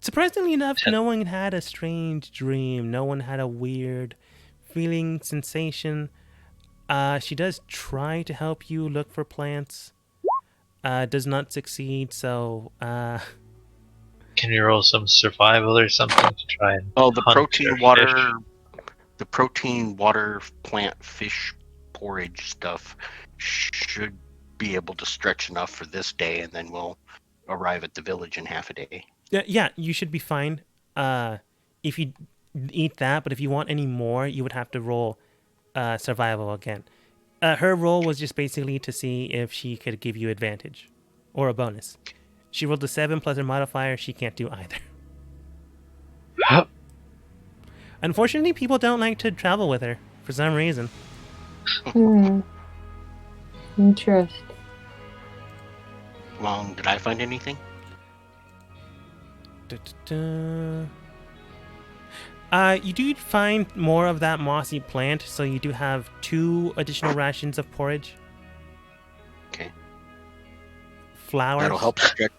Speaker 1: surprisingly enough, no one had a strange dream. No one had a weird feeling, sensation. She does try to help you look for plants. Does not succeed, so
Speaker 6: Can we roll some survival or something to try and
Speaker 5: Well, the
Speaker 6: hunt
Speaker 5: protein
Speaker 6: or
Speaker 5: water,
Speaker 6: fish?
Speaker 5: the protein water plant fish porridge stuff should be able to stretch enough for this day, and then we'll arrive at the village in half a day.
Speaker 1: yeah, you should be fine. If you eat that, but if you want any more, you would have to roll survival again. Her roll was just basically to see if she could give you advantage or a bonus. She rolled a 7 plus her modifier. She can't do either. Unfortunately, people don't like to travel with her for some reason.
Speaker 3: Interesting.
Speaker 5: Well, did I find anything?
Speaker 1: You do find more of that mossy plant, so you do have 2 additional rations of porridge.
Speaker 5: Okay.
Speaker 1: Flowers.
Speaker 5: That'll help stretch.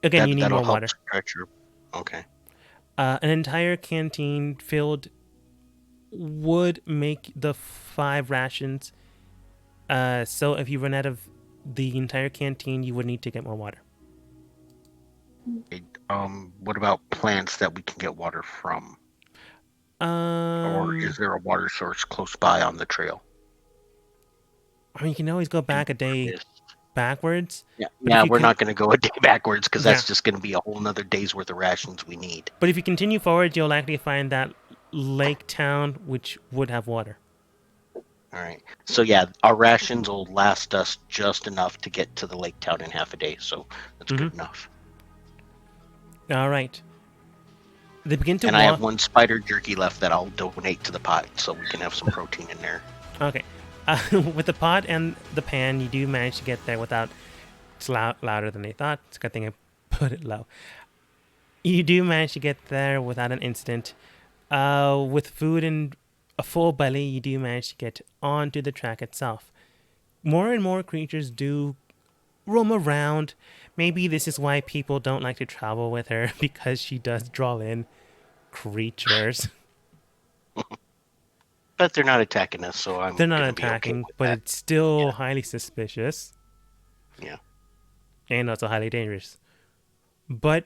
Speaker 1: Again, you need
Speaker 5: that'll
Speaker 1: more
Speaker 5: help
Speaker 1: water.
Speaker 5: stretch your. Okay.
Speaker 1: An entire canteen filled would make the 5 rations. So if you run out of the entire canteen, you would need to get more water.
Speaker 5: What about plants that we can get water from? Or is there a water source close by on the trail?
Speaker 1: I mean, you can always go back a day backwards.
Speaker 5: Yeah,
Speaker 1: But if you
Speaker 5: we're
Speaker 1: can-
Speaker 5: not going to go a day backwards because
Speaker 1: Yeah.
Speaker 5: that's just going to be a whole nother day's worth of rations we need.
Speaker 1: But if you continue forward, you'll likely find that lake town, which would have water.
Speaker 5: All right. So yeah, our rations will last us just enough to get to the lake town in half a day. So that's good enough.
Speaker 1: All right. They begin to
Speaker 5: And
Speaker 1: walk.
Speaker 5: I have 1 spider jerky left that I'll donate to the pot so we can have some protein in there.
Speaker 1: Okay. With the pot and the pan, you do manage to get there without... It's louder than they thought. It's a good thing I put it low. You do manage to get there without an incident. With food and a full belly, you do manage to get onto the track itself. More and more creatures do roam around. Maybe this is why people don't like to travel with her, because she does draw in creatures.
Speaker 5: But they're not attacking us, so I'm.
Speaker 1: They're not
Speaker 5: gonna be okay
Speaker 1: attacking,
Speaker 5: with
Speaker 1: but
Speaker 5: that.
Speaker 1: it's still highly suspicious.
Speaker 5: Yeah.
Speaker 1: And also highly dangerous. But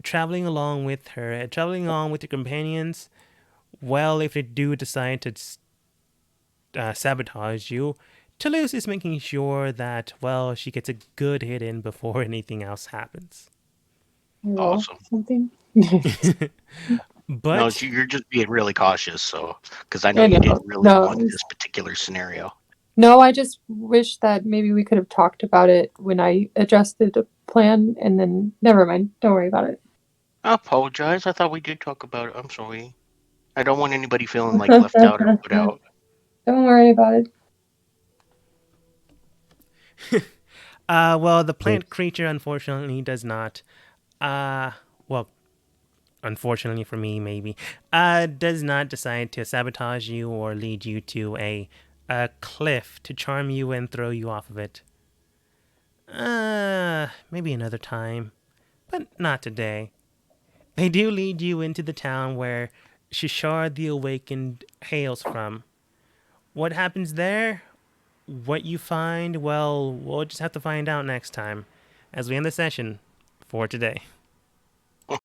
Speaker 1: traveling along with her, traveling along with your companions, well, if they do decide to sabotage you, Toulouse is making sure that, well, she gets a good hit in before anything else happens.
Speaker 3: Roll
Speaker 5: Awesome.
Speaker 3: something.
Speaker 1: But
Speaker 5: No, you're just being really cautious, so because I know
Speaker 3: I
Speaker 5: you
Speaker 3: know.
Speaker 5: didn't really
Speaker 3: No,
Speaker 5: want
Speaker 3: it's-
Speaker 5: this particular scenario.
Speaker 3: No, I just wish that maybe we could have talked about it when I adjusted the plan, and then never mind. Don't worry about it.
Speaker 5: I apologize. I thought we did talk about it. I'm sorry. I don't want anybody feeling like left out or put out.
Speaker 3: Don't worry about it.
Speaker 1: well, the plant creature unfortunately does not. Well, unfortunately for me, maybe, does not decide to sabotage you or lead you to a cliff to charm you and throw you off of it. Maybe another time, but not today. They do lead you into the town where Shishar the Awakened hails from. What happens there? What you find? Well, we'll just have to find out next time as we end the session for today.